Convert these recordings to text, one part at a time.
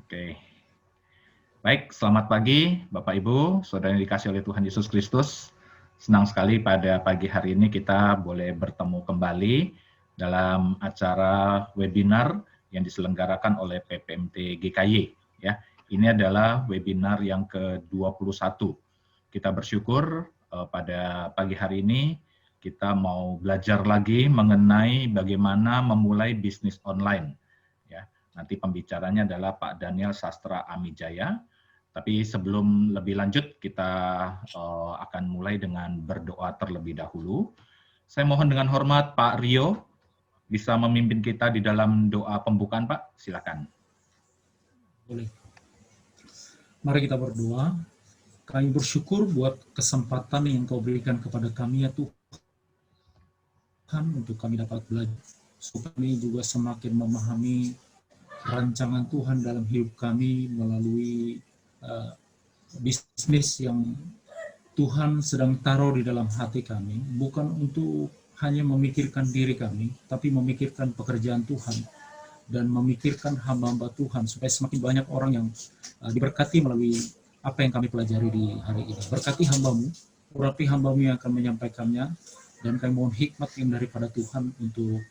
Oke. Baik, selamat pagi Bapak Ibu, saudara yang dikasihi oleh Tuhan Yesus Kristus. Senang sekali pada pagi hari ini kita boleh bertemu kembali dalam acara webinar yang diselenggarakan oleh PPMT GKY. Ya, ini adalah webinar yang ke-21. Kita bersyukur pada pagi hari ini kita mau belajar lagi mengenai bagaimana memulai bisnis online. Ya, nanti pembicaranya adalah Pak Daniel Sastra Amijaya. Tapi sebelum lebih lanjut, kita akan mulai dengan berdoa terlebih dahulu. Saya mohon dengan hormat Pak Rio, bisa memimpin kita di dalam doa pembukaan, Pak. Silakan. Boleh. Mari kita berdoa. Kami bersyukur buat kesempatan yang Kau berikan kepada kami, ya Tuhan, untuk kami dapat belajar. Supaya kami juga semakin memahami rancangan Tuhan dalam hidup kami melalui bisnis yang Tuhan sedang taruh di dalam hati kami, bukan untuk hanya memikirkan diri kami, tapi memikirkan pekerjaan Tuhan dan memikirkan hamba-hamba Tuhan, supaya semakin banyak orang yang diberkati melalui apa yang kami pelajari di hari ini. Berkati hamba-Mu, urapi hamba-Mu yang akan menyampaikannya, dan kami mohon hikmat yang daripada Tuhan untuk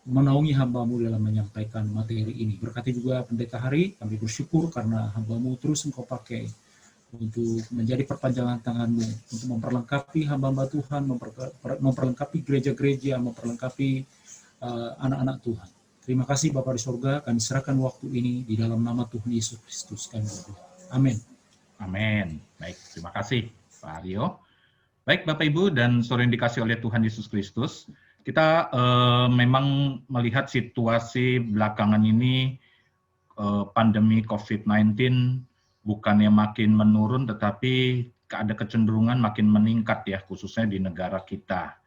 menaungi hamba-Mu dalam menyampaikan materi ini. Berkati juga pendeta Hari, kami bersyukur karena hamba-Mu terus Engkau pakai untuk menjadi perpanjangan tangan-Mu, untuk memperlengkapi hamba-hamba Tuhan, memperlengkapi gereja-gereja, memperlengkapi anak-anak Tuhan. Terima kasih Bapa di surga, kami serahkan waktu ini di dalam nama Tuhan Yesus Kristus kami berdoa. Amin. Amin. Baik, terima kasih Pak Rio. Baik Bapak Ibu dan saudara yang dikasihi oleh Tuhan Yesus Kristus, kita memang melihat situasi belakangan ini pandemi COVID-19 bukannya makin menurun, tetapi ada kecenderungan makin meningkat ya, khususnya di negara kita.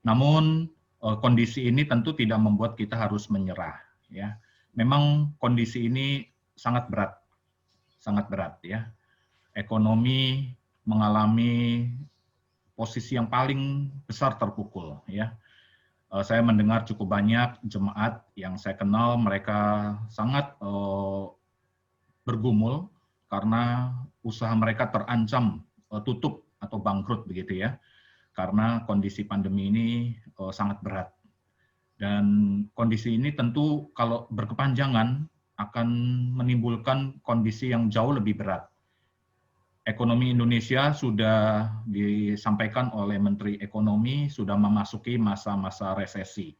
Namun kondisi ini tentu tidak membuat kita harus menyerah. Ya, memang kondisi ini sangat berat ya. Ekonomi mengalami posisi yang paling besar terpukul ya. Saya mendengar cukup banyak jemaat yang saya kenal, mereka sangat bergumul karena usaha mereka terancam tutup atau bangkrut begitu ya, karena kondisi pandemi ini sangat berat. Dan kondisi ini tentu kalau berkepanjangan akan menimbulkan kondisi yang jauh lebih berat. Ekonomi Indonesia sudah disampaikan oleh Menteri Ekonomi sudah memasuki masa-masa resesi.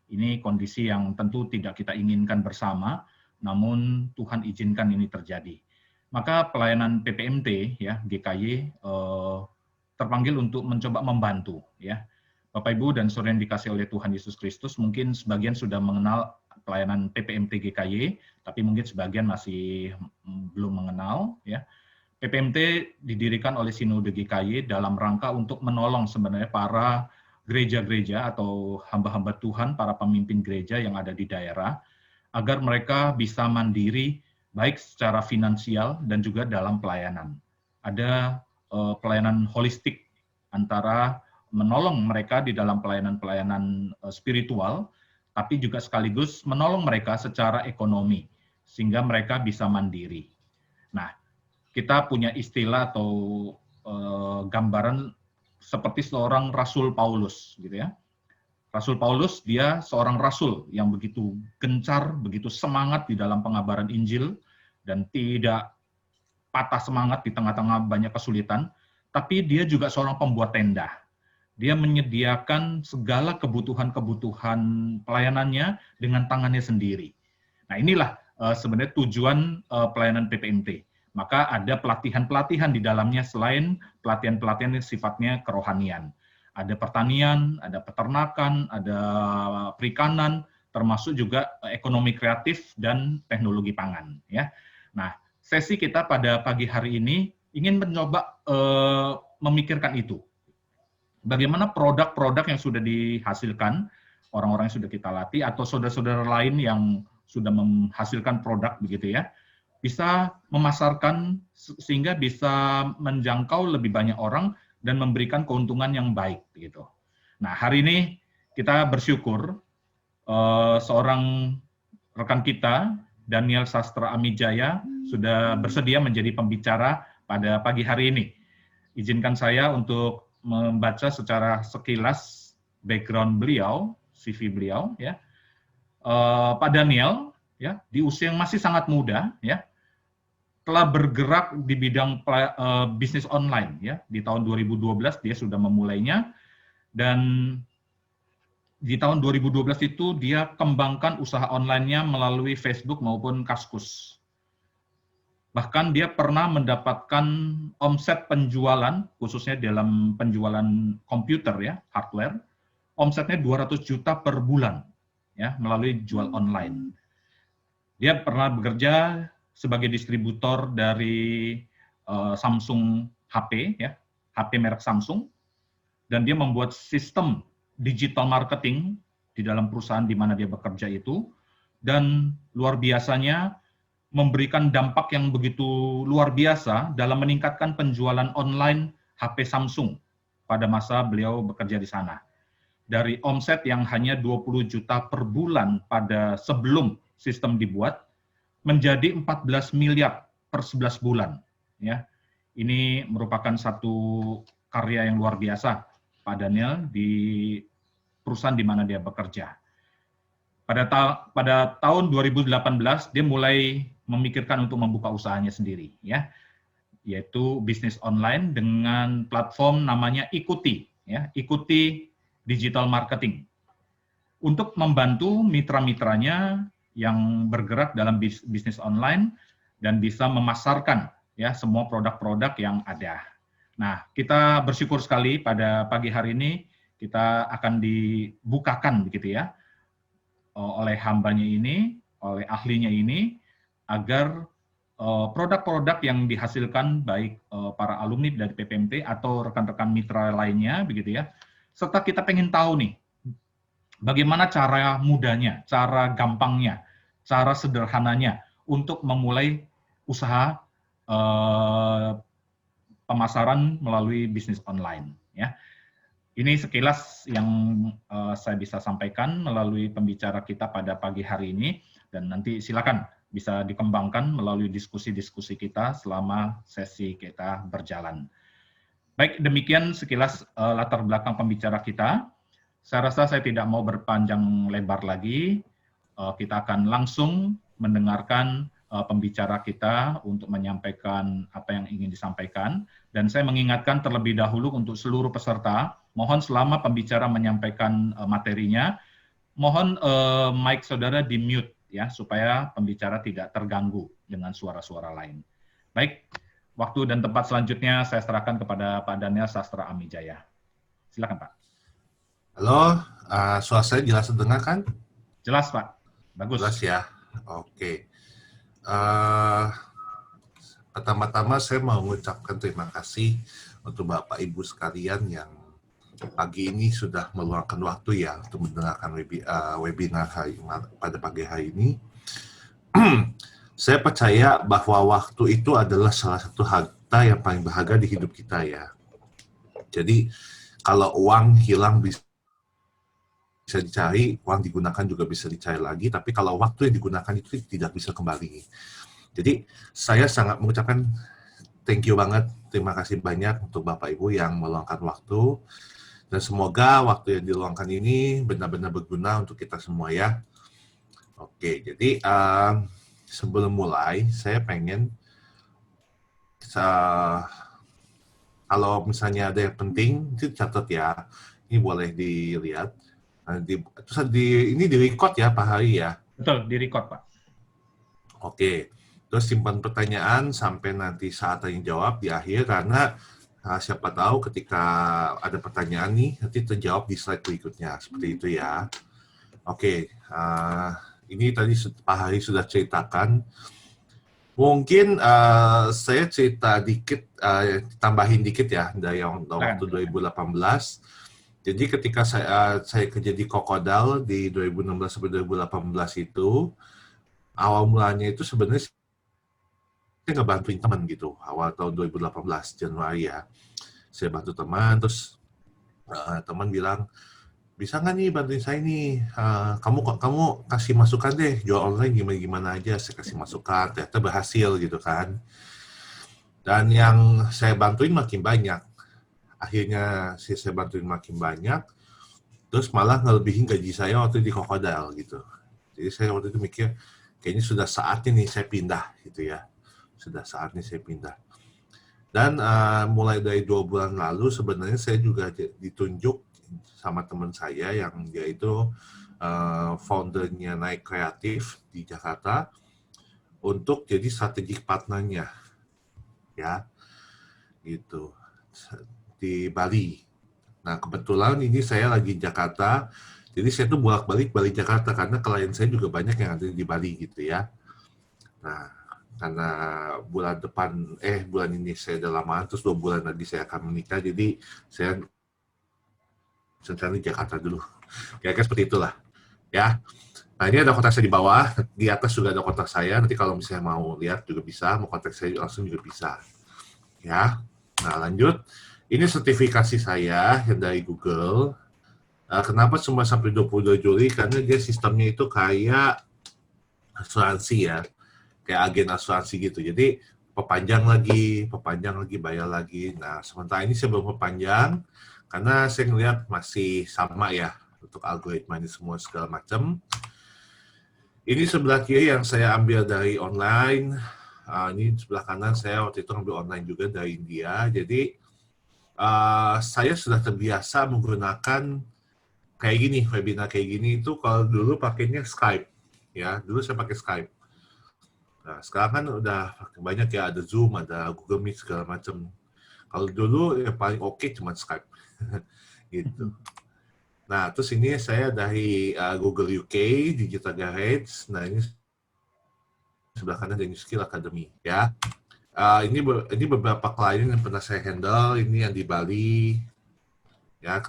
Ini kondisi yang tentu tidak kita inginkan bersama, namun Tuhan izinkan ini terjadi. Maka pelayanan PPMT ya GKY terpanggil untuk mencoba membantu ya. Bapak Ibu dan saudara yang dikasihi oleh Tuhan Yesus Kristus, mungkin sebagian sudah mengenal pelayanan PPMT GKY, tapi mungkin sebagian masih belum mengenal ya. PPMT didirikan oleh Sinode GKY dalam rangka untuk menolong sebenarnya para gereja-gereja atau hamba-hamba Tuhan, para pemimpin gereja yang ada di daerah, agar mereka bisa mandiri baik secara finansial dan juga dalam pelayanan. Ada pelayanan holistik antara menolong mereka di dalam pelayanan-pelayanan spiritual, tapi juga sekaligus menolong mereka secara ekonomi, sehingga mereka bisa mandiri. Nah, kita punya istilah atau gambaran seperti seorang Rasul Paulus, gitu ya. Rasul Paulus, dia seorang rasul yang begitu gencar, begitu semangat di dalam pengabaran Injil, dan tidak patah semangat di tengah-tengah banyak kesulitan, tapi dia juga seorang pembuat tenda. Dia menyediakan segala kebutuhan-kebutuhan pelayanannya dengan tangannya sendiri. Nah, inilah sebenarnya tujuan pelayanan PPMT. Maka ada pelatihan-pelatihan di dalamnya selain pelatihan-pelatihan yang sifatnya kerohanian. Ada pertanian, ada peternakan, ada perikanan, termasuk juga ekonomi kreatif dan teknologi pangan. Ya. Nah, sesi kita pada pagi hari ini ingin mencoba memikirkan itu. Bagaimana produk-produk yang sudah dihasilkan, orang-orang yang sudah kita latih, atau saudara-saudara lain yang sudah menghasilkan produk begitu ya, bisa memasarkan sehingga bisa menjangkau lebih banyak orang dan memberikan keuntungan yang baik gitu. Nah, hari ini kita bersyukur seorang rekan kita Daniel Sastra Amijaya sudah bersedia menjadi pembicara pada pagi hari ini. Izinkan saya untuk membaca secara sekilas background beliau, CV beliau, ya. Pak Daniel, ya, di usia yang masih sangat muda, ya, telah bergerak di bidang bisnis online, ya. Di tahun 2012 dia sudah memulainya, dan di tahun 2012 itu dia kembangkan usaha online-nya melalui Facebook maupun Kaskus. Bahkan dia pernah mendapatkan omset penjualan, khususnya dalam penjualan komputer, ya, hardware, omsetnya 200 juta per bulan, ya, melalui jual online. Dia pernah bekerja sebagai distributor dari Samsung HP, ya, HP merek Samsung, dan dia membuat sistem digital marketing di dalam perusahaan di mana dia bekerja itu, dan luar biasanya memberikan dampak yang begitu luar biasa dalam meningkatkan penjualan online HP Samsung pada masa beliau bekerja di sana. Dari omset yang hanya 20 juta per bulan pada sebelum sistem dibuat, menjadi 14 miliar per 11 bulan. Ya. Ini merupakan satu karya yang luar biasa Pak Daniel di perusahaan di mana dia bekerja. Pada tahun 2018 dia mulai memikirkan untuk membuka usahanya sendiri, ya, yaitu bisnis online dengan platform namanya Ikuti, ya, Ikuti Digital Marketing, untuk membantu mitra-mitranya yang bergerak dalam bisnis online dan bisa memasarkan, ya, semua produk-produk yang ada. Nah, kita bersyukur sekali pada pagi hari ini kita akan dibukakan begitu, ya, oleh hambanya ini, oleh ahlinya ini, agar produk-produk yang dihasilkan baik para alumni dari PPMT atau rekan-rekan mitra lainnya begitu, ya, serta kita pengen tahu nih bagaimana cara mudahnya, cara gampangnya, cara sederhananya untuk memulai usaha pemasaran melalui bisnis online, ya. Ini sekilas yang saya bisa sampaikan melalui pembicara kita pada pagi hari ini, dan nanti silakan bisa dikembangkan melalui diskusi-diskusi kita selama sesi kita berjalan. Baik, demikian sekilas latar belakang pembicara kita. Saya rasa saya tidak mau berpanjang lebar lagi. Kita akan langsung mendengarkan pembicara kita untuk menyampaikan apa yang ingin disampaikan. Dan saya mengingatkan terlebih dahulu untuk seluruh peserta, mohon selama pembicara menyampaikan materinya, mohon mic saudara di-mute, ya, supaya pembicara tidak terganggu dengan suara-suara lain. Baik, waktu dan tempat selanjutnya saya serahkan kepada Pak Daniel Sastra Amijaya. Silakan, Pak. Halo, suara saya jelas terdengar kan? Jelas, Pak. Bagus. Jelas ya. Oke. Pertama-tama saya mau mengucapkan terima kasih untuk Bapak Ibu sekalian yang pagi ini sudah meluangkan waktu, ya, untuk mendengarkan webinar pada pagi hari ini. Saya percaya bahwa waktu itu adalah salah satu harta yang paling berharga di hidup kita, ya. Jadi kalau uang hilang bisa dicari, uang digunakan juga bisa dicari lagi, tapi kalau waktu yang digunakan itu tidak bisa kembali. Jadi saya sangat mengucapkan thank you banget, terima kasih banyak untuk Bapak Ibu yang meluangkan waktu, dan semoga waktu yang diluangkan ini benar-benar berguna untuk kita semua, ya. Oke, jadi sebelum mulai saya pengen kalau misalnya ada yang penting itu catat, ya, ini boleh dilihat. Ini di-record, ya, Pak Hari, ya? Betul, di-record, Pak. Oke, terus simpan pertanyaan sampai nanti saat tanya jawab di akhir, karena siapa tahu ketika ada pertanyaan nih, nanti terjawab di slide berikutnya, seperti itu, ya. Oke, ini tadi Pak Hari sudah ceritakan. Mungkin saya cerita dikit, tambahin dikit, ya, dari waktu 2018. Jadi ketika saya kerja di Kokodal di 2016 sampai 2018 itu, awal mulanya itu sebenarnya saya ngebantuin teman gitu, awal tahun 2018, Januari, ya. Saya bantu teman, terus teman bilang, bisa nggak nih bantuin saya nih, kamu kasih masukan deh, jual online gimana aja, saya kasih masukan, ternyata berhasil gitu kan. Dan yang saya bantuin makin banyak, akhirnya saya bantuin makin banyak, terus malah ngelebihin gaji saya waktu di Kokodal gitu. Jadi saya waktu itu mikir, kayaknya sudah saatnya nih saya pindah gitu ya, sudah saatnya saya pindah. Dan mulai dari 2 bulan lalu sebenarnya saya juga ditunjuk sama teman saya yang dia itu foundernya Naik Kreatif di Jakarta untuk jadi strategic partnernya, ya, gitu, di Bali. Nah kebetulan ini saya lagi di Jakarta, jadi saya tuh bolak-balik Bali Jakarta karena klien saya juga banyak yang ada di Bali gitu ya. Nah karena bulan ini saya udah lama, terus 2 bulan lagi saya akan menikah, jadi saya rencana di Jakarta dulu. Kira-kira seperti itulah, ya. Nah ini ada kontak saya di bawah, di atas juga ada kontak saya. Nanti kalau misalnya mau lihat juga bisa, mau kontak saya langsung juga bisa, ya. Nah lanjut, ini sertifikasi saya yang dari Google. Kenapa cuma sampai 22 Juli? Karena dia sistemnya itu kayak asuransi ya, kayak agen asuransi gitu. Jadi perpanjang lagi, bayar lagi. Nah, sementara ini saya belum perpanjang karena saya ngelihat masih sama ya untuk algoritma ini semua segala macam. Ini sebelah kiri yang saya ambil dari online. Ini sebelah kanan saya waktu itu ambil online juga dari India. Jadi saya sudah terbiasa menggunakan kayak gini, webinar kayak gini itu kalau dulu pakainya Skype. Ya, dulu saya pakai Skype. Nah, sekarang kan udah banyak ya, ada Zoom, ada Google Meet, segala macam. Kalau dulu yang paling oke cuma Skype. Gitu. Nah, terus ini saya dari Google UK, Digital Garage. Nah, ini sebelah kanan dari New Skill Academy. Ya. Ini beberapa klien yang pernah saya handle, ini yang di Bali. Ya,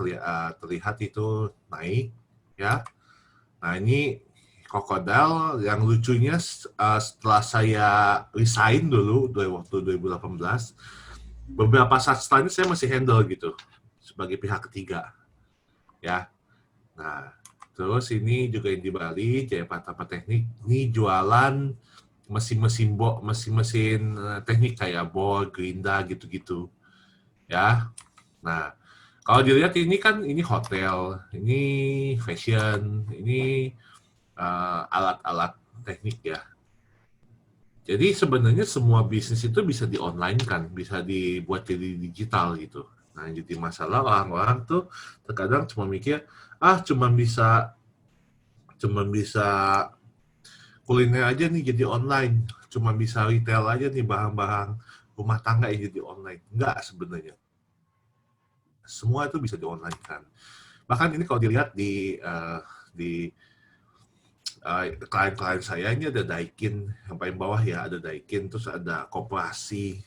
terlihat itu naik. Ya. Nah, ini Kokodal, yang lucunya setelah saya resign dulu waktu 2018, beberapa saat setelahnya saya masih handle gitu sebagai pihak ketiga, ya. Nah, terus ini juga yang di Bali, Jaya Pratama Teknik, ini jualan mesin-mesin teknik kayak bor, gerinda gitu-gitu, ya. Nah, kalau dilihat ini kan ini hotel, ini fashion, ini alat-alat teknik ya. Jadi sebenarnya semua bisnis itu bisa di-online kan, bisa dibuat jadi digital gitu. Nah, jadi masalah orang-orang tuh terkadang cuma mikir, cuma bisa kuliner aja nih jadi online, cuma bisa retail aja nih barang-barang rumah tangga yang jadi online. Enggak sebenarnya. Semua itu bisa di-online kan. Bahkan ini kalau dilihat di klien-klien saya ini ada Daikin, yang paling bawah ya ada Daikin, terus ada Koperasi,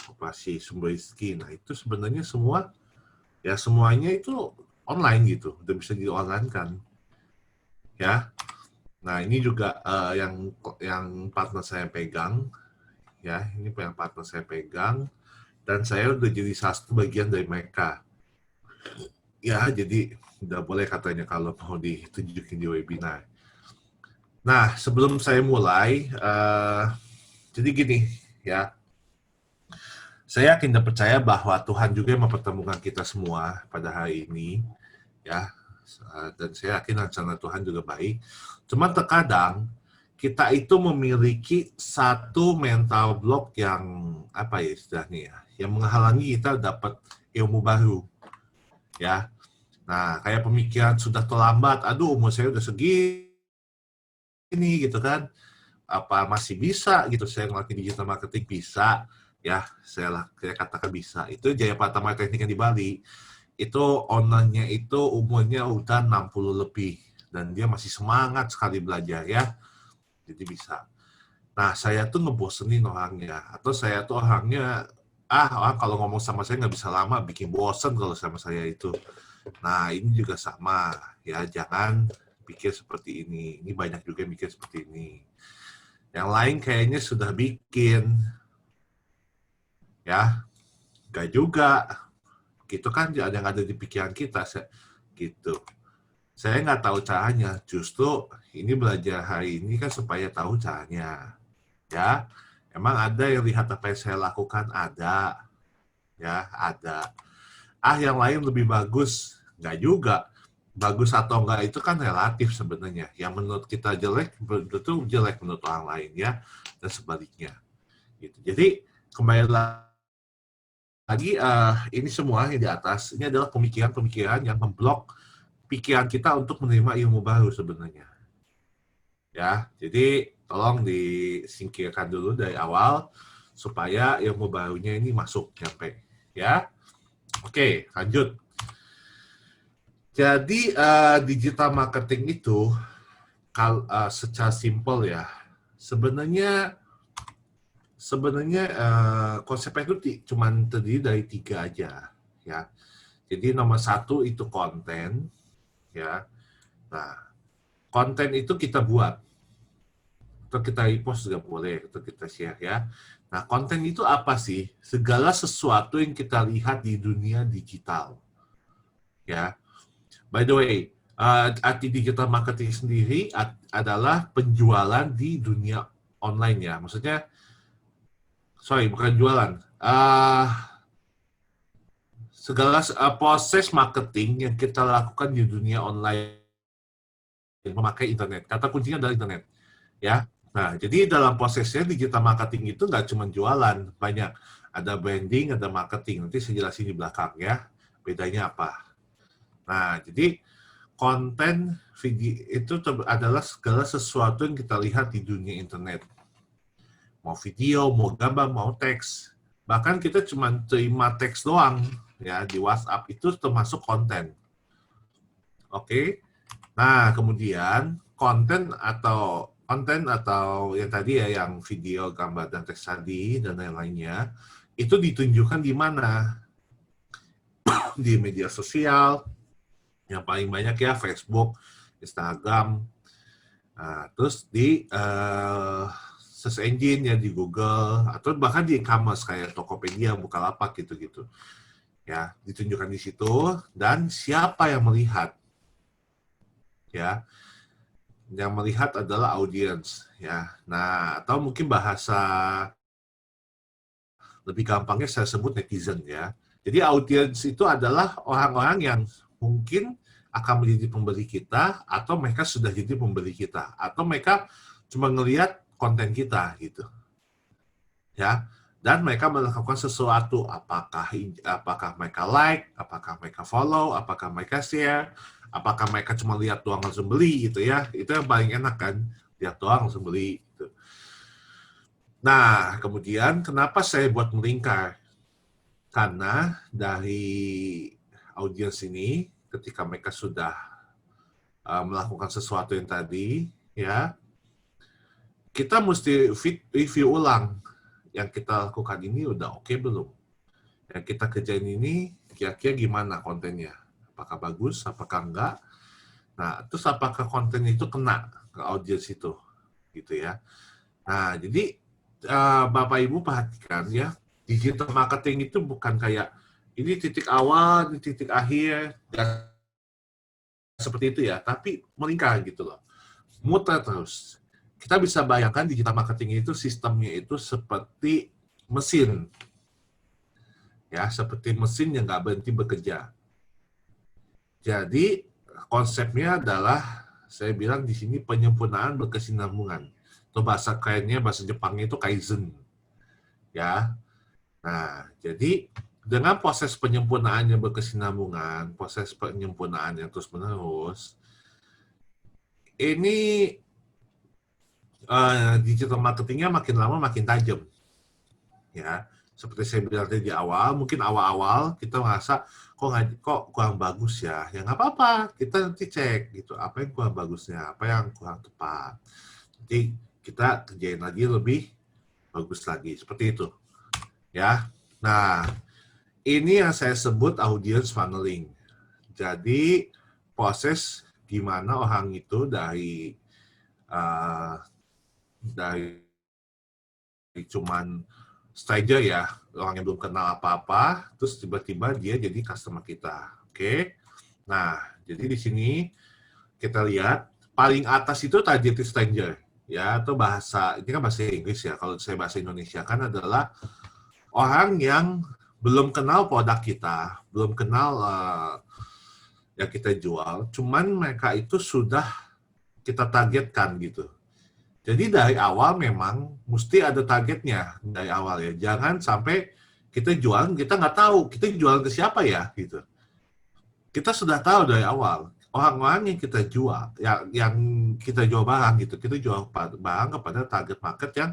Koperasi Sumber Rizki. Nah itu sebenarnya semuanya itu online gitu, udah bisa di online kan, ya. Nah ini juga yang partner saya pegang, ya ini yang partner saya pegang, dan saya udah jadi salah satu bagian dari mereka, ya. Jadi udah boleh katanya kalau mau ditunjukin di webinar. Nah, sebelum saya mulai, jadi gini, ya. Saya yakin dan percaya bahwa Tuhan juga mempertemukan kita semua pada hari ini, ya. Dan saya yakin rencana Tuhan juga baik. Cuma terkadang kita itu memiliki satu mental block yang apa ya istilahnya ya, yang menghalangi kita dapat ilmu baru, ya. Nah, kayak pemikiran sudah terlambat, aduh umur saya udah segini. Ini gitu kan, apa masih bisa gitu saya ngelatih digital marketing, bisa ya, saya katakan bisa. Itu Jaya Pratama Teknik yang di Bali itu ownernya itu umurnya udah 60 lebih dan dia masih semangat sekali belajar ya, jadi bisa. Nah saya tuh ngebosenin orangnya, atau saya tuh orangnya orang kalau ngomong sama saya nggak bisa lama, bikin bosen kalau sama saya itu. Nah ini juga sama ya, jangan pikir seperti ini. Ini banyak juga yang mikir seperti ini. Yang lain kayaknya sudah bikin, ya, enggak juga. Gitu kan yang ada di pikiran kita. gitu. Saya nggak tahu caranya, justru ini belajar hari ini kan supaya tahu caranya. Ya, emang ada yang lihat apa yang saya lakukan? Ada. Ya, ada. Yang lain lebih bagus? Nggak juga. Bagus atau enggak itu kan relatif sebenarnya. Yang menurut kita jelek, betul jelek menurut orang lain ya, dan sebaliknya. Gitu. Jadi kembali lagi, ini semua yang di atas, ini adalah pemikiran-pemikiran yang memblok pikiran kita untuk menerima ilmu baru sebenarnya. Ya, jadi tolong disingkirkan dulu dari awal supaya ilmu barunya ini masuk nyampe. Ya, oke, lanjut. Jadi digital marketing itu secara simpel ya, sebenarnya konsepnya itu cuma terdiri dari 3 aja ya. Jadi nomor 1 itu konten ya. Nah, konten itu kita buat atau kita repost juga boleh, atau kita share ya. Nah, konten itu apa sih? Segala sesuatu yang kita lihat di dunia digital ya. By the way, arti digital marketing sendiri adalah penjualan di dunia online ya. Maksudnya, sorry, bukan jualan. Segala proses marketing yang kita lakukan di dunia online memakai internet. Kata kuncinya adalah internet. Ya. Nah, jadi dalam prosesnya digital marketing itu nggak cuma jualan, banyak. Ada branding, ada marketing. Nanti saya jelasin di belakang ya. Bedanya apa. Nah, jadi konten video itu adalah segala sesuatu yang kita lihat di dunia internet. Mau video, mau gambar, mau teks. Bahkan kita cuma terima teks doang ya di WhatsApp itu termasuk konten. Oke. Nah, kemudian konten atau yang tadi ya yang video, gambar dan teks tadi dan lain-lainnya itu ditunjukkan di mana? Di media sosial. Yang paling banyak ya Facebook, Instagram, terus di search engine ya di Google atau bahkan di e-commerce kayak Tokopedia, Bukalapak gitu-gitu. Ya, ditunjukkan di situ dan siapa yang melihat? Ya. Yang melihat adalah audience ya. Nah, atau mungkin bahasa lebih gampangnya saya sebut netizen ya. Jadi audience itu adalah orang-orang yang mungkin akan menjadi pembeli kita, atau mereka sudah jadi pembeli kita, atau mereka cuma ngelihat konten kita gitu, ya. Dan mereka melakukan sesuatu, apakah mereka like, apakah mereka follow, apakah mereka share, apakah mereka cuma lihat doang langsung beli gitu ya. Itu yang paling enak kan, lihat doang langsung beli. Gitu. Nah, kemudian kenapa saya buat melingkar? Karena dari audiens ini, ketika mereka sudah melakukan sesuatu yang tadi, ya, kita mesti review ulang. Yang kita lakukan ini udah oke belum? Yang kita kerjain ini kira-kira gimana kontennya? Apakah bagus? Apakah enggak? Nah, terus apakah konten itu kena ke audiens itu? Gitu ya. Nah, jadi Bapak Ibu perhatikan ya, digital marketing itu bukan kayak ini titik awal, ini titik akhir, dan seperti itu ya, tapi melingkar gitu loh. Muter terus. Kita bisa bayangkan digital marketing itu sistemnya itu seperti mesin. Ya, seperti mesin yang nggak berhenti bekerja. Jadi, konsepnya adalah, saya bilang di sini penyempurnaan berkesinambungan. Atau bahasa kerennya, bahasa Jepangnya itu kaizen. Ya. Nah, jadi dengan proses penyempurnaan yang berkesinambungan, proses penyempurnaan yang terus-menerus, ini digital marketingnya makin lama makin tajam. Ya, seperti saya bilang tadi di awal, mungkin awal-awal kita merasa kok kurang bagus ya. Ya nggak apa-apa, kita nanti cek gitu, apa yang kurang bagusnya, apa yang kurang tepat. Nanti kita kerjain lagi lebih bagus lagi, seperti itu. Ya, nah ini yang saya sebut audience funneling. Jadi proses gimana orang itu dari cuman stranger ya, orang yang belum kenal apa-apa, terus tiba-tiba dia jadi customer kita. Oke? Nah, Jadi di sini kita lihat paling atas itu targeted stranger, ya, atau bahasa ini kan bahasa Inggris ya. Kalau saya bahasa Indonesia kan adalah orang yang belum kenal produk kita, belum kenal yang kita jual, cuman mereka itu sudah kita targetkan gitu. Jadi dari awal memang mesti ada targetnya dari awal ya. Jangan sampai kita jual, kita nggak tahu kita jual ke siapa ya gitu. Kita sudah tahu dari awal orang-orang yang kita jual, yang kita jual barang gitu, kita jual barang kepada target market yang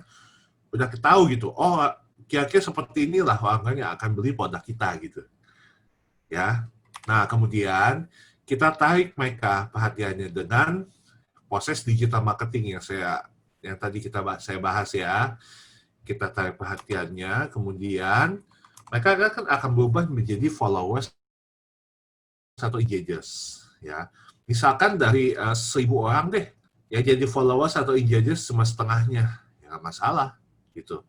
udah kita tahu gitu. Oh, kira-kira seperti inilah orang yang akan beli produk kita gitu. Ya. Nah, kemudian kita tarik mereka perhatiannya dengan proses digital marketing yang tadi saya bahas ya. Kita tarik perhatiannya, kemudian mereka akan berubah menjadi followers atau engagers ya. Misalkan dari 1.000 orang deh ya jadi followers atau engagers cuma setengahnya, ya nggak masalah gitu.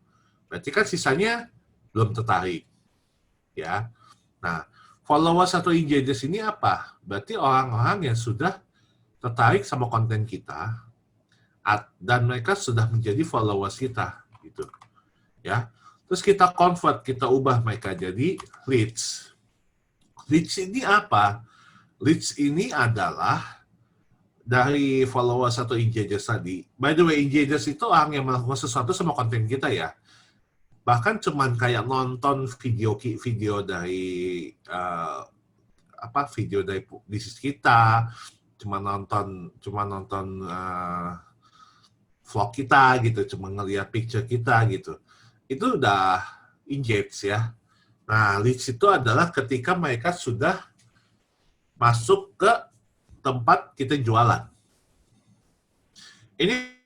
Berarti kan sisanya belum tertarik ya. Nah, followers atau engagers ini apa? Berarti orang-orang yang sudah tertarik sama konten kita dan mereka sudah menjadi followers kita gitu ya. Terus kita convert, kita ubah mereka jadi leads. Leads ini apa? Leads ini adalah dari followers atau engagers tadi. By the way, engagers itu orang yang melakukan sesuatu sama konten kita ya. Bahkan cuman kayak nonton video dari video dari bisnis kita, cuma nonton vlog kita gitu, cuma ngeliat picture kita gitu. Itu udah engage ya. Nah, leads itu adalah ketika mereka sudah masuk ke tempat kita jualan. Ini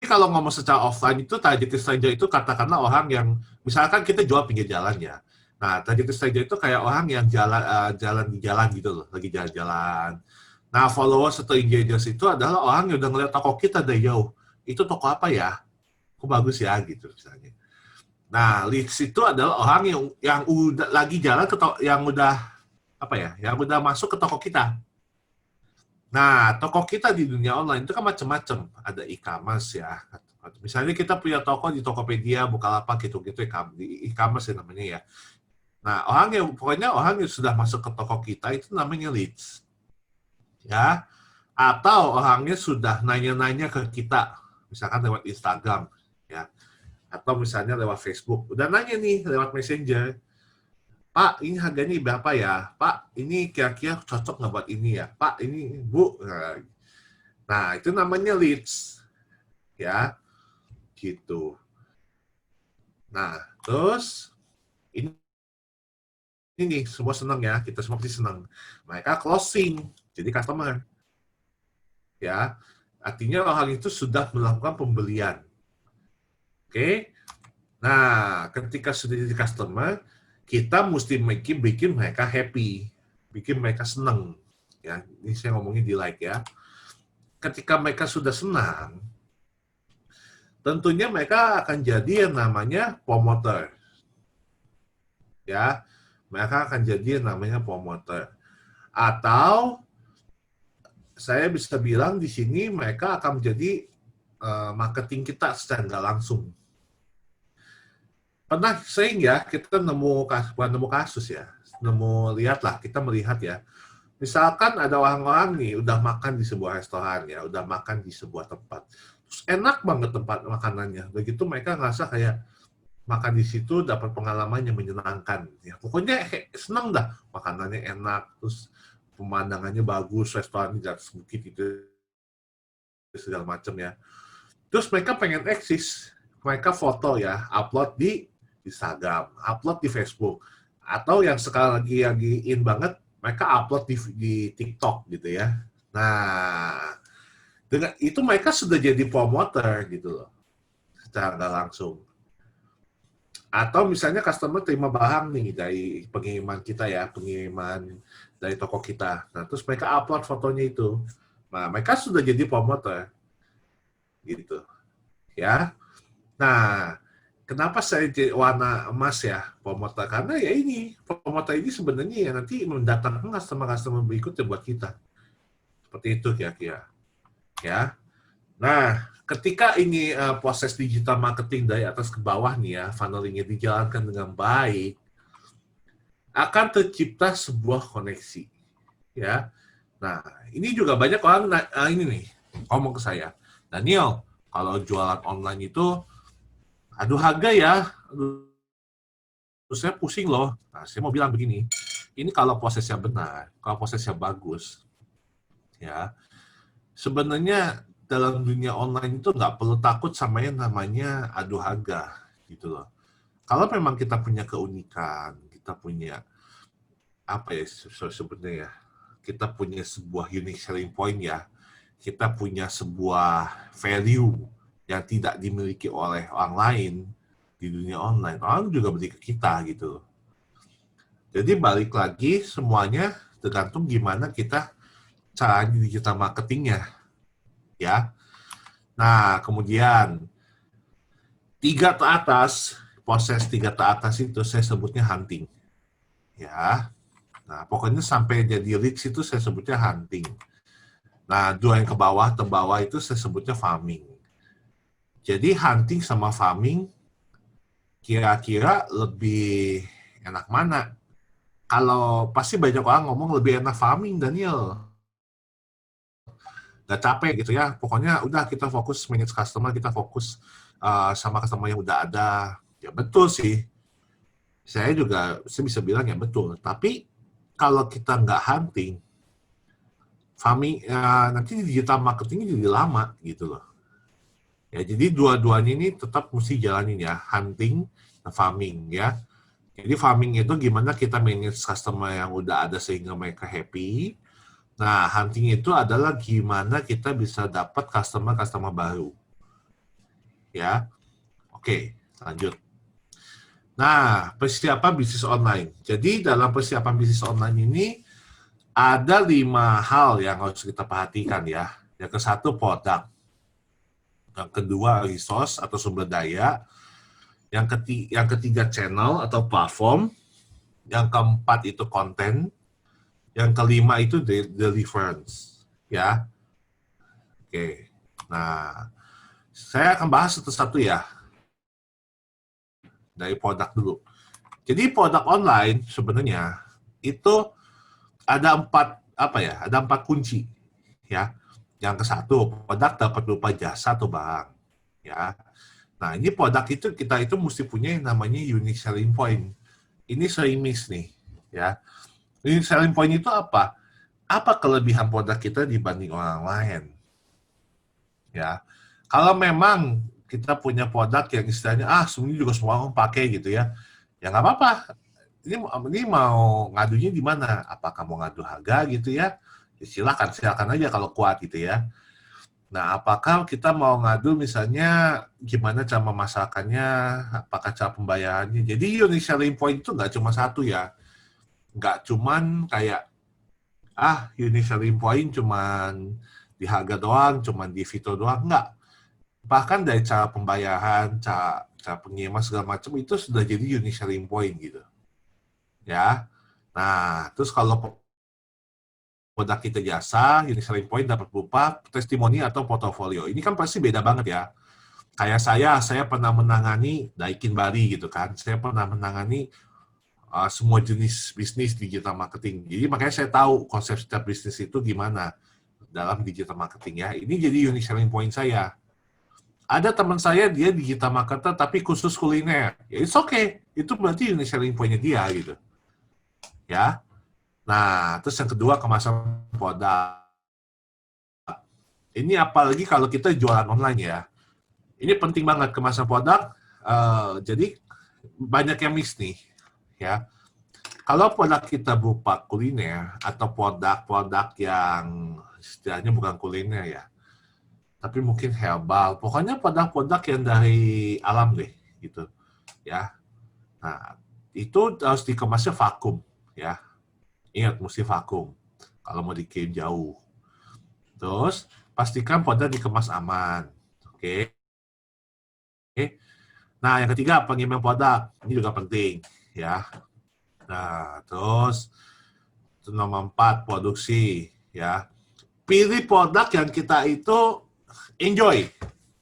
kalau ngomong secara offline itu targeted stranger itu katakanlah orang yang misalkan kita jual pinggir jalan ya. Nah, targeted stranger itu kayak orang yang jalan di jalan gitu loh, lagi jalan-jalan. Nah, followers atau engagers itu adalah orang yang udah ngeliat toko kita dari jauh. Itu toko apa ya? Kok bagus ya gitu misalnya. Nah, leads itu adalah orang yang udah lagi jalan ke yang udah masuk ke toko kita. Nah, toko kita di dunia online itu kan macam-macam. Ada e-commerce ya. Misalnya kita punya toko di Tokopedia, Bukalapak gitu-gitu di e-commerce ya namanya ya. Nah, pokoknya orang yang sudah masuk ke toko kita itu namanya leads. Ya. Atau orangnya sudah nanya-nanya ke kita, misalkan lewat Instagram ya. Atau misalnya lewat Facebook. Udah nanya nih lewat Messenger. Pak, ini harganya berapa ya? Pak, ini kira-kira cocok nggak buat ini ya? Pak, ini Bu. Nah, itu namanya leads. Ya, gitu. Nah, terus ini nih, semua senang ya. Kita semua pasti senang. Mereka closing, jadi customer. Ya, artinya orang itu sudah melakukan pembelian. Oke? Nah, ketika sudah jadi customer, kita mesti bikin mereka happy, bikin mereka senang. Ya, ini saya ngomongin di like ya. Ketika mereka sudah senang, tentunya mereka akan jadi yang namanya promoter. Ya, mereka akan jadi yang namanya promoter. Atau saya bisa bilang di sini mereka akan menjadi marketing kita secara nggak langsung. Pernah sering ya kita bukan nemu kasus ya, kita melihat ya. Misalkan ada orang-orang nih udah makan di sebuah restoran ya, udah makan di sebuah tempat, terus enak banget tempat makanannya. Begitu mereka ngerasa kayak makan di situ dapat pengalaman yang menyenangkan. Ya pokoknya senang dah, makanannya enak, terus pemandangannya bagus, restoran di atas bukit itu segala macam ya. Terus mereka pengen eksis, mereka foto ya, upload di Instagram, upload di Facebook, atau yang sekarang lagi in banget, mereka upload di TikTok gitu ya. Nah, dengan itu mereka sudah jadi promoter gitu loh, secara nggak langsung. Atau misalnya customer terima barang nih dari pengiriman kita ya, pengiriman dari toko kita. Nah, terus mereka upload fotonya itu. Nah, mereka sudah jadi promoter gitu. Ya. Nah, kenapa saya jadi warna emas ya, Pomota? Karena ya ini, Pomota ini sebenarnya ya nanti mendatangkan customer-customer berikutnya buat kita. Seperti itu kira-kira. Ya. Nah, ketika ini proses digital marketing dari atas ke bawah nih ya, funnelingnya dijalankan dengan baik, akan tercipta sebuah koneksi. Ya. Nah, ini juga banyak orang ini nih ngomong ke saya, Daniel, kalau jualan online itu aduh harga ya, terus saya pusing loh. Nah, saya mau bilang begini, ini kalau prosesnya benar, kalau prosesnya bagus, ya sebenarnya dalam dunia online itu nggak perlu takut sama yang namanya adu harga, gitu loh. Kalau memang kita punya keunikan, kita punya apa ya sebenarnya, kita punya sebuah unique selling point ya, kita punya sebuah value yang tidak dimiliki oleh orang lain di dunia online, orang juga beli ke kita gitu. Jadi balik lagi semuanya tergantung gimana kita cara digital marketingnya, ya. Nah kemudian 3 ke atas, proses 3 ke atas itu saya sebutnya hunting, ya. Nah pokoknya sampai jadi leads itu saya sebutnya hunting. Nah 2 yang ke bawah, terbawah itu saya sebutnya farming. Jadi hunting sama farming kira-kira lebih enak mana? Kalau pasti banyak orang ngomong lebih enak farming, Daniel. Gak capek gitu ya. Pokoknya udah kita fokus manage customer, kita fokus sama customer yang udah ada. Ya betul sih. Saya bisa bilang ya betul. Tapi kalau kita nggak hunting, farming nanti digital marketingnya jadi lama gitu loh. Ya, jadi dua-duanya ini tetap mesti jalanin ya, hunting dan farming ya. Jadi farming itu gimana kita manage customer yang udah ada sehingga mereka happy. Nah, hunting itu adalah gimana kita bisa dapat customer baru. Ya. Oke, lanjut. Nah, persiapan bisnis online. Jadi dalam persiapan bisnis online ini ada 5 hal yang harus kita perhatikan ya. Yang ke satu produk. Yang kedua resource atau sumber daya, yang ketiga channel atau platform, yang keempat itu konten, yang kelima itu deliverance, ya. Oke, nah saya akan bahas satu-satu ya, dari produk dulu. Jadi produk online sebenarnya itu ada 4 kunci, ya. Yang ke satu, produk dapat berupa jasa atau barang, ya. Nah, ini produk itu kita mesti punya yang namanya unique selling point. Ini sering miss nih, ya. Unique selling point itu apa? Apa kelebihan produk kita dibanding orang lain? Ya. Kalau memang kita punya produk yang istilahnya semuanya juga semua orang pakai gitu ya. Ya nggak apa-apa. Ini mau ngadunya di mana? Apakah mau ngadu harga gitu ya? Ya silakan aja kalau kuat gitu ya. Nah, apakah kita mau ngadu misalnya gimana cara memasarkannya, apakah cara pembayarannya. Jadi unique selling point itu nggak cuma satu ya. Nggak cuman kayak, unique selling point cuman di harga doang, cuman di fitur doang. Nggak. Bahkan dari cara pembayaran, cara pengiriman segala macam itu sudah jadi unique selling point gitu. Ya. Nah, terus kalau produk kita jasa, unique selling point dapat berupa testimoni atau portofolio. Ini kan pasti beda banget ya. Kayak saya pernah menangani Daikin Bari gitu kan. Saya pernah menangani semua jenis bisnis digital marketing. Jadi makanya saya tahu konsep setiap bisnis itu gimana dalam digital marketing ya. Ini jadi unique selling point saya. Ada teman saya, dia digital marketer tapi khusus kuliner. Ya it's okay. Itu berarti unique selling point-nya dia gitu. Ya. Nah, terus yang kedua kemasan produk. Ini apalagi kalau kita jualan online ya. Ini penting banget kemasan produk. Jadi banyak yang miss nih, ya. Kalau produk kita berupa kuliner atau produk-produk yang istilahnya bukan kuliner ya, tapi mungkin herbal. Pokoknya produk-produk yang dari alam deh, gitu, ya. Nah, itu harus dikemasnya vakum, ya. Ingat, mesti vakum kalau mau dikirim jauh. Terus, pastikan produk dikemas aman. Oke. Nah, yang ketiga, pengiriman produk. Ini juga penting, ya. Nah, terus nomor 4, produksi, ya. Pilih produk yang kita itu enjoy.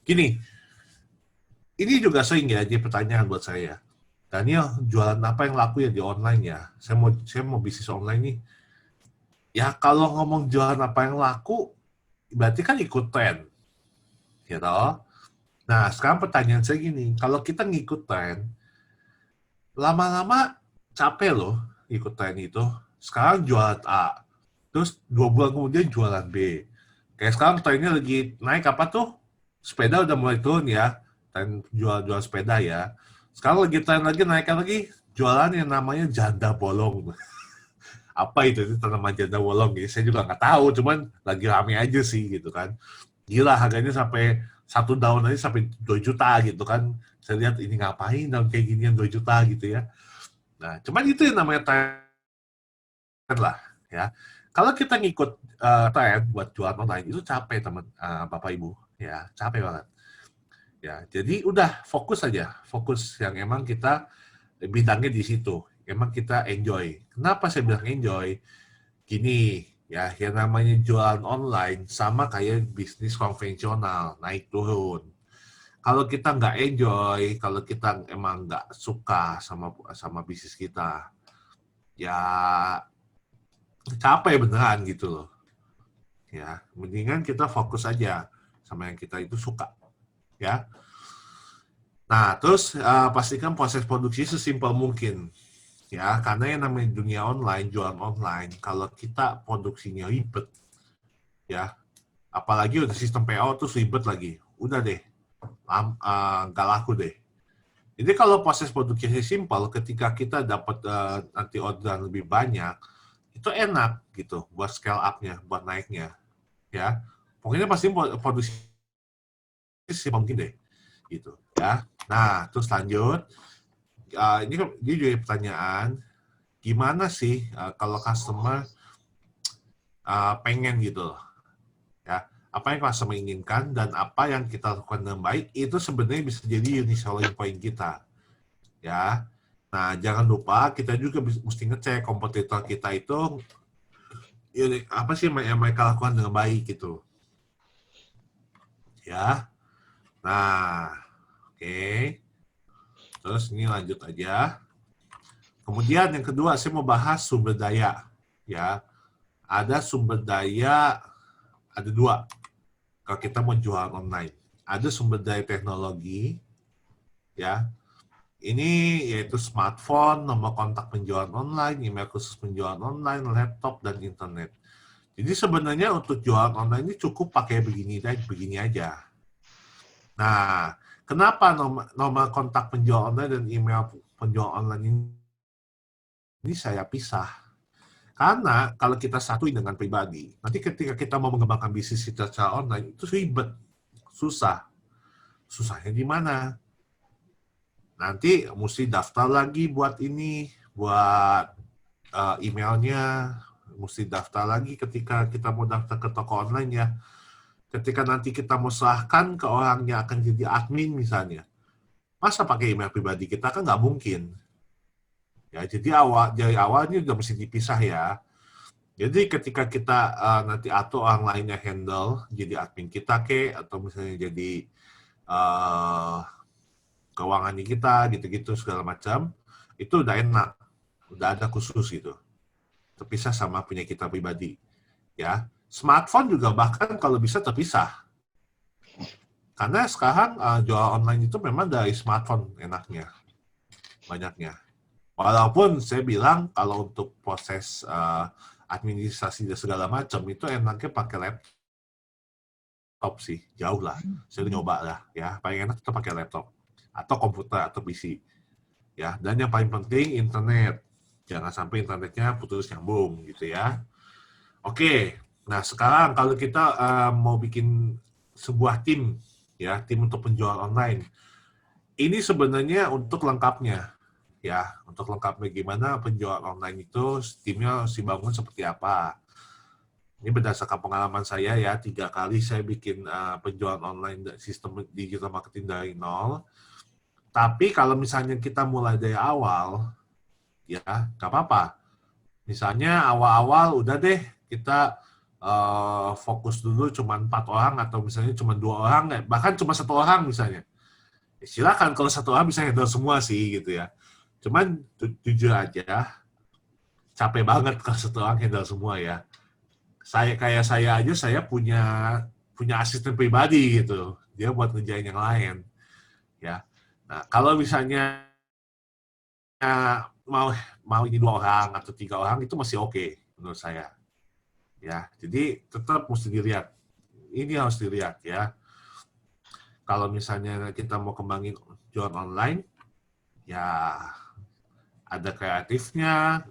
Gini, ini juga sering ya jadi pertanyaan buat saya. Daniel, jualan apa yang laku ya di online ya? Saya mau bisnis online nih. Ya kalau ngomong jualan apa yang laku, berarti kan ikut tren, ya toh? Nah, sekarang pertanyaan saya gini, kalau kita ngikut tren, lama-lama capek loh ikut tren itu. Sekarang jualan A, terus 2 bulan kemudian jualan B. Kayak sekarang trennya lagi naik apa tuh? Sepeda udah mulai turun ya, tren jual sepeda ya. Sekarang lagi tren lagi naikkan lagi, jualan yang namanya janda bolong. Apa itu tanaman janda bolong ya? Saya juga nggak tahu, cuman lagi rame aja sih gitu kan. Gila harganya sampai 1 daun aja sampai 2 juta gitu kan. Saya lihat ini ngapain daun kayak ginian 2 juta gitu ya. Nah, cuman itu yang namanya tren lah ya. Kalau kita ngikut tren buat jualan online itu capek teman Bapak Ibu ya, capek banget. Ya, jadi udah fokus aja, fokus yang emang kita bidangnya di situ. Emang kita enjoy. Kenapa saya bilang enjoy? Gini, ya yang namanya jualan online sama kayak bisnis konvensional, naik turun. Kalau kita nggak enjoy, kalau kita emang nggak suka sama bisnis kita, ya capek beneran gitu loh. Ya, mendingan kita fokus aja sama yang kita itu suka, ya. Nah, terus pastikan proses produksi sesimpel mungkin. Ya, karena yang namanya dunia online, jualan online, kalau kita produksinya ribet, ya, apalagi udah sistem PO terus ribet lagi, udah deh, nggak laku deh. Jadi kalau proses produksinya simpel, ketika kita dapat nanti orderan lebih banyak, itu enak gitu, buat scale up-nya, buat naiknya, ya. Pokoknya pasti produksi simpel mungkin deh, gitu, ya. Nah, terus lanjut, ini juga pertanyaan, gimana sih kalau customer pengen gitu loh, ya apa yang customer inginkan dan apa yang kita lakukan dengan baik itu sebenarnya bisa jadi unique selling point kita, ya. Nah, jangan lupa kita juga mesti ngecek kompetitor kita itu apa sih yang mereka lakukan dengan baik gitu, ya. Nah, oke. Terus ini lanjut aja. Kemudian yang kedua saya mau bahas sumber daya, ya. Ada sumber daya, ada 2 kalau kita mau jualan online. Ada sumber daya teknologi, ya. Ini yaitu smartphone, nomor kontak penjualan online, email khusus penjualan online, laptop, dan internet. Jadi sebenarnya untuk jualan online ini cukup pakai begini aja. Nah, kenapa nomor kontak penjual online dan email penjual online ini saya pisah? Karena kalau kita satuin dengan pribadi, nanti ketika kita mau mengembangkan bisnis kita secara online, itu ribet, susah. Susahnya di mana? Nanti mesti daftar lagi buat ini, buat emailnya, mesti daftar lagi ketika kita mau daftar ke toko online ya. Ketika nanti kita mau serahkan ke orang yang akan jadi admin misalnya, masa pakai email pribadi kita kan nggak mungkin. Ya, jadi dari awalnya udah mesti dipisah ya. Jadi ketika kita nanti atau orang lainnya handle, jadi admin kita atau misalnya jadi keuangannya kita, gitu-gitu segala macam, itu udah enak, udah ada khusus gitu, terpisah sama punya kita pribadi, ya. Smartphone juga bahkan kalau bisa terpisah, karena sekarang jual online itu memang dari smartphone enaknya, banyaknya. Walaupun saya bilang kalau untuk proses administrasi dan segala macam itu enaknya pakai laptop sih, jauh lah. Saya udah nyoba lah, ya. Paling enak itu pakai laptop atau komputer atau PC, ya. Dan yang paling penting internet, jangan sampai internetnya putus nyambung gitu ya. Oke, nah sekarang kalau kita mau bikin sebuah tim, ya, tim untuk penjualan online, ini sebenarnya untuk lengkapnya, ya, untuk lengkapnya gimana penjualan online itu timnya harus dibangun seperti apa. Ini berdasarkan pengalaman saya ya, 3 kali saya bikin penjualan online sistem digital marketing dari nol. Tapi kalau misalnya kita mulai dari awal, ya nggak apa-apa. Misalnya awal-awal udah deh kita fokus dulu cuma 4 orang atau misalnya cuma 2 orang, bahkan cuma 1 orang misalnya. Silakan kalau 1 orang bisa handle semua sih gitu ya. Cuman jujur aja, capek banget kalau 1 orang handle semua ya. Saya aja saya punya asisten pribadi gitu. Dia buat ngerjain yang lain ya. Nah, kalau misalnya mau ini 2 orang atau 3 orang itu masih oke menurut saya. Ya, jadi tetap mesti dilihat. Ini harus dilihat ya. Kalau misalnya kita mau kembangin jualan online, ya ada kreatifnya,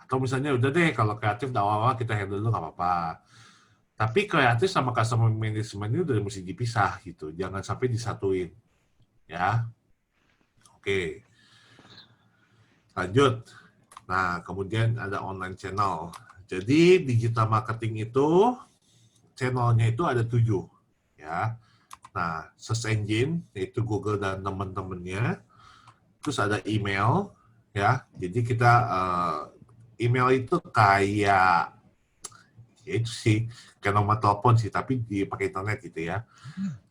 atau misalnya udah deh kalau kreatif awal-awal kita handle dulu nggak apa-apa. Tapi kreatif sama customer management ini udah mesti dipisah gitu, jangan sampai disatuin. Ya, oke. Lanjut. Nah, kemudian ada online channel. Jadi digital marketing itu channelnya itu ada 7. Ya. Nah, search engine yaitu Google dan teman-temannya. Terus ada email, ya. Jadi kita email itu kayak ya itu sih kayak nomor telepon sih, tapi dipakai internet gitu ya.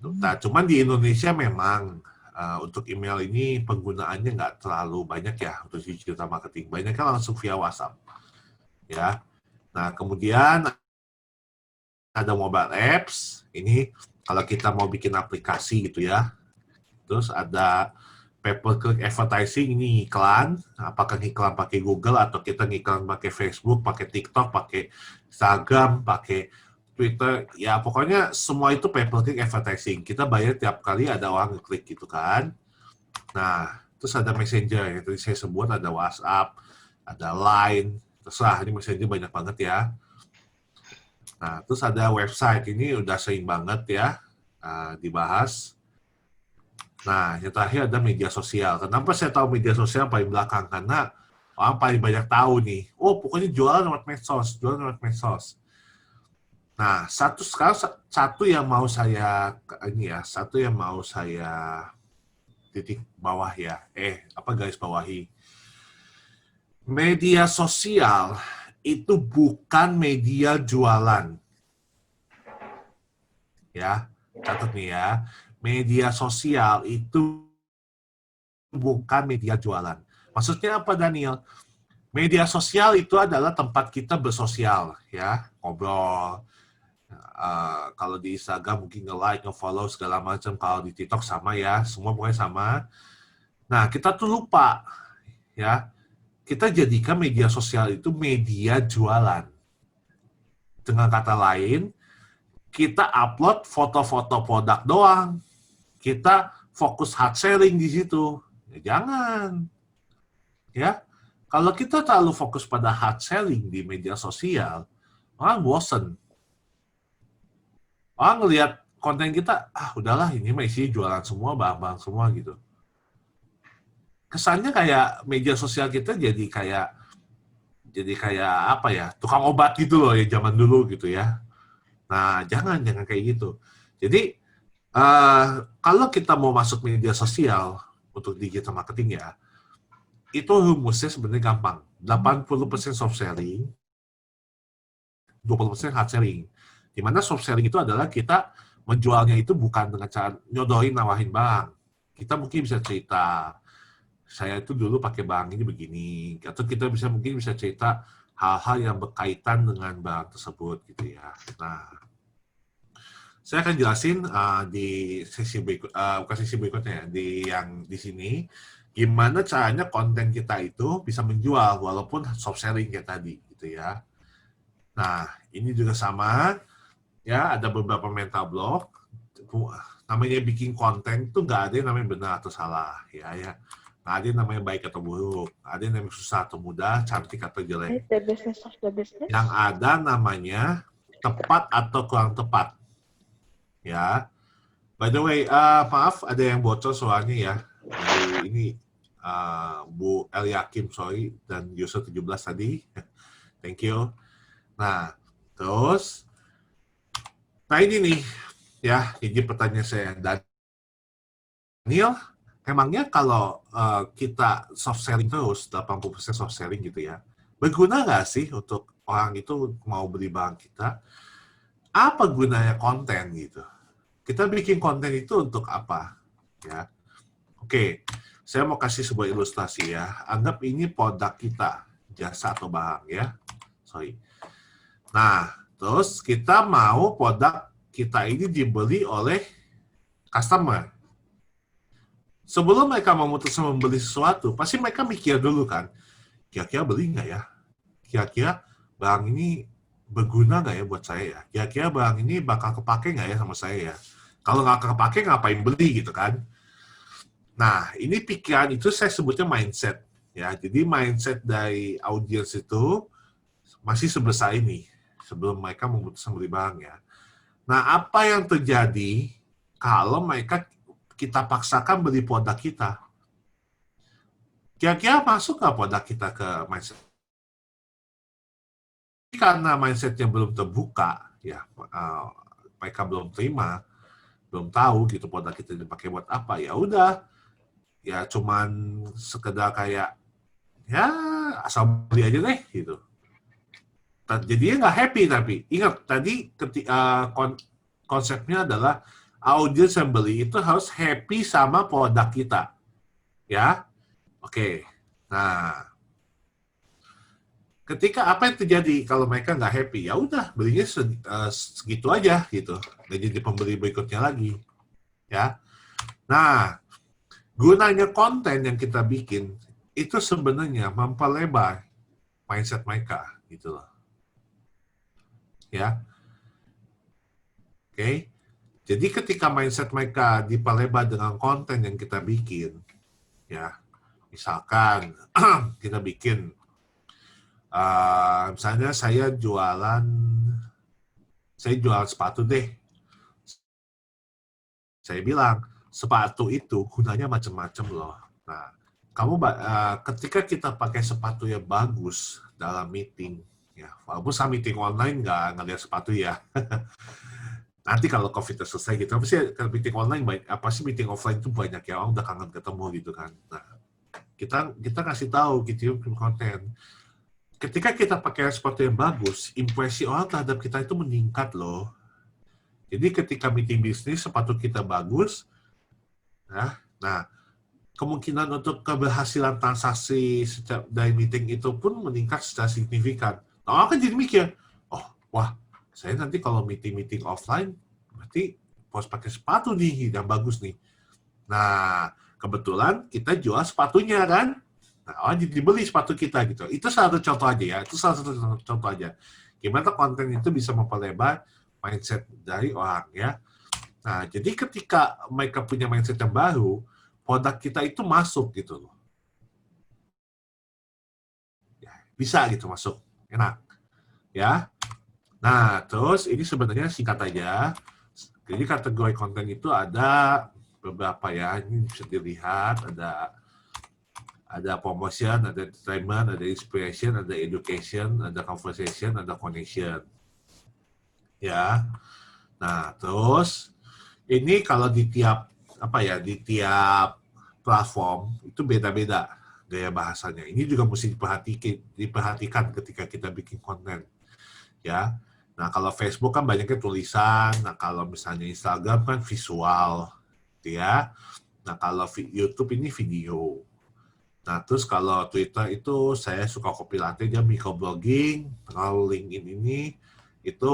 Nah, cuman di Indonesia memang untuk email ini penggunaannya nggak terlalu banyak ya untuk digital marketing. Banyak kan langsung via WhatsApp, ya. Nah, kemudian ada mobile apps. Ini kalau kita mau bikin aplikasi gitu ya. Terus ada pay-per-click advertising, ini iklan. Apakah iklan pakai Google atau kita iklan pakai Facebook, pakai TikTok, pakai Instagram, pakai Twitter. Ya pokoknya semua itu pay-per-click advertising. Kita bayar tiap kali ada orang ngeklik gitu kan. Nah, terus ada Messenger. Yang tadi saya sebut ada WhatsApp, ada Line. Terserah, ini Messenger banyak banget ya. Nah, terus ada website, ini udah sering banget ya dibahas. Nah, yang terakhir ada media sosial. Kenapa saya tahu media sosial paling belakang? Karena orang paling banyak tahu nih, oh pokoknya jualan lewat medsos, jualan lewat medsos. Nah, satu yang mau saya titik bawah ya, garis bawahi. Media sosial itu bukan media jualan. Ya, catat nih ya. Media sosial itu bukan media jualan. Maksudnya apa, Daniel? Media sosial itu adalah tempat kita bersosial, ya, ngobrol. Kalau di Instagram mungkin nge-like, nge-follow segala macam. Kalau di TikTok sama ya, semua pokoknya sama. Nah, kita tuh lupa, ya. Kita jadikan media sosial itu media jualan. Dengan kata lain, kita upload foto-foto produk doang. Kita fokus hard selling di situ. Ya, jangan. Ya, kalau kita terlalu fokus pada hard selling di media sosial, orang bosen. Orang ngelihat konten kita, udahlah ini mah isi jualan semua, barang-barang semua gitu. Kesannya kayak media sosial kita jadi kayak apa ya, tukang obat gitu loh ya zaman dulu gitu ya. Nah, jangan kayak gitu. Jadi kalau kita mau masuk media sosial untuk digital marketing ya, itu rumusnya sebenarnya gampang. 80% soft selling, 20% hard selling. Di mana soft selling itu adalah kita menjualnya itu bukan dengan cara nyodorin, nawarin barang. Kita mungkin bisa cerita, saya itu dulu pakai barang ini begini. Atau kita mungkin bisa cerita hal-hal yang berkaitan dengan barang tersebut gitu ya. Nah, saya akan jelasin di sesi bukan sesi berikutnya ya, di sini gimana caranya konten kita itu bisa menjual walaupun soft selling kayak tadi gitu ya. Nah, ini juga sama ya, ada beberapa mental block. Namanya bikin konten itu nggak ada yang namanya benar atau salah ya. Nggak ada yang namanya baik atau buruk, ada yang namanya susah atau mudah, cantik atau jelek. Yang ada namanya tepat atau kurang tepat. Ya, by the way, maaf ada yang bocor soalnya ya. Ini Bu Eliakim, sorry, dan user 17 tadi. Thank you. Nah, terus, ini nih, ya, ini pertanyaan saya. Daniel, emangnya kalau kita soft selling terus, 80% soft selling gitu ya, berguna nggak sih untuk orang itu mau beli barang kita? Apa gunanya konten gitu? Kita bikin konten itu untuk apa? Ya, oke, saya mau kasih sebuah ilustrasi ya. Anggap ini produk kita, jasa atau barang ya. Sorry. Nah, terus kita mau produk kita ini dibeli oleh customer. Sebelum mereka memutuskan membeli sesuatu, pasti mereka mikir dulu kan, kira-kira beli nggak ya? Kira-kira barang ini berguna nggak ya buat saya ya? Kira-kira barang ini bakal kepake nggak ya sama saya ya? Kalau nggak kepake, ngapain beli gitu kan? Nah, ini pikiran itu saya sebutnya mindset. Ya, jadi mindset dari audiens itu masih sebesar ini sebelum mereka memutuskan beli barang ya. Nah, apa yang terjadi kalau mereka kita paksakan beli produk kita? Kira-kira masuk nggak produk kita ke mindset? Karena mindsetnya belum terbuka, ya mereka belum terima, belum tahu gitu produk kita dipakai buat apa. Ya udah, ya cuman sekedar kayak ya asal beli aja deh gitu. Jadinya nggak happy, tapi ingat tadi konsepnya adalah audiens yang beli itu harus happy sama produk kita, ya. Oke, nah ketika apa yang terjadi kalau mereka nggak happy, ya udah belinya segitu aja gitu, nggak jadi pembeli berikutnya lagi, ya. Nah, gunanya konten yang kita bikin itu sebenarnya memperlebar mindset mereka, gitu loh, ya. Oke. Jadi ketika mindset mereka diperlebar dengan konten yang kita bikin, ya, misalkan kita bikin, misalnya saya jualan sepatu deh. Saya bilang sepatu itu gunanya macam-macam loh. Nah, ketika kita pakai sepatu yang bagus dalam meeting, ya, walaupun sama meeting online nggak ngeliat sepatu ya. Nanti kalau COVID selesai gitu, apa sih kalau meeting online baik, apa sih meeting offline itu banyak ya, orang udah kangen ketemu gitu kan. Nah, kita kasih tahu gitu konten. Ketika kita pakai sepatu yang bagus, impresi orang terhadap kita itu meningkat loh. Jadi ketika meeting bisnis sepatu kita bagus, ya, nah kemungkinan untuk keberhasilan transaksi dari meeting itu pun meningkat secara signifikan. Nah, orang kan jadi mikir, oh wah, saya nanti kalau meeting offline, berarti harus pakai sepatu nih, yang bagus nih. Nah, kebetulan kita jual sepatunya kan. Nah, orang jadi beli sepatu kita gitu. Itu salah satu contoh aja ya. Itu salah satu contoh aja. Gimana konten itu bisa memperlebar mindset dari orang ya. Nah, jadi ketika mereka punya mindset yang baru, produk kita itu masuk gitu loh. Ya, bisa gitu masuk. Enak. Ya. Nah, terus ini sebenarnya singkat aja. Jadi kategori konten itu ada beberapa ya. Ini bisa dilihat, ada promotion, ada entertainment, ada inspiration, ada education, ada conversation, ada connection. Ya. Nah, terus ini kalau di tiap platform itu beda-beda gaya bahasanya. Ini juga mesti diperhatikan ketika kita bikin konten. Ya. Nah, kalau Facebook kan banyaknya tulisan, nah kalau misalnya Instagram kan visual, ya. Nah, kalau YouTube ini video. Nah, terus kalau Twitter itu saya suka copy-latte, dia microblogging, kalau LinkedIn ini itu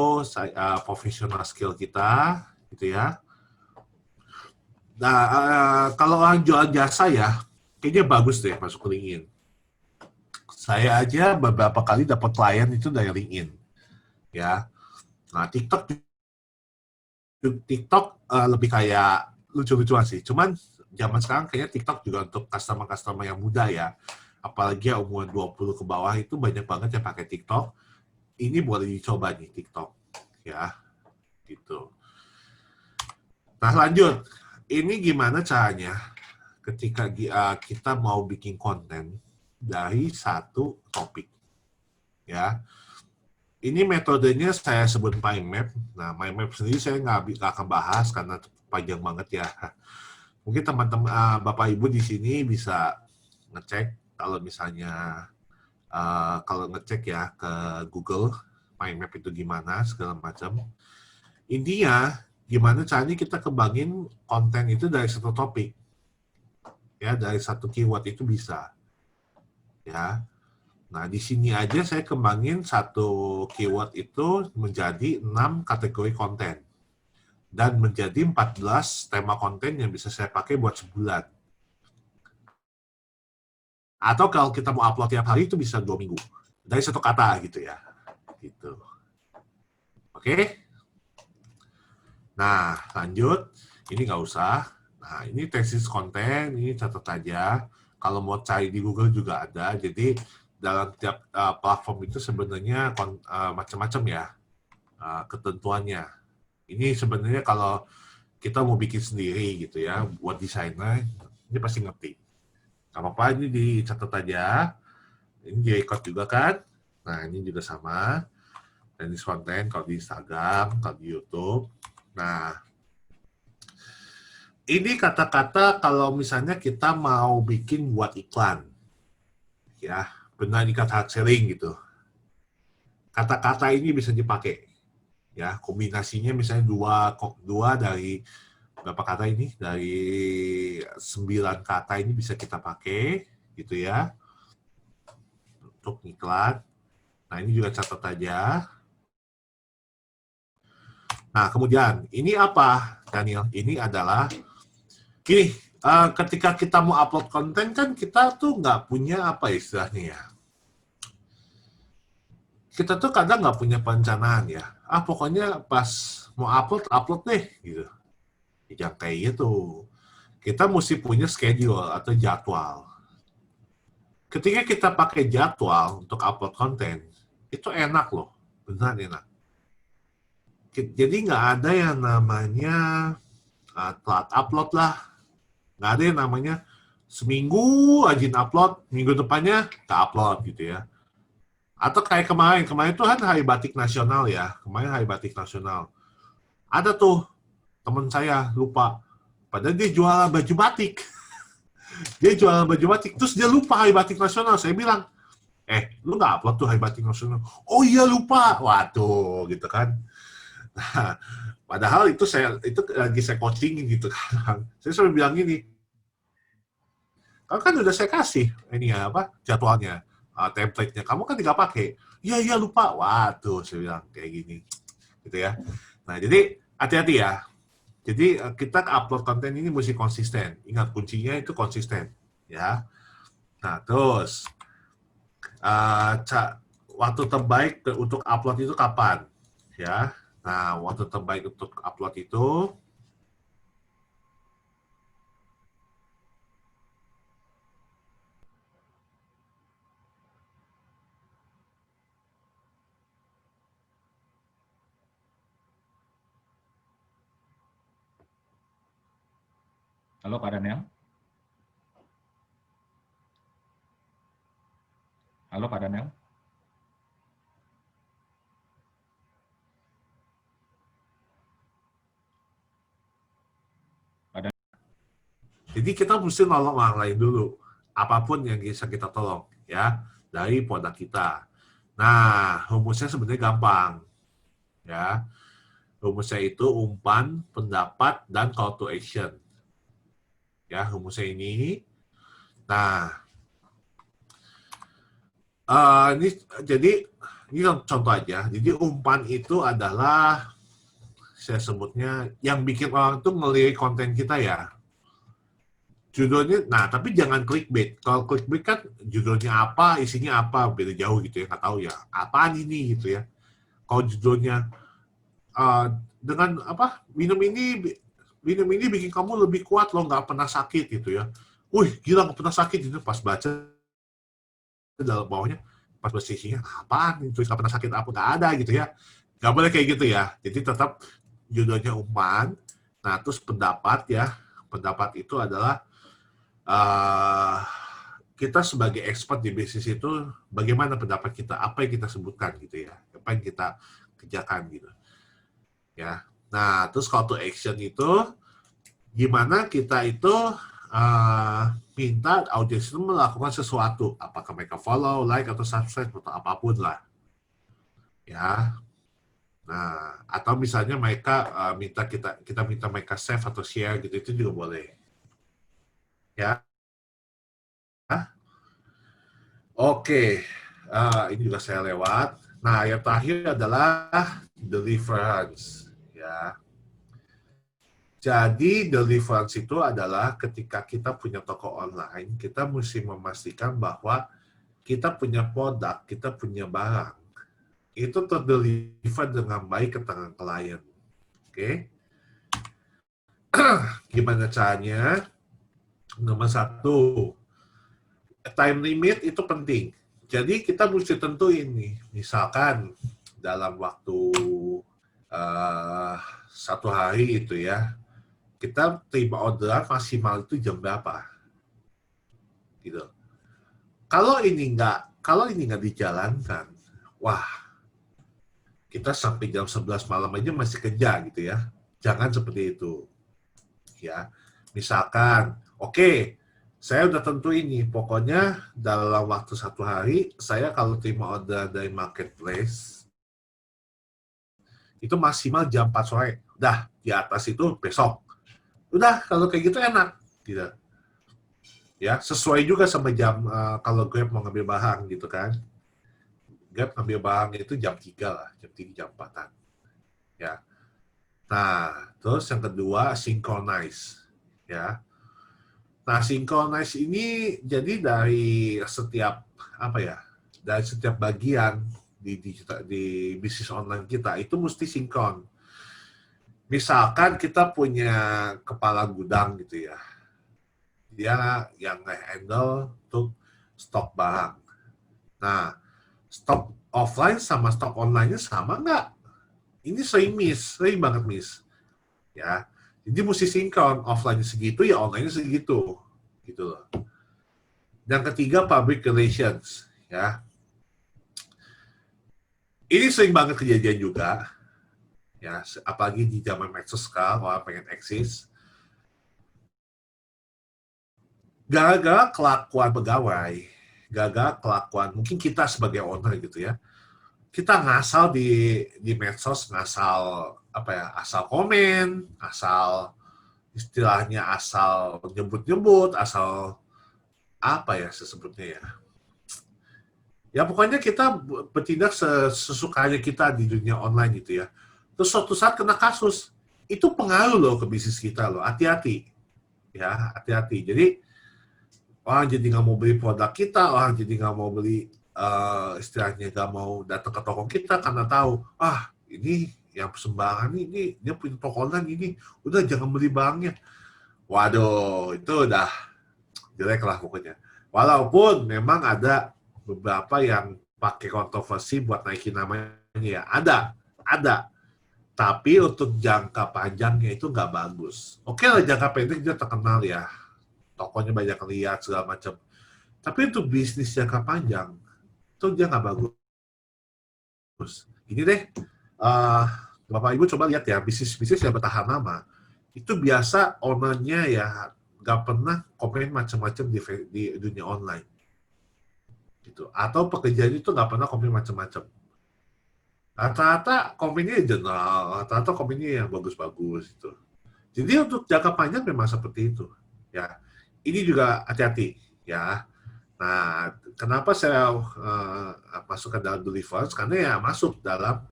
professional skill kita, gitu ya. Nah, kalau orang jual jasa ya, kayaknya bagus deh masuk ke LinkedIn. Saya aja beberapa kali dapat klien itu dari LinkedIn. Ya, nah TikTok lebih kayak lucu-lucuan sih. Cuman zaman sekarang kayaknya TikTok juga untuk customer yang muda ya. Apalagi yang umuran 20 ke bawah itu banyak banget yang pakai TikTok. Ini boleh dicoba nih TikTok, ya, gitu. Nah lanjut, ini gimana caranya ketika kita mau bikin konten dari satu topik, ya. Ini metodenya saya sebut mind map. Nah, mind map sendiri saya nggak akan bahas karena panjang banget ya. Mungkin teman-teman Bapak Ibu di sini bisa ngecek kalau misalnya kalau ngecek ya ke Google mind map itu gimana segala macam. Intinya gimana caranya kita kembangin konten itu dari satu topik. Ya, dari satu keyword itu bisa. Ya. Nah, di sini aja saya kembangin satu keyword itu menjadi 6 kategori konten. Dan menjadi 14 tema konten yang bisa saya pakai buat sebulan. Atau kalau kita mau upload tiap hari itu bisa 2 minggu. Dari satu kata gitu ya. Gitu. Oke? Nah, lanjut. Ini nggak usah. Nah, ini tesis konten, ini catat aja. Kalau mau cari di Google juga ada. Jadi, dalam tiap platform itu sebenarnya macam-macam ya ketentuannya. Ini sebenarnya kalau kita mau bikin sendiri gitu ya, buat desainer, ini pasti ngerti. Gak apa-apa, ini dicatat aja. Ini di record juga kan. Nah, ini juga sama. Tesis konten kalau di Instagram, kalau di YouTube. Nah, ini kata-kata kalau misalnya kita mau bikin buat iklan. Ya, benar ikat hard selling gitu. Kata-kata ini bisa dipakai. Ya, kombinasinya misalnya dua dari berapa kata ini? Dari 9 kata ini bisa kita pakai gitu ya. Untuk iklan. Nah, ini juga catat aja. Nah, kemudian ini apa, Daniel? Ini adalah gini, ketika kita mau upload konten kan kita tuh nggak punya apa istilahnya ya. Kita tuh kadang nggak punya perencanaan ya. Pokoknya pas mau upload deh gitu. Yang kayak gitu. Kita mesti punya schedule atau jadwal. Ketika kita pakai jadwal untuk upload konten, itu enak loh, benar enak. Jadi nggak ada yang namanya telat upload lah. Nggak ada yang namanya seminggu aja upload, minggu depannya nggak upload gitu ya. Atau kayak kemarin tuh kan Hari Batik Nasional ya. Kemarin Hari Batik Nasional. Ada tuh teman saya lupa. Padahal dia jualan baju batik. Dia jualan baju batik. Terus dia lupa Hari Batik Nasional. Saya bilang, lu nggak upload tuh Hari Batik Nasional? Oh iya lupa. Waduh, gitu kan. Nah, padahal itu lagi saya coachingin gitu kan. Saya selalu bilang gini, kan udah saya kasih ini ya apa jadwalnya, template-nya. Kamu kan tidak pakai. Iya lupa. Waduh, saya bilang kayak gini, gitu ya. Nah jadi hati-hati ya. Jadi kita upload konten ini mesti konsisten. Ingat kuncinya itu konsisten, ya. Nah terus waktu terbaik untuk upload itu kapan, ya? Nah waktu terbaik untuk upload itu Halo Pak Daniel. Halo Pak Daniel. jadi kita mesti nolong orang lain dulu, apapun yang bisa kita tolong, ya, dari produk kita. Nah, rumusnya sebenarnya gampang, ya. Rumusnya itu umpan, pendapat, dan call to action. Ya, rumusnya ini. Nah, ini contoh aja. Jadi umpan itu adalah saya sebutnya yang bikin orang tuh ngelirik konten kita ya. Judulnya, nah tapi jangan clickbait. Kalau clickbait kan judulnya apa, isinya apa, beda jauh gitu ya, nggak tahu ya. Apaan ini gitu ya. Kalau judulnya dengan apa, minum ini bikin kamu lebih kuat loh, nggak pernah sakit gitu ya. Wih, gila nggak pernah sakit itu pas baca dalam bawahnya, pas baca isinya apaan itu nggak pernah sakit apa nggak ada gitu ya. Nggak boleh kayak gitu ya. Jadi tetap judulnya umpan. Nah terus pendapat ya, pendapat itu adalah kita sebagai expert di bisnis itu bagaimana pendapat kita, apa yang kita sebutkan gitu ya, apa yang kita kerjakan gitu ya. Nah terus call to action itu gimana kita itu minta audiens itu melakukan sesuatu, apakah mereka follow, like, atau subscribe, atau apapun lah. Ya, nah, atau misalnya mereka kita minta mereka save atau share gitu, itu juga boleh. Ya, oke, ini juga saya lewat. Nah, yang terakhir adalah deliverance. Ya, jadi deliverance itu adalah ketika kita punya toko online, kita mesti memastikan bahwa kita punya produk, kita punya barang, itu terdeliver dengan baik ke tangan klien. Oke? Gimana caranya? Nomor satu, time limit itu penting. Jadi kita mesti tentuin nih, misalkan dalam waktu 1 hari itu ya, kita terima orderan maksimal itu jam berapa, gitu. Kalau ini nggak dijalankan, wah, kita sampai jam 11 malam aja masih kerja gitu ya. Jangan seperti itu. Ya, misalkan, oke, saya udah tentu ini, pokoknya dalam waktu 1 hari, saya kalau terima order dari marketplace, itu maksimal jam 4 sore. Udah, di atas itu besok. Udah, kalau kayak gitu enak. Gitu. Ya, sesuai juga sama jam, kalau Grab mau ngambil barang gitu kan. Grab ngambil barang itu jam 3 lah, jam 3, jam 4-an. Ya. Nah, terus yang kedua, synchronize. Ya. Nah, synchronize ini jadi dari setiap dari setiap bagian di bisnis online kita itu mesti sinkron. Misalkan kita punya kepala gudang gitu ya, dia yang nge-handle untuk stok barang. Nah, stok offline sama stok online-nya sama nggak? Ini sering banget miss. Ya, jadi mesti sinkron, offline segitu ya online segitu, gitu loh. Yang ketiga, public relations, ya. Ini sering banget kejadian juga, ya, apalagi di zaman medsos sekarang, orang pengen eksis. Gara-gara kelakuan pegawai, gara-gara kelakuan mungkin kita sebagai owner gitu ya, kita ngasal di medsos, asal komen, asal istilahnya asal nyebut-nyebut, asal sebutnya ya. Ya pokoknya kita bertindak sesukanya kita di dunia online gitu ya. Terus suatu saat kena kasus, itu pengaruh loh ke bisnis kita loh. Hati-hati, ya hati-hati. Jadi orang jadi nggak mau beli produk kita, orang jadi nggak mau beli istilahnya nggak mau datang ke toko kita karena tahu ini yang sembarangan ini dia punya toko online ini, udah jangan beli barangnya. Waduh, itu udah jelek lah pokoknya. Walaupun memang ada beberapa yang pakai kontroversi buat naikin namanya ya, ada. Tapi untuk jangka panjangnya itu nggak bagus. Oke lah, jangka pendek dia terkenal ya, tokonya banyak lihat segala macam. Tapi untuk bisnis jangka panjang itu dia nggak bagus. Ini deh, Bapak Ibu coba lihat ya, bisnis-bisnis yang bertahan lama itu biasa ownernya ya nggak pernah komen macam-macam di dunia online, gitu. Atau pekerjaan itu nggak pernah komen macam-macam. Rata-rata komennya general, rata-rata komennya yang bagus-bagus itu. Jadi untuk jangka panjang memang seperti itu. Ya, ini juga hati-hati ya. Nah, kenapa saya masukkan dalam deliverance? Karena ya masuk dalam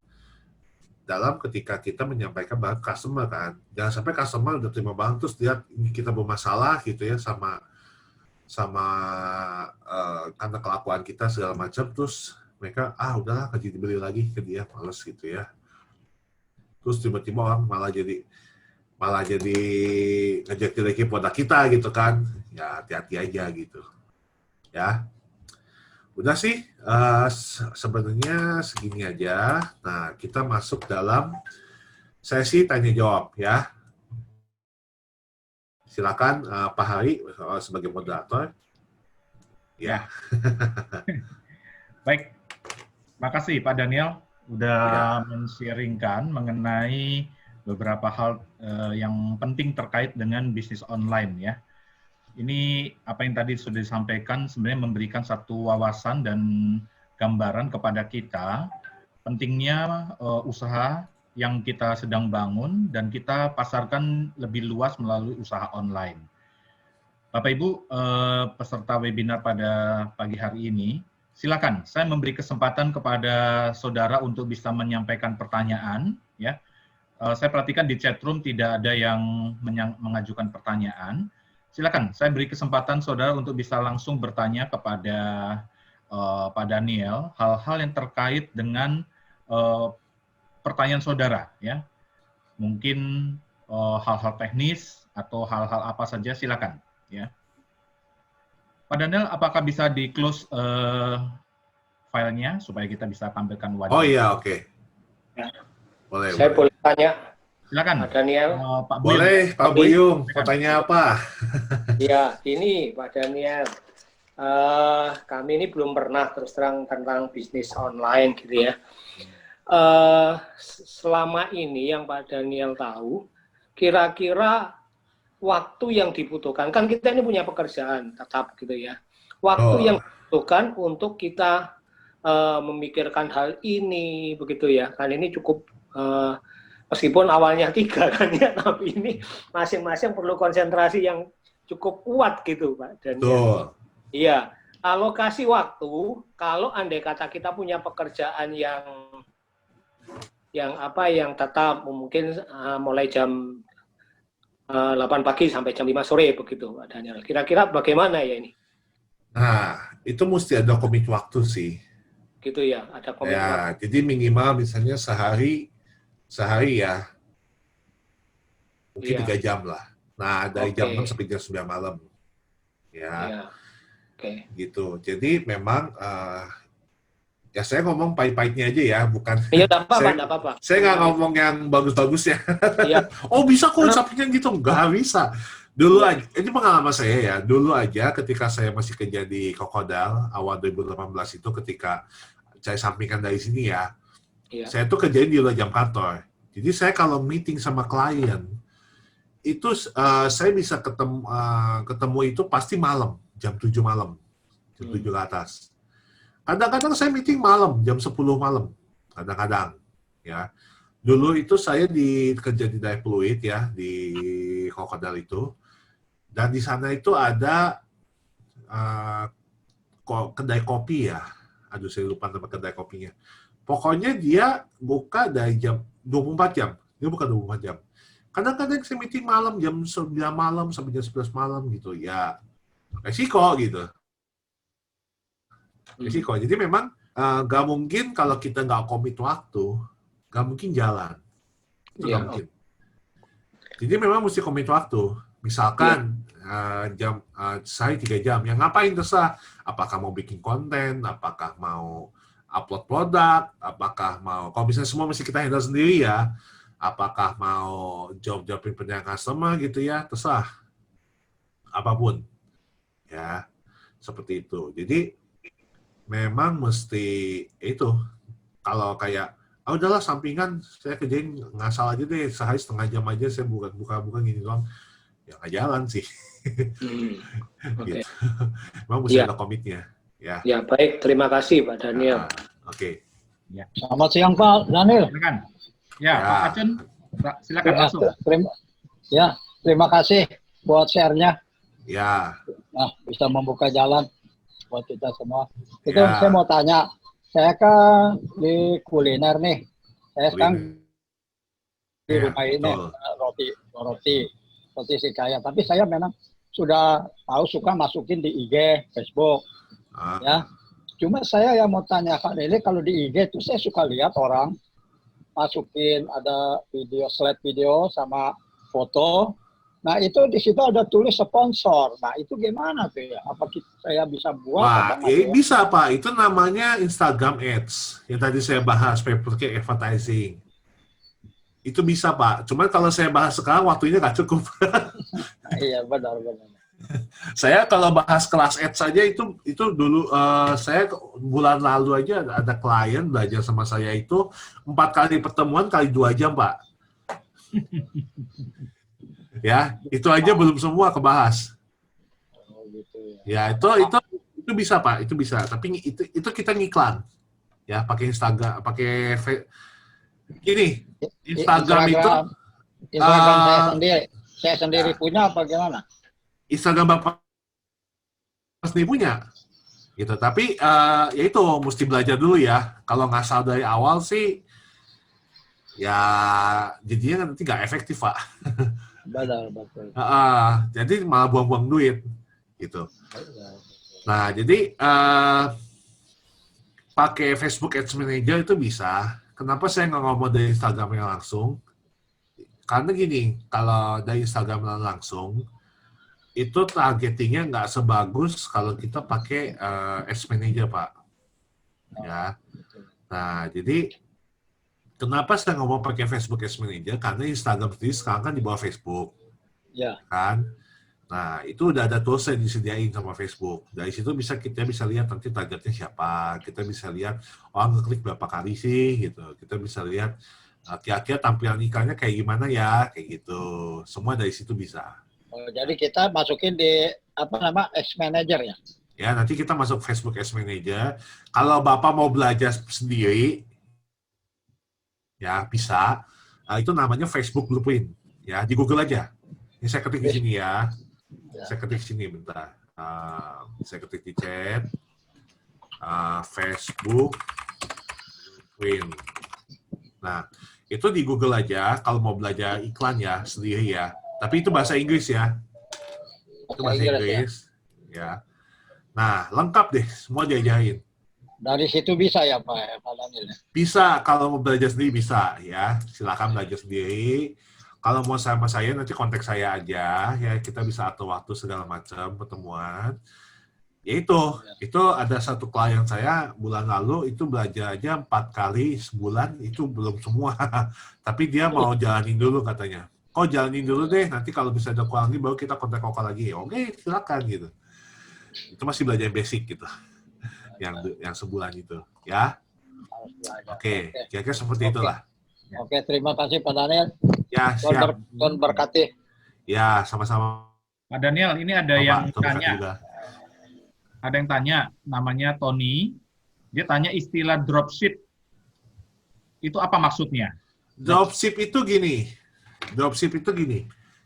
ketika kita menyampaikan barang customer kan. Jangan sampai customer udah terima barang terus lihat ini kita bermasalah gitu ya sama karena kelakuan kita segala macam, terus mereka udahlah kerja dibeli lagi ke dia, males gitu ya. Terus tiba-tiba orang malah jadi ngejek-jekin produk kita gitu kan. Ya hati-hati aja gitu. Ya. Udah sih, sebenarnya segini aja. Nah, kita masuk dalam sesi tanya jawab ya. Silakan Pak Hari sebagai moderator. Ya. Baik, makasih Pak Daniel udah Ya. men-sharingkan mengenai beberapa hal yang penting terkait dengan bisnis online ya. Ini apa yang tadi sudah disampaikan sebenarnya memberikan satu wawasan dan gambaran kepada kita pentingnya usaha yang kita sedang bangun dan kita pasarkan lebih luas melalui usaha online. Bapak Ibu peserta webinar pada pagi hari ini, silakan saya memberi kesempatan kepada saudara untuk bisa menyampaikan pertanyaan ya. Saya perhatikan di chat room tidak ada yang mengajukan pertanyaan. Silakan, saya beri kesempatan saudara untuk bisa langsung bertanya kepada Pak Daniel hal-hal yang terkait dengan pertanyaan saudara, ya. Mungkin hal-hal teknis atau hal-hal apa saja, silakan, ya. Pak Daniel, apakah bisa di-close filenya supaya kita bisa tampilkan wajah? Oh iya, oke. Ya. Boleh. Saya boleh tanya. Silakan. Pak Daniel. Pak Buyung. Boleh, Pak Buyung. Mau tanya apa? Ya, ini Pak Daniel. Kami ini belum pernah terus terang tentang bisnis online gitu ya. Selama ini yang Pak Daniel tahu, kira-kira waktu yang dibutuhkan, kan kita ini punya pekerjaan tetap gitu ya. Waktu yang dibutuhkan untuk kita memikirkan hal ini begitu ya. Kan ini cukup meskipun awalnya 3 kan ya, tapi ini masing-masing perlu konsentrasi yang cukup kuat gitu Pak Daniel. Iya, alokasi waktu kalau andai kata kita punya pekerjaan yang tetap mungkin mulai jam 8 pagi sampai jam 5 sore begitu Pak Daniel. Kira-kira bagaimana ya ini? Nah, itu mesti ada komit waktu sih. Gitu ya, ada komit ya, waktu. Jadi minimal misalnya sehari ya, mungkin 3 jam lah. Nah, dari jam 6 sampai jam 9 malam. Ya, gitu. Jadi memang, ya saya ngomong pahit-pahitnya aja ya, bukan. Iya, enggak apa-apa. Saya nggak ngomong yang bagus-bagus ya. Iya. Oh bisa kok sampingnya gitu, nggak bisa. Dulu aja, ini pengalaman saya ya, dulu aja ketika saya masih kerja di Kokodal, awal 2018 itu ketika saya sampingkan dari sini ya, saya tuh kerjain di luar jam kantor. Jadi saya kalau meeting sama klien, itu saya bisa ketemu itu pasti malam, jam 7 malam, jam 7 ke atas. Kadang-kadang saya meeting malam, jam 10 malam, kadang-kadang. Ya. Dulu itu saya kerja di Dayfluid ya, di Kokodal itu. Dan di sana itu ada kedai kopi ya. Aduh, saya lupa nama kedai kopinya. Pokoknya dia buka dari jam 24 jam. Dia buka 24 jam. Kadang-kadang saya meeting malam, jam 9 malam sampai jam 11 malam gitu. Ya, resiko gitu. Resiko. Jadi memang nggak mungkin kalau kita nggak komit waktu, nggak mungkin jalan. Itu nggak mungkin. Jadi memang mesti komit waktu. Misalkan saya 3 jam. Yang ngapain terserah. Apakah mau bikin konten, apakah mau upload produk, apakah mau, kalau misalnya semua mesti kita handle sendiri ya, apakah mau jawabin pertanyaan customer gitu ya, terserah. Apapun. Ya, seperti itu. Jadi, memang mesti itu, kalau kayak, udahlah sampingan, saya kerjain ngasal aja deh, sehari setengah jam aja saya buka gini doang, ya nggak jalan sih. Gitu. Memang mesti ada komitnya. Ya. Ya, baik. Terima kasih, Pak Daniel. Oke. Ya. Selamat siang, Pak Daniel. Silakan. Ya, Pak Acun, silakan masuk. Terima kasih buat share-nya. Ya. Nah, bisa membuka jalan buat kita semua. Itu saya mau tanya, saya kan di kuliner nih. Saya sekarang di rumah ini roti Sikaya. Tapi saya memang sudah tahu suka masukin di IG, Facebook, ya. Cuma saya yang mau tanya Kak Deli, kalau di IG itu saya suka lihat orang masukin ada slide video sama foto. Nah itu di situ ada tulis sponsor. Nah itu gimana tuh ya? Apa saya bisa buat? Wah, bisa Pak. Itu namanya Instagram Ads. Yang tadi saya bahas, pakai advertising. Itu bisa Pak. Cuman kalau saya bahas sekarang waktunya nggak cukup. Iya benar. Saya kalau bahas kelas ads saja itu dulu saya bulan lalu aja ada klien belajar sama saya itu 4 kali pertemuan kali 2 jam Pak. Ya, itu aja belum semua kebahas. Oh, gitu Ya, ya. itu bisa Pak, itu bisa. Tapi itu kita ngiklan. Ya, pakai Instagram, gini, Instagram itu Instagram uh, saya sendiri ya, punya apa gimana? Instagram Bapak sendiri punya. Gitu. Tapi ya itu mesti belajar dulu ya. Kalau ngasal dari awal sih ya jadinya nanti nggak efektif Pak. Betul. Jadi malah buang-buang duit gitu. Nah jadi pakai Facebook Ads Manager itu bisa. Kenapa saya nggak ngomong dari Instagramnya langsung? Karena gini, kalau dari Instagram langsung itu targetingnya nggak sebagus kalau kita pakai Ads Manager Pak. Ya. Nah jadi kenapa saya ngomong pakai Facebook Ads Manager? Karena Instagram sendiri sekarang kan di bawah Facebook. Ya. Kan? Nah, itu udah ada tools yang disediain sama Facebook. Dari situ kita bisa lihat nanti targetnya siapa. Kita bisa lihat orang ngeklik berapa kali sih gitu. Kita bisa lihat kira-kira tampilan iklannya kayak gimana ya, kayak gitu. Semua dari situ bisa. Oh, jadi kita masukin di Ads Manager ya? Ya, nanti kita masuk Facebook Ads Manager. Kalau Bapak mau belajar sendiri, ya bisa. Itu namanya Facebook Blueprint. Ya, di Google aja. Ini saya ketik di sini ya. Saya ketik di sini bentar. Saya ketik di chat. Facebook Blueprint. Nah, itu di Google aja. Kalau mau belajar iklan ya sendiri ya. Tapi itu bahasa Inggris ya. Itu bahasa Inggris. Ya. Nah, lengkap deh. Semua diajarin. Dari situ bisa ya Pak Daniel? Bisa, kalau mau belajar sendiri bisa ya. Silakan belajar sendiri. Kalau mau sama saya nanti kontak saya aja ya, kita bisa atur waktu segala macam pertemuan. Ya itu ada satu klien saya bulan lalu itu belajar aja 4 kali sebulan, itu belum semua. Tapi dia mau jalanin dulu katanya. Kok jalanin dulu deh, nanti kalau bisa ada kurang lagi baru kita kontak lagi. Oke, silakan gitu. Itu masih belajar basic gitu. Yang sebulan itu, ya. Oke, kira-kira seperti itulah. Oke, terima kasih Pak Daniel. Ya, siap. Tuhan berkati. Ya, sama-sama. Pak Daniel, ini ada yang tanya. Ada yang tanya, namanya Tony. Dia tanya istilah dropship. Itu apa maksudnya? Dropship itu gini.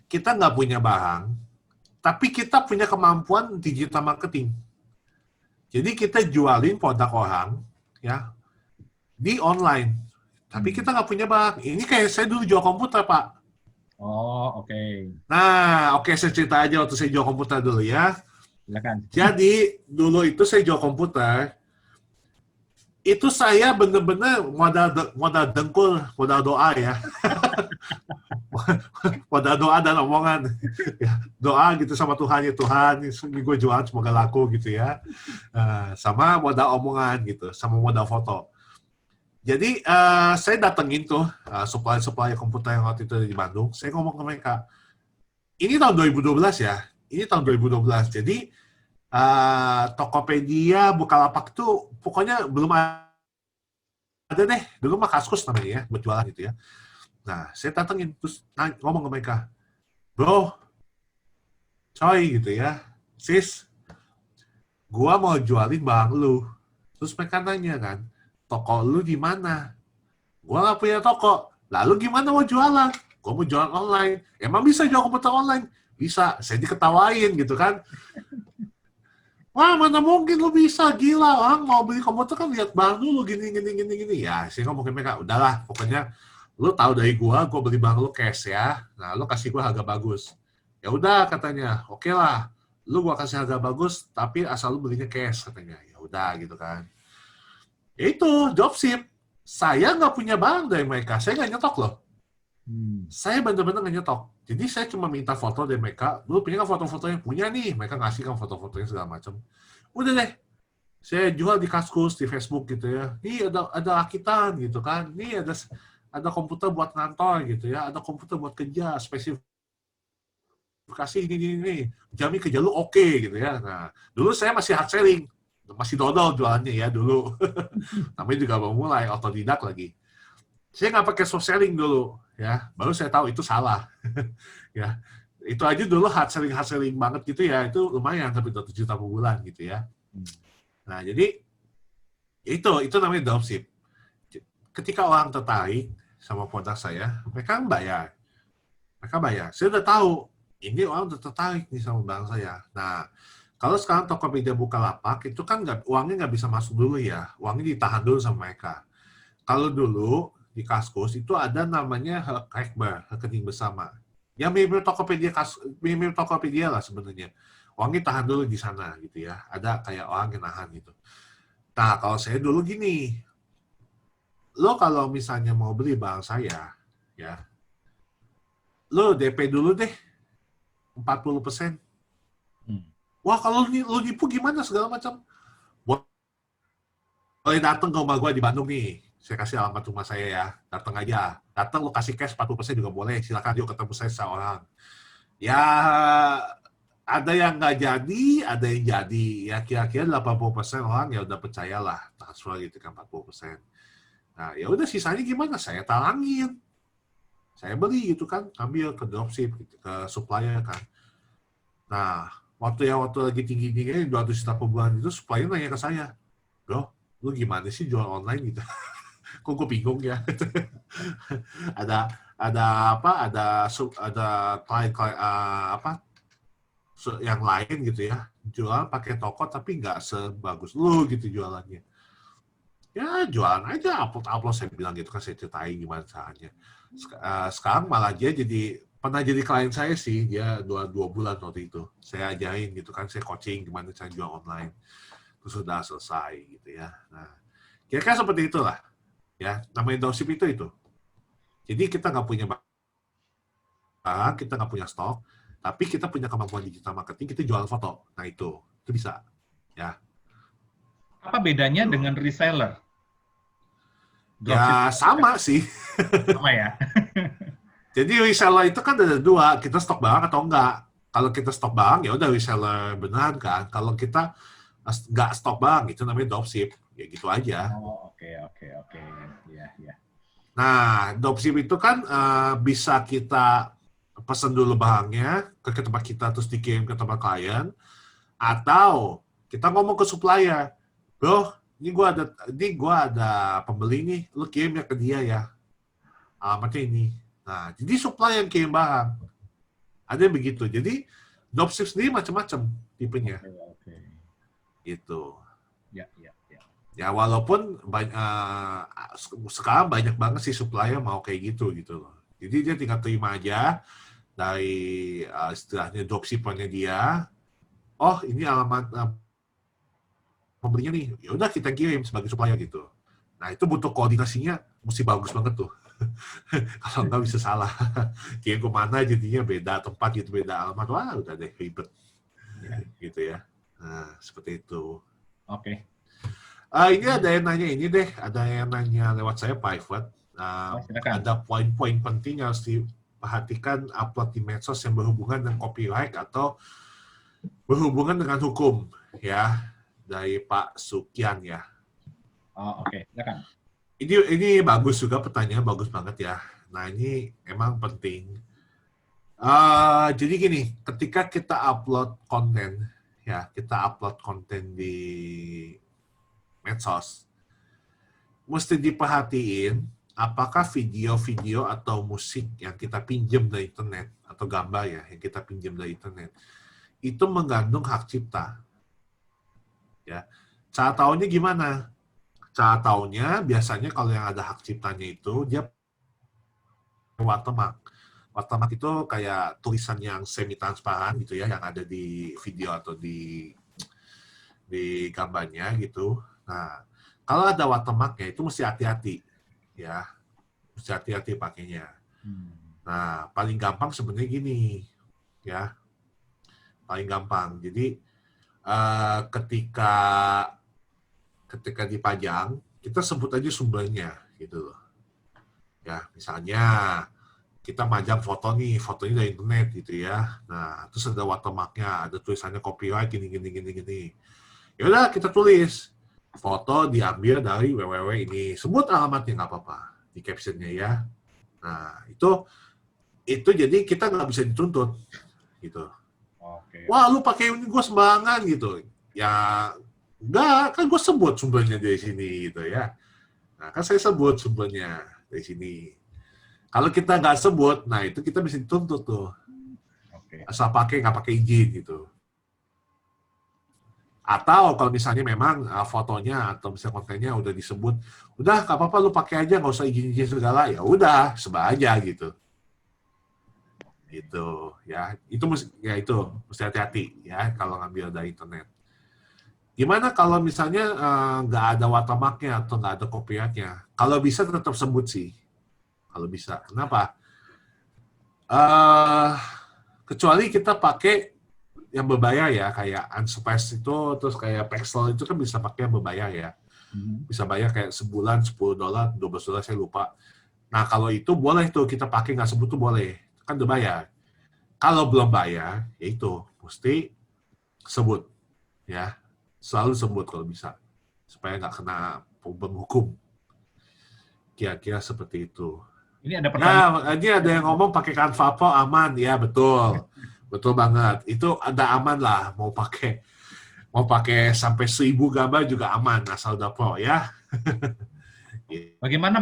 Kita nggak punya barang, tapi kita punya kemampuan digital marketing. Jadi kita jualin produk orang, ya, di online. Tapi kita nggak punya barang. Ini kayak saya dulu jual komputer, Pak. Oh, oke. Nah, oke, saya cerita aja waktu saya jual komputer dulu ya. Silakan. Jadi, dulu itu saya jual komputer, itu saya benar-benar modal dengkul, modal doa ya. Modal doa dan omongan. Doa gitu sama Tuhan, ya Tuhan, ini gue jual semoga laku gitu ya. Sama modal omongan gitu, sama modal foto. Jadi saya datengin tuh supplier komputer yang waktu itu di Bandung. Saya ngomong ke mereka, ini tahun 2012 ya. Ini tahun 2012. Jadi Tokopedia, Bukalapak tuh pokoknya belum ada deh. Dulu mah Kaskus namanya ya, buat jualan gitu ya. Nah, saya datengin terus ngomong ke mereka, bro, coy gitu ya, sis, gua mau jualin barang lu. Terus mereka nanya kan, toko lu di mana? Gua nggak punya toko. Lalu gimana mau jualan? Gua mau jualan online. Emang bisa jual komputer online? Bisa. Saya diketawain gitu kan. Wah, mana mungkin lu bisa, gila. Orang mau beli komputer kan lihat barang dulu gini. Ya, saya ngomongin mereka, udahlah, pokoknya lu tahu dari gua beli barang lu cash ya. Nah, lu kasih gua harga bagus. Ya udah katanya. Oke lah. Lu gua kasih harga bagus, tapi asal lu belinya cash katanya. Ya udah gitu kan. Itu dropship. Saya nggak punya barang dari mereka. Saya nggak nyetok loh. Saya benar-benar nggak nyetok. Jadi saya cuma minta foto dari mereka. Lu punya nggak foto-fotonya? Punya nih. Mereka ngasih kan foto-fotonya segala macam. Udah deh. Saya jual di Kaskus, di Facebook gitu ya. Nih ada rakitan gitu kan. Nih ada komputer buat kantor gitu ya. Ada komputer buat kerja. Spesifikasi ini. Jamin kerja lu oke gitu ya. Nah, dulu saya masih hard selling. Masih dodol jualannya ya dulu. Namanya juga baru mulai, otodidak lagi. Saya nggak pakai soft selling dulu, ya. Baru saya tahu itu salah. Ya, itu aja dulu hard selling banget gitu ya. Itu lumayan, tapi 1 juta per bulan gitu ya. Nah, jadi itu namanya dropship. Ketika orang tertarik sama produk saya, mereka bayar. Mereka bayar. Saya udah tahu, ini orang udah tertarik nih sama barang saya. Nah, kalau sekarang Tokopedia Bukalapak, itu kan uangnya nggak bisa masuk dulu ya. Uangnya ditahan dulu sama mereka. Kalau dulu, di Kaskus, itu ada namanya Rekber, rekening bersama. Yang mirip Tokopedia lah sebenarnya. Uangnya tahan dulu di sana gitu ya. Ada kayak orang yang nahan gitu. Nah, kalau saya dulu gini, lo kalau misalnya mau beli barang saya, ya, lo DP dulu deh, 40%. Wah, kalau lo nipu gimana segala macam? Boleh datang ke rumah gue di Bandung nih, saya kasih alamat rumah saya ya, datang aja. Datang lo kasih cash 40% juga boleh, silakan yuk ketemu saya seorang. Ya, ada yang nggak jadi, ada yang jadi. Ya kira-kira 80% orang ya udah percayalah transfer gitu kan 40%. Nah, ya udah sisanya gimana? Saya talangin. Saya beli gitu kan, ambil ke dropship, gitu, ke supplier kan. Nah, waktu lagi tinggi-tingginya 200 juta per bulan itu supplier nanya ke saya, "Bro, lu gimana sih jual online gitu?" Kok gue bingung ya. ada klien yang lain gitu ya, jual pakai toko tapi nggak sebagus lu gitu jualannya. Ya jualan aja, upload saya bilang gitu kan, saya ceritain gimana caranya. Sekarang malah dia pernah jadi klien saya sih, dia 2 bulan waktu itu. Saya ajarin gitu kan, saya coaching gimana cara jual online. Terus sudah selesai gitu ya. Nah, kira-kira seperti itulah. Ya, namanya dropship itu. Jadi kita nggak punya barang, kita nggak punya stok, tapi kita punya kemampuan digital marketing, kita jual foto. Nah itu bisa. Ya. Apa bedanya dengan reseller? Ya sama sih. Sama ya. Jadi reseller itu kan ada 2, kita stok barang atau enggak. Kalau kita stok barang ya udah reseller beneran kan. Kalau kita nggak stok barang itu namanya dropship. Ya gitu aja. Oh, oke. Ya. Nah, dropship itu kan bisa kita pesan dulu barangnya ke tempat kita terus dikirim ke tempat klien, atau kita ngomong ke supplier, "Bro, ini gua ada pembeli nih, lu kirim ya ke dia ya. Alamatnya ini." Nah, jadi supplier yang kirim barang. Ada yang begitu. Jadi dropship sendiri macam-macam tipenya. Oke. Gitu. Ya. Ya walaupun sekarang banyak banget sih supplier mau kayak gitu loh. Jadi dia tinggal terima aja dari istilahnya dropshippernya dia. Oh, ini alamat pembelinya nih. Ya udah kita kirim sebagai supplier gitu. Nah, itu butuh koordinasinya mesti bagus banget tuh. Kalau nggak bisa salah. Kirim kemana jadinya beda tempat gitu, beda alamat. Wah, udah deh ribet. Ya. Gitu ya. Nah, seperti itu. Oke. Ini ada yang nanya ada yang nanya lewat saya private. Ada poin-poin penting yang harus diperhatikan upload di medsos yang berhubungan dengan copyright atau berhubungan dengan hukum, ya, dari Pak Sukian ya. Oh, oke. Silakan. Ini bagus juga, pertanyaan bagus banget ya. Nah, ini emang penting. Jadi gini, ketika kita upload konten di medsos, mesti diperhatiin apakah video-video atau musik yang kita pinjam dari internet atau gambar ya yang kita pinjam dari internet itu mengandung hak cipta. Ya, cara tahunya gimana? Cara tahunya biasanya kalau yang ada hak ciptanya itu dia watermark. Watermark itu kayak tulisan yang semi transparan gitu ya, yang ada di video atau di gambarnya gitu. Nah, kalau ada watermarknya itu mesti hati-hati, ya, mesti hati-hati pakainya. Nah, paling gampang sebenarnya gini, ya, paling gampang. Jadi ketika dipajang, kita sebut aja sumbernya, gitu loh. Ya, misalnya kita majang fotonya dari internet gitu ya. Nah, terus ada watermarknya, ada tulisannya copyright gini. Ya udah kita tulis foto diambil dari www ini, sebut alamatnya nggak apa-apa, di captionnya ya. Nah, itu jadi kita nggak bisa dituntut gitu. Oke. Wah, lu pakai ini gue sembarangan gitu. Ya, enggak, kan gue sebut sumbernya dari sini gitu ya. Nah, kan saya sebut sumbernya dari sini. Kalau kita nggak sebut, nah itu kita bisa dituntut tuh. Oke. Asal pakai, nggak pakai izin gitu. Atau kalau misalnya memang fotonya atau misalnya kontennya udah disebut, udah nggak apa-apa lu pakai aja, nggak usah izin-izin segala, ya udah, sebar aja gitu. Gitu ya. Itu mesti hati-hati ya kalau ngambil dari internet. Gimana kalau misalnya nggak ada watermarknya atau nggak ada copyright-nya? Kalau bisa tetap sebut sih. Kalau bisa. Kenapa? Kecuali kita pakai yang berbayar ya, kayak Unspace itu, terus kayak Pexel itu kan bisa pakai yang berbayar ya. Bisa bayar kayak sebulan $10, $12, saya lupa. Nah, kalau itu boleh tuh kita pakai, nggak sebut tuh boleh. Kan udah bayar. Kalau belum bayar, ya itu, mesti sebut. Ya, selalu sebut kalau bisa. Supaya nggak kena problem hukum. Kira-kira seperti itu. Ini ada pertanyaan. Nah, ini ada yang ngomong pakai Canva Pro aman. Ya, betul. Betul banget. Itu ada aman lah. Mau pakai sampai 1000 gambar juga aman asal udah pro ya. Bagaimana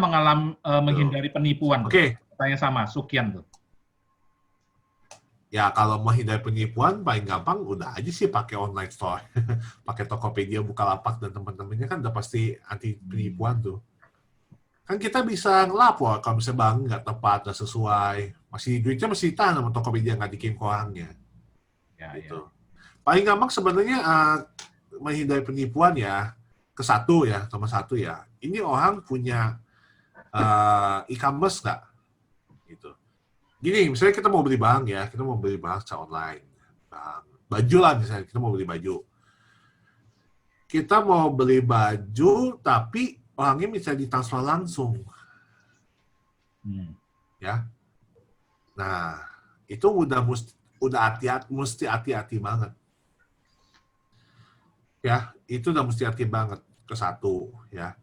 menghindari penipuan? Oke. Pertanyaan sama, Sukian tuh. Ya kalau menghindari penipuan paling gampang udah aja sih pakai online store. Pakai Tokopedia, Bukalapak dan teman-temannya kan udah pasti anti penipuan tuh. Kan kita bisa ngelapor kalau misalnya barang nggak tepat, nggak sesuai. Duitnya masih ditahan sama Tokopedia, nggak dikirim ke orangnya. Ya, gitu. ya. Paling gampang sebenarnya menghindari penipuan ya, nomor satu ya. Ini orang punya e-commerce nggak? Gitu. Gini, misalnya kita mau beli barang ya, kita mau beli barang secara online. Baju lah misalnya, kita mau beli baju. Kita mau beli baju, tapi orangnya bisa ditransfer langsung. Ya. Nah, itu mesti hati-hati banget. Ya, itu udah mesti hati banget ke satu ya.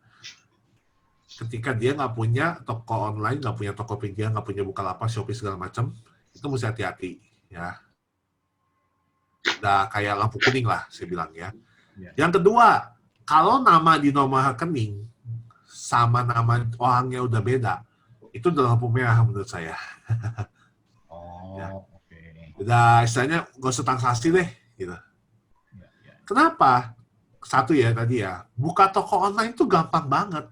Ketika dia nggak punya toko online, nggak punya Tokopedia, nggak punya Bukalapak, Shopee segala macam, itu mesti hati-hati ya. Udah kayak lampu kuning lah, saya bilang ya. Yang kedua, kalau nama di nomor rekening sama nama orangnya udah beda, itu udah lampu merah menurut saya. Ya. Oke. Udah istilahnya nggak usah transaksi deh, gitu. Kenapa? Satu ya tadi ya, buka toko online itu gampang banget.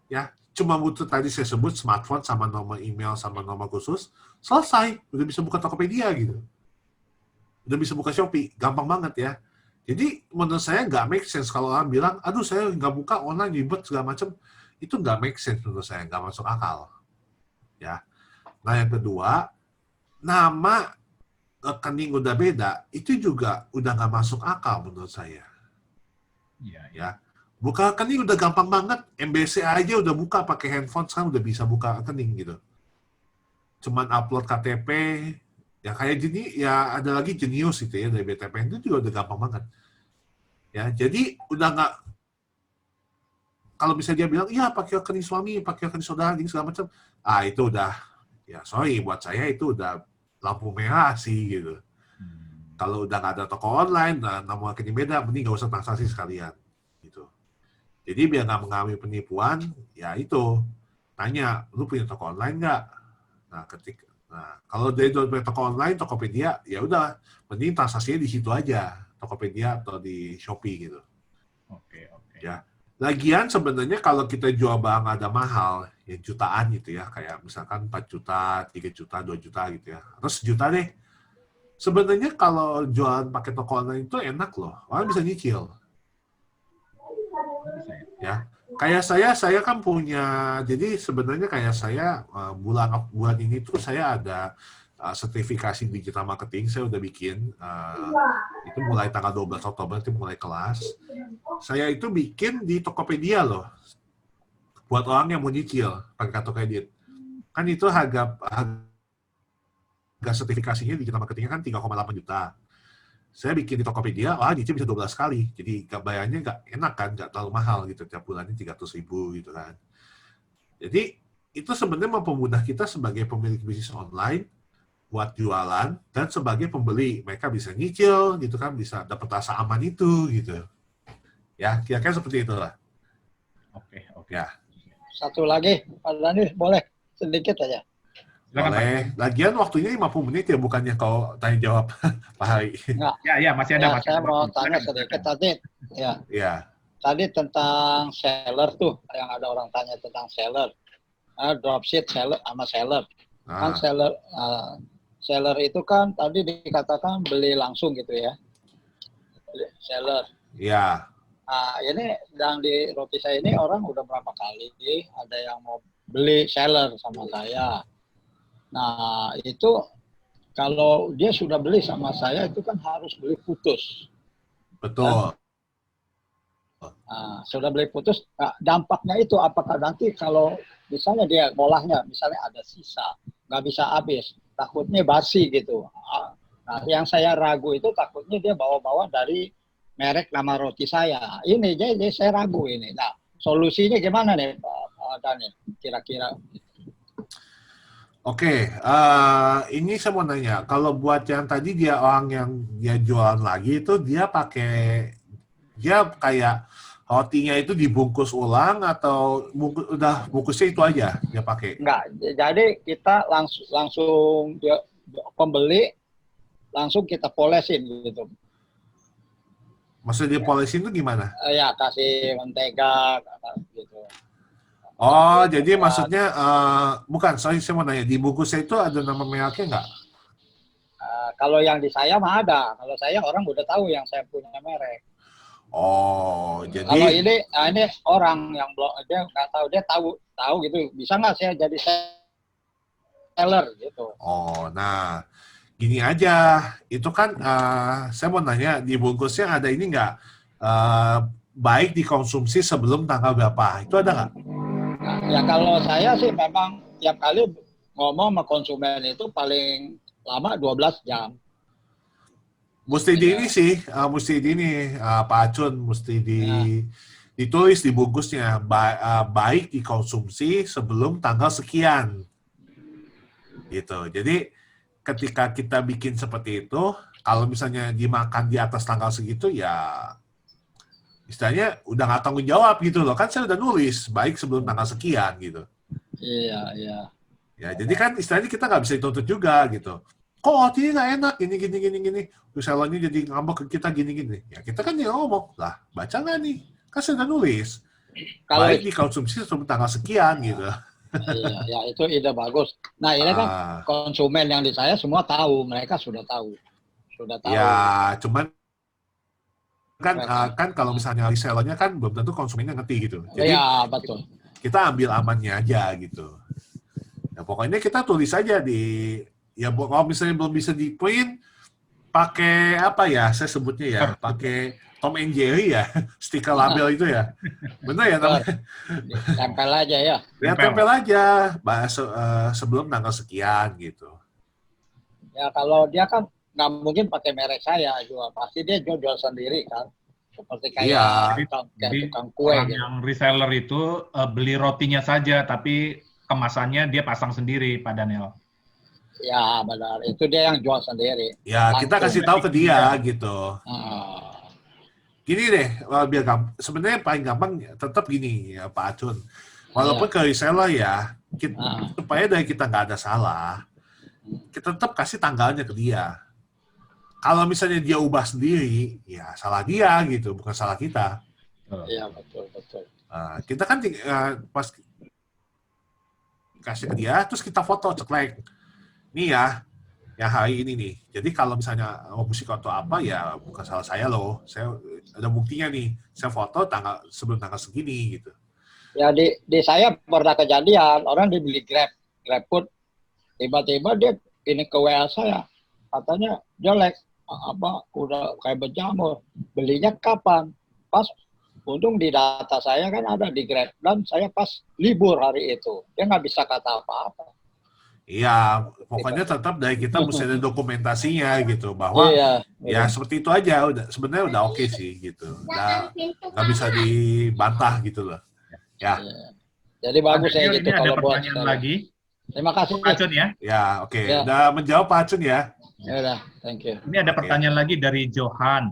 Ya, cuma butuh tadi saya sebut smartphone sama nomor email sama nomor khusus, selesai, udah bisa buka Tokopedia gitu. Udah bisa buka Shopee, gampang banget ya. Jadi menurut saya nggak make sense kalau orang bilang, aduh saya nggak buka online ribet segala macam, itu nggak make sense menurut saya, nggak masuk akal. Ya. Nah yang kedua, nama rekening udah beda, itu juga udah nggak masuk akal menurut saya. Ya. Buka rekening udah gampang banget, MBC aja udah buka pakai handphone, sekarang udah bisa buka rekening gitu. Cuman upload KTP, ya kayak gini, ya ada lagi Genius itu ya dari BTPN itu juga udah gampang banget. Ya, jadi udah nggak, kalau bisa dia bilang, iya pakai rekening suami, pakai rekening saudara, segala macam, itu udah, ya sorry buat saya itu udah lampu merah sih gitu. Kalau udah nggak ada toko online, nama rekening beda, mending nggak usah transaksi sekalian. Gitu. Jadi biar nggak mengalami penipuan, ya itu tanya, lu punya toko online nggak? Nah, kalau dari punya toko online, Tokopedia, ya udah, mending transaksinya di situ aja, Tokopedia atau di Shopee gitu. Oke. Ya, lagian sebenarnya kalau kita jual barang ada mahal, ya jutaan gitu ya, kayak misalkan 4 juta, 3 juta, 2 juta gitu ya, atau 1 juta deh. Sebenarnya kalau jualan pakai toko online itu enak loh, orang bisa nyicil. Ya, kayak saya kan punya, jadi sebenarnya kayak saya bulan ini tuh saya ada sertifikasi digital marketing, saya udah bikin, itu mulai tanggal 12 Oktober itu mulai kelas. Saya itu bikin di Tokopedia loh, buat orang yang mau nyicil pakai kartu kredit. Kan itu harga sertifikasinya digital marketingnya kan 3,8 juta. Saya bikin di Tokopedia, nyicil bisa 12 kali. Jadi bayarnya nggak enak kan, nggak terlalu mahal gitu. Tiap bulannya 300.000 gitu kan. Jadi itu sebenarnya mempermudah kita sebagai pemilik bisnis online buat jualan dan sebagai pembeli mereka bisa nyicil gitu kan, bisa dapat rasa aman itu gitu. Ya, kira-kira seperti itulah. Oke. Ya. Satu lagi, Pak Dani, boleh sedikit aja. Silakan, Pak. Boleh. Lagian waktunya 50 menit ya, bukannya kau tanya jawab Pak Hari. Enggak. Ya, masih ada. Ya, Masih saya ada mau waktu. tanya Silakan, sedikit silakan. tadi. Ya, Ya. tadi tentang seller tuh, yang ada orang tanya tentang seller. Dropship seller sama seller. Kan Ah, seller itu kan tadi dikatakan beli langsung gitu ya. Seller. ya. Nah, ini yang di roti saya ini orang udah berapa kali ada yang mau beli seller sama saya. Nah, itu kalau dia sudah beli sama saya itu kan harus beli putus. Betul. Nah, sudah beli putus, nah, dampaknya itu apakah nanti kalau misalnya dia ngolahnya, misalnya ada sisa, nggak bisa habis, takutnya basi gitu. Nah, yang saya ragu itu takutnya dia bawa-bawa dari merek nama roti saya. Ini jadi saya ragu ini. Nah, solusinya gimana nih Pak Daniel? Kira-kira? Oke, ini saya mau nanya, kalau buat yang tadi dia orang yang dia jualan lagi itu dia kayak rotinya itu dibungkus ulang atau udah bungkusnya itu aja dia pakai? Enggak, jadi kita langsung dia, pembeli langsung kita polesin gitu. Maksudnya dipolesin itu gimana? Ya kasih mentega gitu. Oh, jadi maksudnya bukan, saya mau nanya, di bungkusnya itu ada nama mereknya nggak? Kalau yang di saya mah ada. Kalau saya orang udah tahu yang saya punya merek. Oh, Kalau jadi ini orang yang belum dia nggak tahu, dia tahu gitu. Bisa nggak saya jadi seller gitu? oh, nah gini aja, itu kan saya mau nanya di bungkusnya ada ini nggak baik dikonsumsi sebelum tanggal berapa? Itu ada nggak? Nah, ya kalau saya sih memang tiap kali ngomong sama konsumen itu paling lama 12 jam. Mesti di ini sih, mesti di ini Pak Acun, mesti ditulis di bungkusnya baik dikonsumsi sebelum tanggal sekian, gitu. Jadi ketika kita bikin seperti itu, kalau misalnya dimakan di atas tanggal segitu ya istilahnya udah nggak tanggung jawab gitu loh, kan saya udah nulis baik sebelum tanggal sekian gitu. Iya, iya. Ya jadi kan istilahnya kita nggak bisa dituntut juga gitu. Kok roti nggak enak, gini. Resellernya jadi ngambek ke kita gini. Ya kita kan dia ngomong, lah baca nggak nih? Kan sudah nulis. Kalau Baik dikonsumsi sebelum tanggal sekian gitu. iya, ya itu ide bagus. Nah ini kan konsumen yang di saya semua tahu, mereka sudah tahu. Ya cuman kan kalau misalnya resellernya kan belum tentu konsumennya ngerti gitu. Jadi iya, betul. kita ambil amannya aja gitu. Ya pokoknya kita tulis aja ya kalau misalnya belum bisa di print pakai apa ya saya sebutnya ya, pakai Tom and Jerry ya, stiker label itu ya. Benar ya namanya? Tempel aja ya. Ya tempel aja sebelum tanggal sekian gitu. Ya kalau dia kan nggak mungkin pakai merek saya juga, pasti dia jual sendiri kan. Seperti kayak tukang kue orang gitu. yang reseller itu beli rotinya saja, tapi kemasannya dia pasang sendiri, Pak Daniel. Ya benar, itu dia yang jual sendiri. Ya kita kasih tahu ke dia gitu. Gini deh, biar sebenarnya paling gampang tetap gini ya Pak Acun. Walaupun ke reseller ya, supaya dari kita nggak ada salah, kita tetap kasih tanggalnya ke dia. Kalau misalnya dia ubah sendiri, ya salah dia gitu, bukan salah kita. Iya betul. Kita kan pas kasih ke dia, terus kita foto ceklek. Nih ya, yang hari ini nih. Jadi kalau misalnya musik atau apa ya bukan salah saya loh. Saya ada buktinya nih. Saya foto sebelum tanggal segini gitu. Ya di saya pernah kejadian orang dibeli GrabFood, tiba-tiba dia ini ke WA saya, katanya jelek, udah kayak berjamur. Belinya kapan? Pas untung di data saya kan ada di Grab dan saya pas libur hari itu, dia nggak bisa kata apa-apa. Iya, pokoknya tetap dari kita mesti ada dokumentasinya gitu bahwa ya seperti itu aja sebenarnya udah oke sih gitu. Nggak bisa dibantah gitu loh. Ya. Jadi bagus ya Daniel, gitu ini ada kalau buat pertanyaan sekarang. lagi. Terima kasih. Pak Acun ya. Ya, oke. Ya. Udah menjawab Pak Acun ya? Ya udah, thank you. Ini ada pertanyaan lagi dari Johan.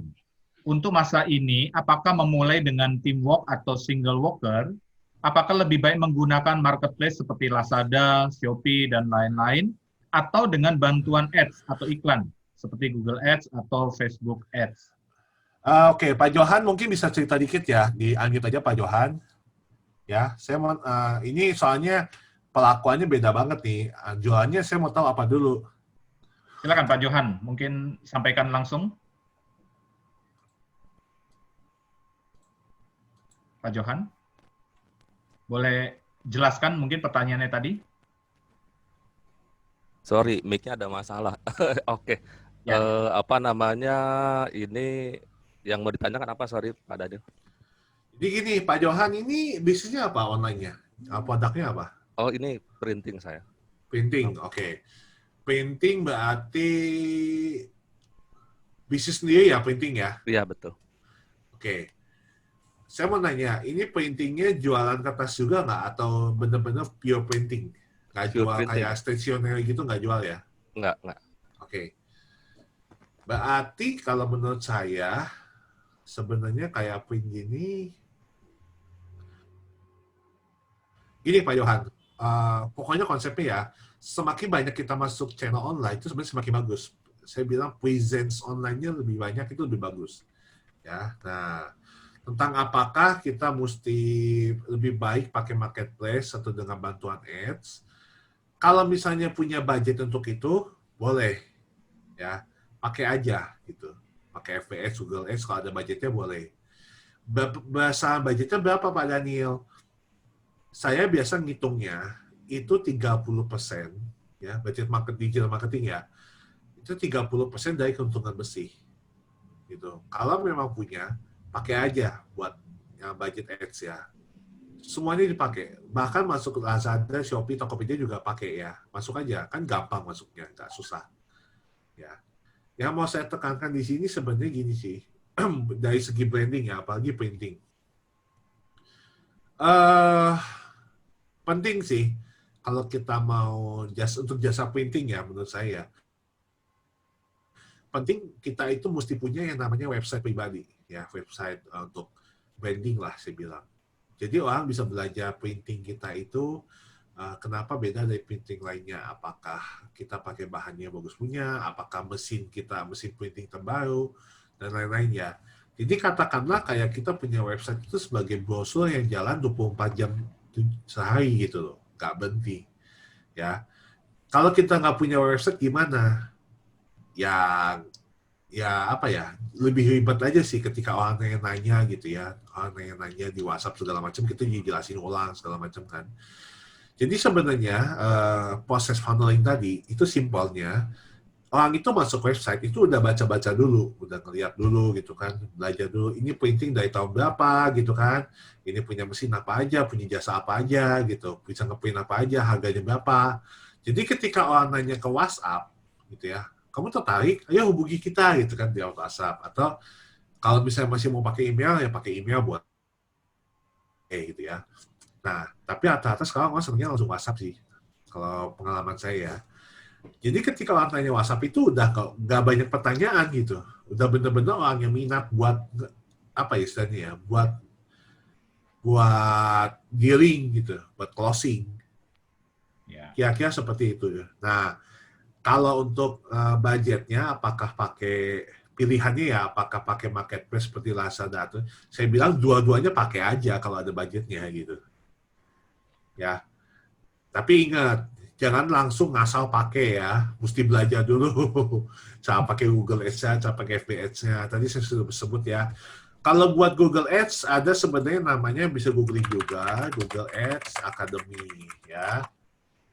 Untuk masa ini, apakah memulai dengan teamwork atau single worker? Apakah lebih baik menggunakan marketplace seperti Lazada, Shopee, dan lain-lain, atau dengan bantuan ads atau iklan seperti Google Ads atau Facebook Ads? Oke, Pak Johan mungkin bisa cerita dikit ya, di-unmute aja Pak Johan. Ya, saya mau ini soalnya pelakuannya beda banget nih. Jualannya saya mau tahu apa dulu. Silakan Pak Johan, mungkin sampaikan langsung. Pak Johan, boleh jelaskan mungkin pertanyaannya tadi? Sorry, mic-nya ada masalah. Oke. Ya. Apa namanya, ini yang mau ditanyakan apa, sorry Pak Daniel? Jadi gini, Pak Johan ini bisnisnya apa online-nya? Produknya apa? Oh, ini printing saya. Printing, oke. Printing berarti bisnis sendiri ya, printing ya? Iya, betul. Oke. Saya mau nanya, ini printingnya jualan kertas juga nggak? Atau bener-bener pure printing? Nggak Pure jual printing. kayak stationery gitu, nggak jual ya? Enggak. Oke. Berarti kalau menurut saya, sebenarnya kayak print gini Pak Johan, pokoknya konsepnya ya, semakin banyak kita masuk channel online, itu sebenarnya semakin bagus. Saya bilang presence online-nya lebih banyak, itu lebih bagus. Ya, nah, tentang apakah kita mesti lebih baik pakai marketplace atau dengan bantuan ads. Kalau misalnya punya budget untuk itu, boleh. Ya, pakai aja gitu. Pakai FBS, Google Ads, kalau ada budgetnya boleh. Bahasa budgetnya berapa Pak Daniel? Saya biasa ngitungnya itu 30%, ya, budget digital marketing ya, itu 30% dari keuntungan bersih. Gitu. Kalau memang punya, pakai aja buat yang budget ads ya. Semuanya dipakai. Bahkan masuk ke Lazada, Shopee, Tokopedia juga pakai ya. Masuk aja, kan gampang masuknya, nggak susah. Ya. Yang mau saya tekankan di sini sebenarnya gini sih, dari segi branding ya, apalagi printing. Penting sih kalau kita mau untuk jasa printing ya, menurut saya penting kita itu mesti punya yang namanya website pribadi ya, website untuk branding lah saya bilang. Jadi orang bisa belajar printing kita itu kenapa beda dari printing lainnya, apakah kita pakai bahannya bagus punya, apakah mesin printing terbaru dan lain-lain ya. Jadi katakanlah kayak kita punya website itu sebagai brosur yang jalan 24 jam sehari gitu loh, nggak berhenti. Ya, kalau kita nggak punya website gimana? Ya apa ya? Lebih ribet aja sih ketika orang yang nanya gitu ya, orang yang nanya di WhatsApp segala macam, kita dijelasin ulang segala macam kan. Jadi sebenarnya proses funneling tadi itu simpelnya. Orang itu masuk website itu udah baca-baca dulu, udah ngeliat dulu gitu kan, belajar dulu, ini printing dari tahun berapa gitu kan, ini punya mesin apa aja, punya jasa apa aja gitu, bisa ngeprint apa aja, harganya berapa. Jadi ketika orang nanya ke WhatsApp gitu ya, kamu tertarik, ayo hubungi kita gitu kan di WhatsApp. Atau kalau misalnya masih mau pakai email, ya pakai email buat gitu ya. Nah, tapi rata-rata sekarang orang senangnya langsung WhatsApp sih, kalau pengalaman saya ya. Jadi ketika orang tanya WhatsApp itu udah nggak banyak pertanyaan gitu, udah bener-bener orang yang minat buat apa istilahnya ya, buat dealing gitu, buat closing. Ya. Kira-kira seperti itu. Nah, kalau untuk budgetnya, apakah pakai pilihannya ya, apakah pakai marketplace seperti Lazada atau saya bilang dua-duanya pakai aja kalau ada budgetnya gitu. Ya, tapi ingat. Jangan langsung ngasal pakai ya, mesti belajar dulu. Cara pakai Google Ads-nya, cara pakai FB Ads-nya. Tadi saya sudah sebut ya. Kalau buat Google Ads, ada sebenarnya namanya, bisa googling juga, Google Ads Academy. Ya.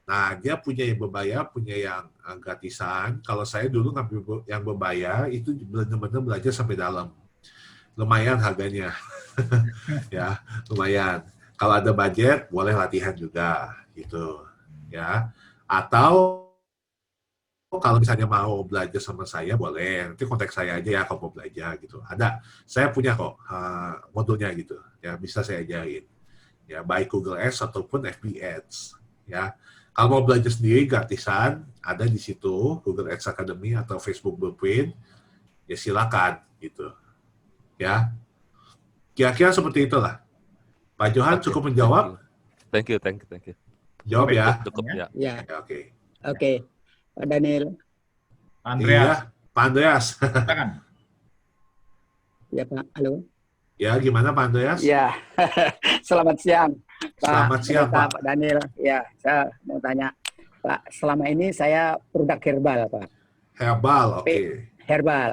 Nah, dia punya yang berbayar, punya yang gratisan. Kalau saya dulu ngambil yang berbayar, itu benar-benar belajar sampai dalam. Lumayan harganya. Ya, lumayan. Kalau ada budget, boleh latihan juga. Gitu. Ya, atau kalau misalnya mau belajar sama saya boleh, nanti kontak saya aja ya kalau mau belajar gitu. Ada, saya punya kok modulnya gitu, ya bisa saya ajarin. ya baik Google Ads ataupun FB Ads, ya. Kalau mau belajar sendiri gratisan, ada di situ Google Ads Academy atau Facebook Blueprint, ya silakan gitu, ya. Kira-kira seperti itulah. Pak Johan cukup menjawab? Thank you. Jawab ya. Cukup ya. Ya, Ya, oke. oke. Pak Daniel. Andreas, Iya, Pak Andreas. silakan. Ya, Pak. Halo. Ya, gimana Pak Andreas? Ya, selamat siang. Pak Selamat siang, Pendeta, Pak. Pak Daniel. Ya, saya mau tanya. Pak, selama ini saya produk herbal, Pak. Herbal, oke. Herbal.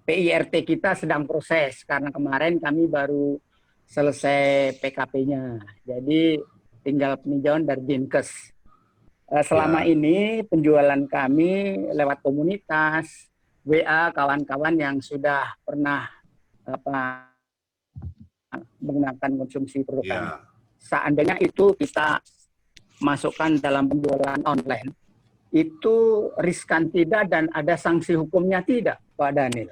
PIRT kita sedang proses karena kemarin kami baru selesai PKP-nya. Jadi tinggal peninjauan dari Dinkes. Selama ini penjualan kami lewat komunitas, WA, kawan-kawan yang sudah pernah menggunakan konsumsi produk kami. Ya, Seandainya itu kita masukkan dalam penjualan online, itu riskan tidak dan ada sanksi hukumnya tidak, Pak Daniel?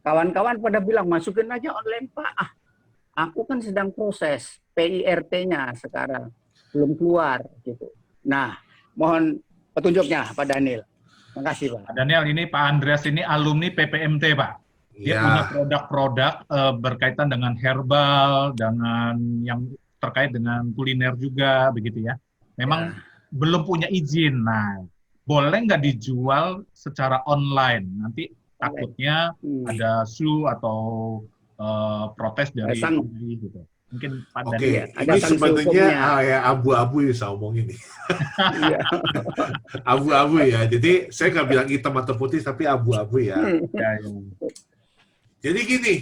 Kawan-kawan pada bilang, masukin aja online, Pak. Aku kan sedang proses PIRT-nya sekarang, belum keluar. Gitu. Nah, mohon petunjuknya, Pak Daniel. Terima kasih, Pak. Pak Daniel, ini Pak Andreas ini alumni PPMT, Pak. Dia punya ya, produk-produk berkaitan dengan herbal, dengan yang terkait dengan kuliner juga, begitu ya. Memang belum punya izin. Nah, boleh nggak dijual secara online? Nanti takutnya ada SU atau protes dari pembeli gitu. Mungkin Pak oke. Daniel. Ada Ini sanksi sebenarnya hukumnya. ya abu-abu yang saya omongin nih. Iya. Abu-abu ya. Jadi saya nggak bilang hitam atau putih, tapi abu-abu ya. Ya, ya. Jadi gini,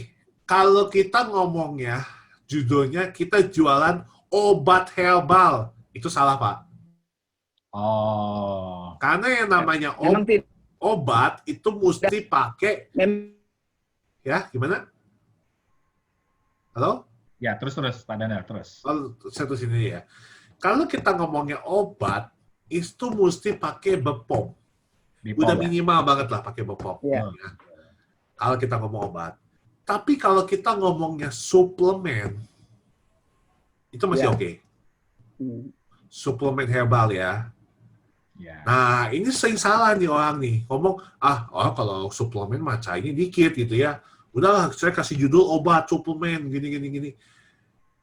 kalau kita ngomongnya, judulnya kita jualan obat herbal, itu salah, Pak. Oh, Karena yang namanya Memang tidak. obat itu mesti pakai, ya gimana? Halo? ya terus Pak Daniel terus. Oh, saya tulis ini ya. Kalau kita ngomongnya obat, itu mesti pakai BPOM. Di Udah POM, ya? minimal banget lah pakai BPOM. Iya. Ya. Kalau kita ngomong obat. Tapi kalau kita ngomongnya suplemen, itu masih Ya. oke. Suplemen herbal ya. Ya. Nah, ini sering salah nih orang nih. Ngomong, kalau suplemen mah cairnya dikit gitu ya. Udahlah, saya kasih judul obat, suplemen, gini.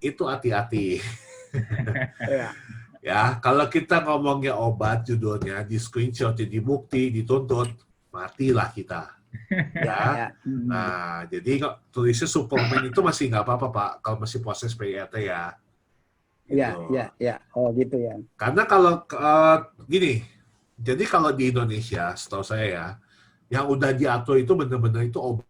Itu hati-hati. Iya. Ya, kalau kita ngomongnya obat, judulnya, di screenshot, di bukti, dituntut, matilah kita. Ya. Nah, jadi tulisnya suplemen itu masih nggak apa-apa, Pak. Kalau masih proses PIRT ya. Iya, Gitu. iya. Oh, gitu ya. Karena kalau gini, jadi kalau di Indonesia, setahu saya ya, yang udah diatur itu benar-benar itu obat.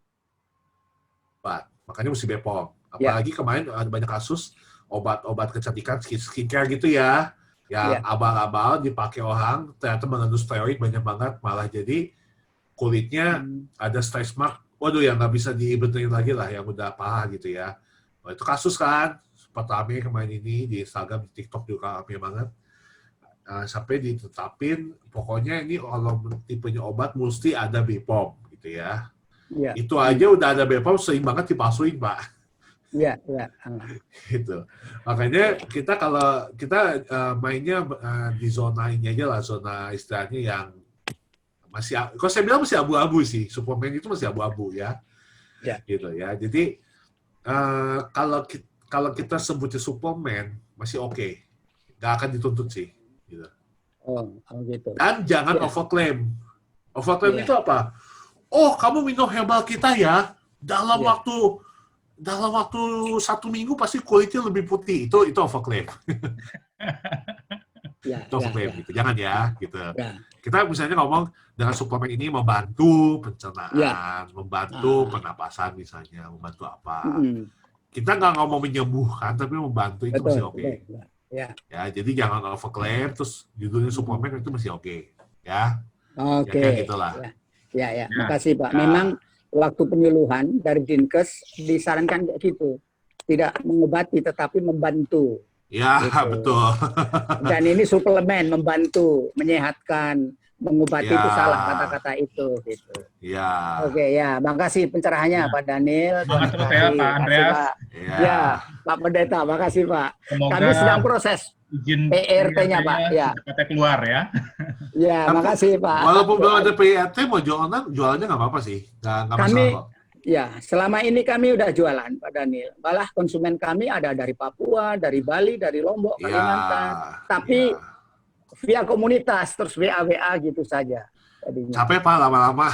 Makanya mesti BPOM. Apalagi kemarin ada banyak kasus obat-obat kecantikan, skincare gitu ya, yang abal-abal dipakai orang, ternyata mengandung steroid banyak banget, malah jadi kulitnya ada stretch mark, waduh yang nggak bisa dibenerin lagi lah, yang udah parah gitu ya. Nah, itu kasus kan, pertama kemarin ini di Instagram, di TikTok juga rame banget. Sampai ditetapin, pokoknya ini kalau tipenya obat mesti ada BPOM gitu ya. Iya. Itu aja udah ada BPOM, sering banget dipalsuin, Pak. Iya. Gitu. Makanya kita kalau kita mainnya di zona ini aja lah, zona istilahnya yang masih, kalau saya bilang masih abu-abu sih, suplemen itu masih abu-abu ya. Ya. Gitu ya. Jadi kalau kita sebutnya suplemen masih oke, nggak akan dituntut sih. Gitu. Oh, gitu. Dan jangan Ya. overclaim. Overclaim Ya. itu apa? Oh, kamu minum herbal kita ya, dalam Ya. waktu 1 minggu pasti kulitnya lebih putih. Itu overclaim. Ya, Itu overclaim gitu. Jangan ya, gitu. Ya. Kita misalnya ngomong dengan suplemen ini membantu pencernaan, Ya. membantu pernapasan misalnya, membantu apa. Mm-mm. Kita nggak ngomong menyembuhkan, tapi membantu itu masih oke. Betul. Ya. Ya, jadi jangan overclaim, terus judulnya suplemen itu masih oke. Ya, Oke. ya kayak gitulah. Ya. Makasih, Pak. Memang waktu penyuluhan dari Dinkes disarankan kayak gitu. Tidak mengobati tetapi membantu. Ya, Gitu. betul. Dan ini suplemen membantu menyehatkan mengobati itu salah kata-kata itu gitu. Ya. Oke ya, makasih pencerahannya Pak Daniel. Semangat terus ya Pak Andreas. Pak. Ya. Ya, Pak Pendeta, makasih Pak. Semoga Kami sedang proses izin PRT-nya Pak. Ya. secepatnya keluar ya. Ya, makasih Pak. Walaupun belum ada PRT, mau jualannya nggak apa-apa sih, nggak masalah kok. Ya, selama ini kami udah jualan Pak Daniel. Malah konsumen kami ada dari Papua, dari Bali, dari Lombok, Kalimantan. Tapi via komunitas, terus WA gitu saja. Jadinya. Capek Pak lama-lama.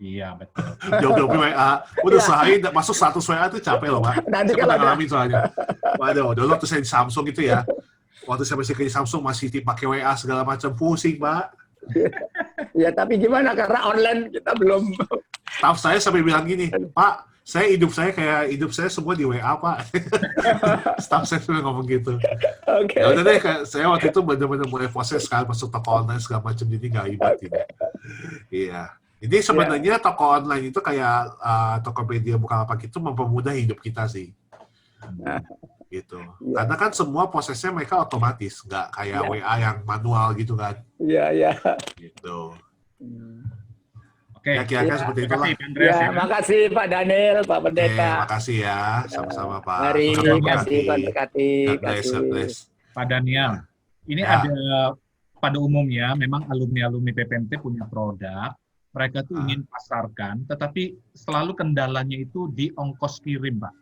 Iya, betul. Jauh-jauh WA. Udah sehari masuk 100 WA itu capek loh Pak. Nanti Saya kalau pernah ngalamin soalnya. Waduh, dulu waktu saya di Samsung itu ya. Waktu saya masih kerja Samsung masih dipakai WA segala macam, pusing Pak. Ya, tapi gimana? Karena online kita belum. Staff saya sampai bilang gini, Pak, hidup saya semua di WA Pak. Staff saya sudah ngomong gitu. Oke. Ya udah deh, saya waktu itu benar-benar mulai proses sekali masuk toko online segala macam, jadi nggak ribet ini. Iya. Jadi sebenarnya toko online itu kayak Tokopedia, Bukalapak itu mempermudah hidup kita sih. Gitu. Karena kan semua prosesnya mereka otomatis, nggak kayak WA yang manual gitu kan. Iya. Gitu. Oke. Ya kira-kira seperti itulah. Terima kasih, Pak Andreas, ya. Makasih Pak Daniel, Pak Pendeta. Makasih ya, sama-sama Pak. Mari Tuhan kasih memberkati. berkati. God bless, God bless. Pak Daniel, ini Ya. ada pada umumnya memang alumni-alumni PPMT punya produk, mereka tuh ingin pasarkan, tetapi selalu kendalanya itu di ongkos kirim, Pak.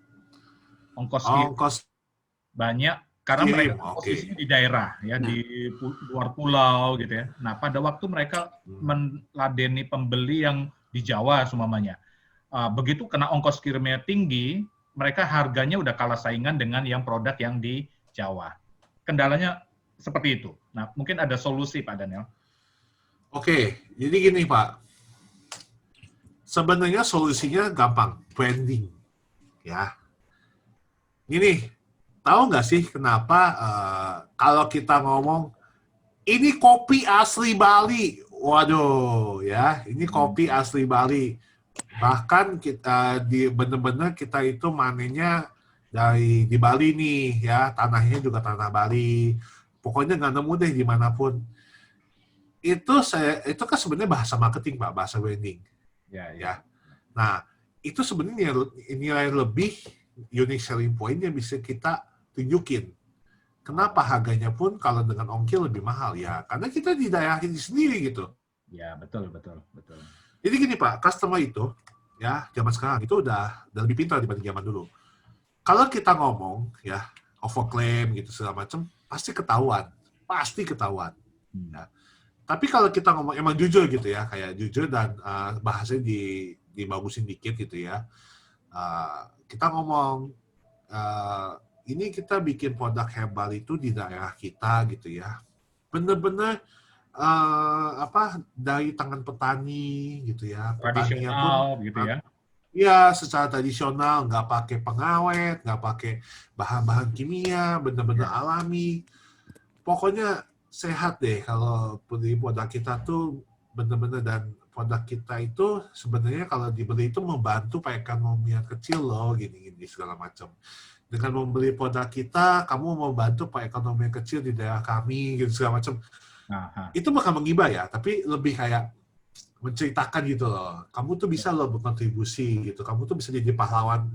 Ongkos kirim Ongkos banyak karena kirim, mereka oke. posisinya di daerah, ya di luar pulau gitu ya. Nah, pada waktu mereka meladeni pembeli yang di Jawa seumpamanya, begitu kena ongkos kirimnya tinggi, mereka harganya udah kalah saingan dengan yang produk yang di Jawa. Kendalanya seperti itu. Nah, mungkin ada solusi, Pak Daniel. Oke, jadi gini Pak. Sebenarnya solusinya gampang, branding. Ya. Gini, tahu nggak sih kenapa kalau kita ngomong ini kopi asli Bali, waduh, ya, ini kopi asli Bali. Bahkan kita benar-benar kita itu manennya di Bali nih, ya, tanahnya juga tanah Bali. Pokoknya nggak nemu deh dimanapun. Itu kan sebenarnya bahasa marketing Pak, bahasa branding. Ya. Nah, itu sebenarnya nilai lebih unique selling point yang bisa kita tunjukin. Kenapa harganya pun kalau dengan ongkir lebih mahal ya? Karena kita di daerah ini sendiri gitu. Ya, betul. Jadi gini Pak, customer itu ya zaman sekarang itu udah lebih pintar dibanding zaman dulu. Kalau kita ngomong ya overclaim gitu segala macam, pasti ketahuan. Ya. Tapi kalau kita ngomong emang jujur gitu ya, kayak jujur dan bahasanya dibagusin dikit gitu ya. Kita ngomong ini kita bikin produk herbal itu di daerah kita gitu ya. Bener-bener dari tangan petani gitu ya. Tradisional gitu ya. Ya, secara tradisional, nggak pakai pengawet, nggak pakai bahan-bahan kimia, bener-bener alami. Pokoknya sehat deh kalau beli produk kita tuh bener-bener, dan produk kita itu sebenarnya kalau dibeli itu membantu perekonomian kecil loh, gini-gini segala macam. Dengan membeli produk kita, kamu membantu perekonomian kecil di daerah kami, gitu segala macam. Itu bukan menggibah ya, tapi lebih kayak menceritakan gitu loh. Kamu tuh bisa loh berkontribusi gitu. Kamu tuh bisa jadi pahlawan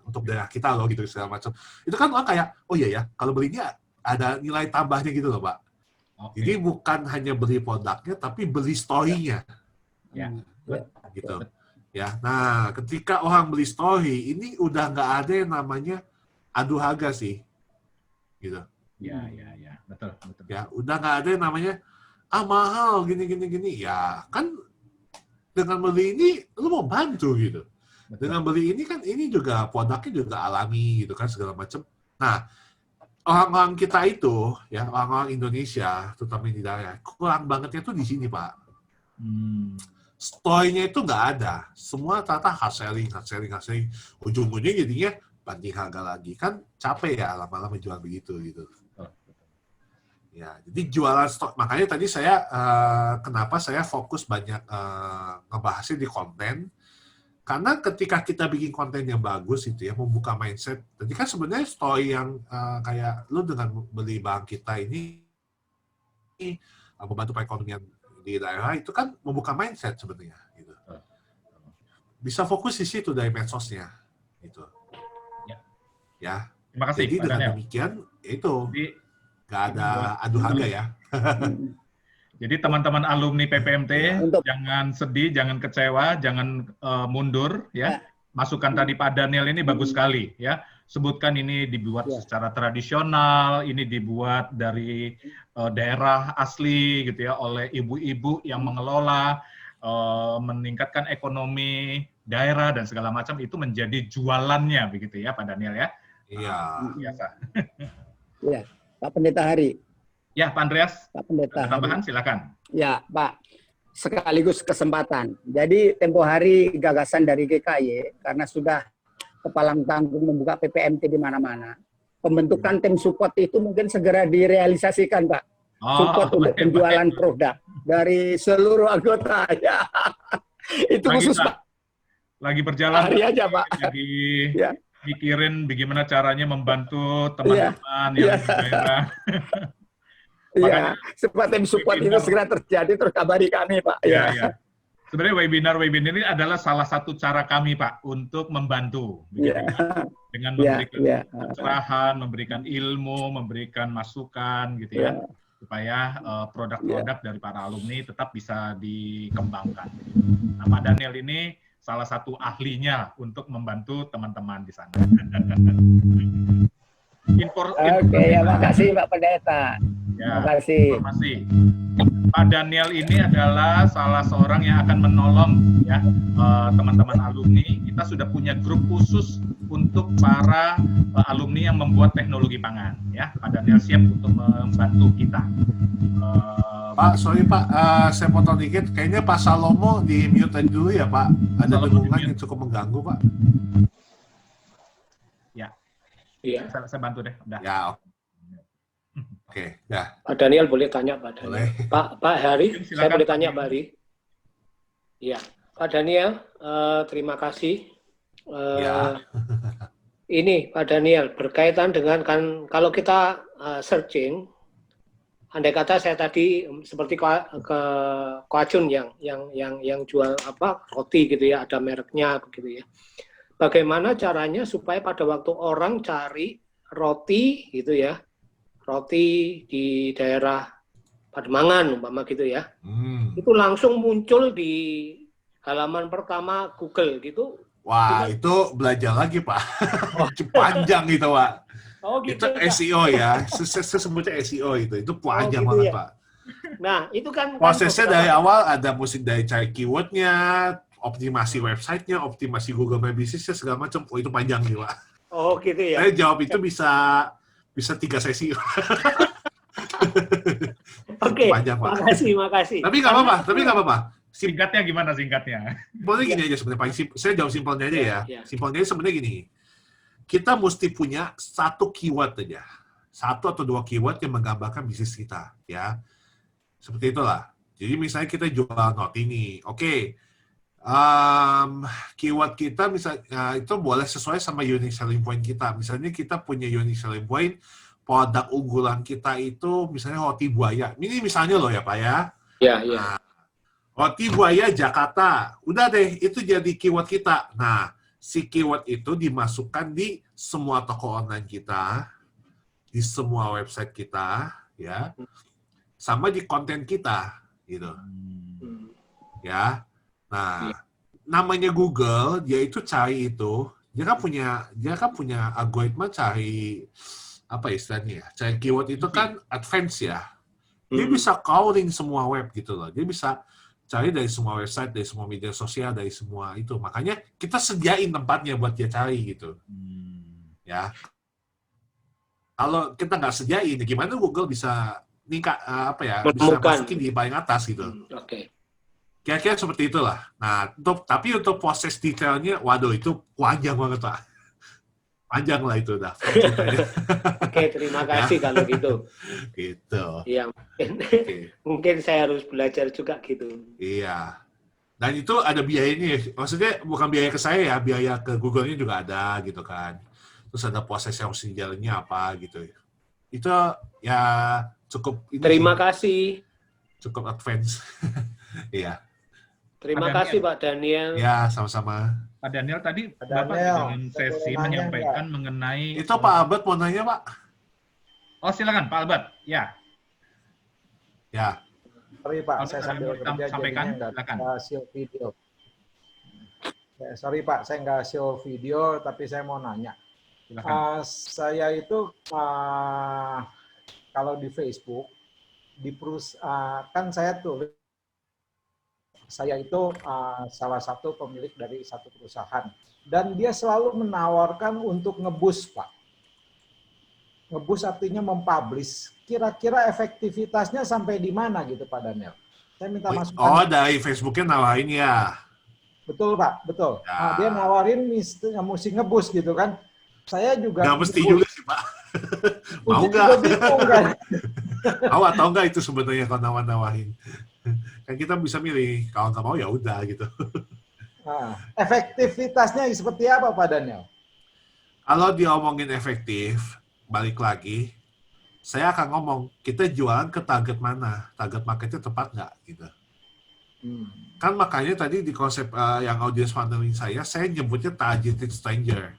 untuk daerah kita loh gitu segala macam. Itu kan orang kayak, oh iya ya, kalau belinya ada nilai tambahnya gitu loh, Pak. Okay. Jadi bukan hanya beli produknya, tapi beli story-nya. Ya. Gitu. Ya. Nah, ketika orang beli story, ini udah nggak ada yang namanya adu harga sih. Gitu. Ya. Betul. Ya, udah nggak ada yang namanya mahal gini. Ya, kan dengan beli ini lu mau bantu gitu. Betul. Dengan beli ini kan ini juga produknya juga alami gitu kan segala macam. Nah, orang-orang kita itu ya, orang-orang Indonesia terutama di daerah, kurang bangetnya tuh di sini, Pak. Story-nya itu nggak ada. Semua tata hard selling. Ujung-ujungnya jadinya banding harga lagi. Kan capek ya lama-lama jual begitu gitu. Ya, jadi jualan stok. Makanya tadi saya kenapa saya fokus banyak ngebahasnya di konten. Karena ketika kita bikin konten yang bagus itu ya, membuka mindset. Tadi kan sebenarnya story yang kayak lu dengan beli barang kita ini membantu perekonomian di daerah, itu kan membuka mindset sebenarnya. Gitu. Bisa fokus di situ dari medsosnya. Gitu. Ya. Terima kasih, jadi Pak dengan Daniel. demikian, itu Jadi, nggak ada adu harga ya. Jadi teman-teman alumni PPMT Untuk- jangan sedih, jangan kecewa, jangan mundur ya. Masukan tadi Pak Daniel ini bagus sekali ya. Sebutkan ini dibuat secara tradisional, ini dibuat dari daerah asli gitu ya oleh ibu-ibu yang mengelola, meningkatkan ekonomi daerah dan segala macam, itu menjadi jualannya begitu ya Pak Daniel ya. Iya. Biasa. Ya, Pak Pendeta Hari. Ya Pak Andreas, Pak Pendeta ada tambahan Hari. silakan. Ya, Pak. Sekaligus kesempatan. Jadi tempo hari gagasan dari GKY, karena sudah kepalang tanggung membuka PPMT di mana-mana, pembentukan tim support itu mungkin segera direalisasikan, Pak. Support untuk penjualan produk dari seluruh anggota. Ya. Itu Lagi, khusus, Pak. Pak. Lagi berjalan. Hari aja, Pak. Lagi Ya. mikirin bagaimana caranya membantu teman-teman yang di daerah. Iya, supaya tim support itu segera terjadi, terus kabari kami, Pak. Ya, ya. Sebenarnya webinar ini adalah salah satu cara kami, Pak, untuk membantu. Iya. Dengan Iya, memberikan iya. pencerahan, memberikan ilmu, memberikan masukan, gitu ya. Iya. Supaya produk-produk dari para alumni tetap bisa dikembangkan. Nah, Pak Daniel ini salah satu ahlinya untuk membantu teman-teman di sana. Oke, ya, makasih Pak Pendeta. Ya, Makasih. informasi. Pak Daniel ini adalah salah seorang yang akan menolong ya teman-teman alumni. Kita sudah punya grup khusus untuk para alumni yang membuat teknologi pangan. Ya, Pak Daniel siap untuk membantu kita. Pak, sorry Pak, saya potong dikit. Kayaknya Pak Salomo di mute aja dulu ya Pak. Ada dengungan yang cukup mengganggu Pak. Ya, Iya. saya bantu deh. Udah. Ya, oke, ya. Pak Daniel boleh tanya Pak Daniel. Boleh. Pak Hari, Silakan, saya boleh Pak tanya Daniel. Pak Hari. Iya, Pak Daniel, terima kasih. Ya. Ini Pak Daniel berkaitan dengan kan kalau kita searching, andai kata saya tadi seperti ke Koacun yang jual apa roti gitu ya, ada mereknya begitu ya. Bagaimana caranya supaya pada waktu orang cari roti gitu ya, roti di daerah Pademangan umpama gitu ya, itu langsung muncul di halaman pertama Google gitu. Wah, itu belajar lagi Pak. Panjang itu Pak. Oh gitu. Itu SEO ya. Saya sebutnya SEO itu panjang gitu banget ya. Pak. Nah itu kan Prosesnya beberapa- dari awal ada musik dari cari keywordnya, optimasi websitenya, optimasi Google My Business segala macam. Oh itu panjang nih Pak. Oh gitu ya. Saya jawab itu bisa 3 sesi. Oke. Panjang Pak. Makasih. Tapi nggak apa-apa. Singkatnya gimana singkatnya? Simpelnya gini aja sebenarnya. Saya jawab simpelnya aja ya. Ya. Simpelnya sebenarnya gini. Kita mesti punya satu keyword aja. 1 atau 2 keyword yang menggambarkan bisnis kita. Ya. Seperti itulah. Jadi misalnya kita jual roti ini. Oke. Keyword kita misalnya itu boleh sesuai sama unique selling point kita. Misalnya kita punya unique selling point, produk unggulan kita itu misalnya roti buaya. Ini misalnya loh ya Pak ya. Ya. Nah, roti buaya Jakarta. Udah deh, itu jadi keyword kita. Nah, si keyword itu dimasukkan di semua toko online kita, di semua website kita, ya, sama di konten kita, gitu. Ya. Nah, namanya Google, dia itu cari itu, dia kan punya algoritma cari apa istilahnya ya? Cari keyword itu kan advance ya. Dia bisa crawling semua web gitu loh. Dia bisa cari dari semua website, dari semua media sosial, dari semua itu. Makanya kita sediain tempatnya buat dia cari gitu. Ya. Kalau kita nggak sediain, gimana Google bisa bisa masukin di paling atas gitu. Oke. Kira-kira seperti itulah. Nah, tapi untuk proses detailnya, waduh itu panjang banget Pak. Panjang lah itu udah. Oke, terima kasih kalau gitu. Gitu. Iya, Oke. mungkin saya harus belajar juga gitu. Iya. Dan itu ada biayanya. Maksudnya bukan biaya ke saya ya, biaya ke Google-nya juga ada gitu kan. Terus ada proses yang mesti jalannya apa gitu. Itu ya cukup ini Terima sih, kasih. cukup advance. Iya. Terima Pak kasih Daniel. Pak Daniel. Ya, sama-sama. Pak Daniel tadi Pak Bapak di Daniel, dalam saya boleh sesi nanya menyampaikan mengenai Itu Pak Albert mau nanya, Pak? Oh, silakan Pak Albert. Ya. Ya. Sorry Pak, Albert, saya ada sambil yang mau kerja sampaikan? jadinya Silakan. nggak show video. Sorry Pak, saya nggak show video, tapi saya mau nanya. Silakan. Saya itu kalau di Facebook, kan saya tulis, saya itu salah satu pemilik dari satu perusahaan. Dan dia selalu menawarkan untuk ngebus, Pak. Ngebus artinya mempublish. Kira-kira efektivitasnya sampai di mana gitu, Pak Daniel? Saya minta masukan. Oh, dari Facebooknya nawarin ya. Betul, Pak. Betul. Ya. Nah, dia nawarin mesti ngebus gitu kan. Saya juga Nggak mesti juga sih, Pak. Mau nggak? Kan? Mau atau nggak itu sebenarnya kalau nawarin. Kan kita bisa milih. Kalau nggak mau ya udah gitu. Nah, efektivitasnya seperti apa, Pak Daniel? Kalau diomongin efektif, balik lagi, saya akan ngomong, kita jualan ke target mana? Target marketnya tepat nggak? Gitu. Kan makanya tadi di konsep yang audience funneling saya nyebutnya targeted stranger.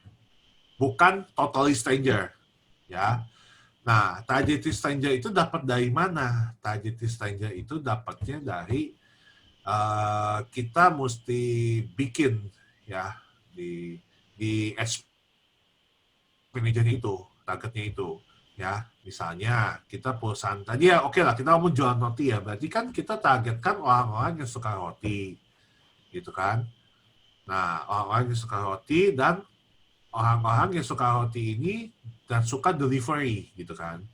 Bukan totally stranger. Ya. Nah, targeted stranger itu dapat dari mana? Targeted stranger itu dapatnya dari kita mesti bikin ya di ads manajernya itu, targetnya itu. Ya, misalnya kita perusahaan tadi ya oke lah kita mau jualan roti ya, berarti kan kita targetkan orang-orang yang suka roti, gitu kan? Nah, orang-orang yang suka roti dan orang-orang yang suka roti ini dan suka delivery, gitu kan?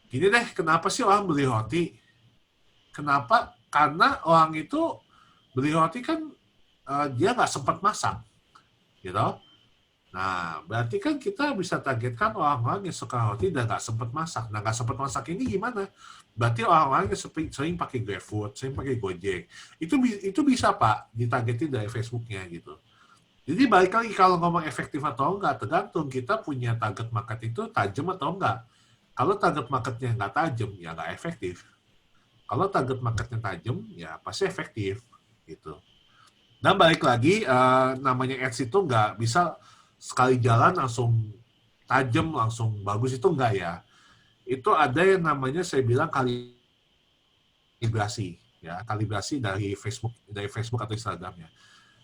Gini deh, kenapa sih orang beli roti? Kenapa? Karena orang itu beli roti kan dia nggak sempat masak, gitu. Nah, berarti kan kita bisa targetkan orang-orang yang suka roti dan nggak sempat masak. Nah, nggak sempat masak ini gimana? Berarti orang-orang yang sering pakai GrabFood, sering pakai Gojek. Itu bisa, Pak, ditargetin dari Facebook-nya gitu. Jadi balik lagi kalau ngomong efektif atau enggak, tergantung kita punya target market itu tajam atau enggak. Kalau target marketnya nggak tajam, ya nggak efektif. Kalau target marketnya tajam, ya pasti efektif gitu. Dan balik lagi, namanya ads itu nggak bisa sekali jalan langsung tajam, langsung bagus, itu enggak ya. Itu ada yang namanya saya bilang kalibrasi, ya kalibrasi dari Facebook atau Instagramnya.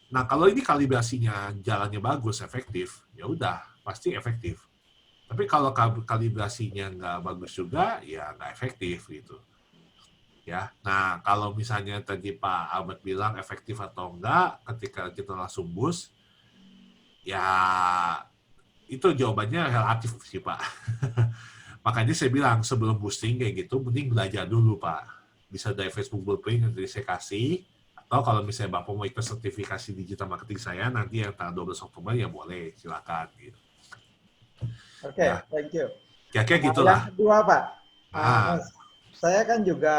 Nah kalau ini kalibrasinya jalannya bagus, efektif, ya udah pasti efektif. Tapi kalau kalibrasinya nggak bagus juga, ya nggak efektif gitu. Ya, nah kalau misalnya tadi Pak Albert bilang efektif atau enggak, ketika kita langsung boost, ya itu jawabannya relatif sih Pak. Makanya saya bilang sebelum boosting kayak gitu, mending belajar dulu Pak. Bisa dari Facebook Blueprint yang tadi saya kasih, atau kalau misalnya Bapak mau ikut sertifikasi digital marketing saya, nanti yang tanggal 12 Oktober ya boleh, silakan. Gitu. Oke, thank you. Kira-kira gitulah. Yang kedua Pak, saya kan juga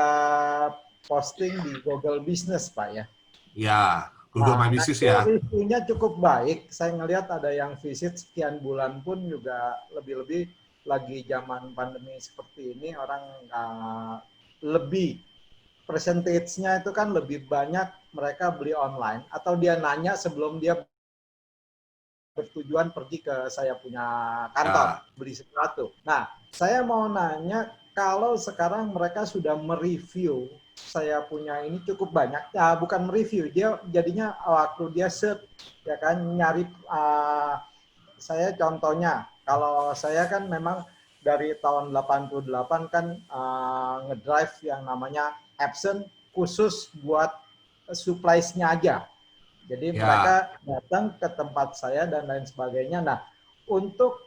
posting di Google Business Pak ya. Ya. Google My Business ya. Reviewnya cukup baik. Saya ngelihat ada yang visit sekian bulan pun juga lebih-lebih lagi zaman pandemi seperti ini orang lebih percentage-nya itu kan lebih banyak mereka beli online atau dia nanya sebelum dia bertujuan pergi ke saya punya kantor beli sesuatu. Nah, saya mau nanya kalau sekarang mereka sudah mereview saya punya ini cukup banyak, ya bukan mereview, dia jadinya waktu dia search ya kan nyari, saya contohnya kalau saya kan memang dari tahun 88 kan ngedrive yang namanya Epson khusus buat supplies-nya aja, jadi mereka datang ke tempat saya dan lain sebagainya. Nah untuk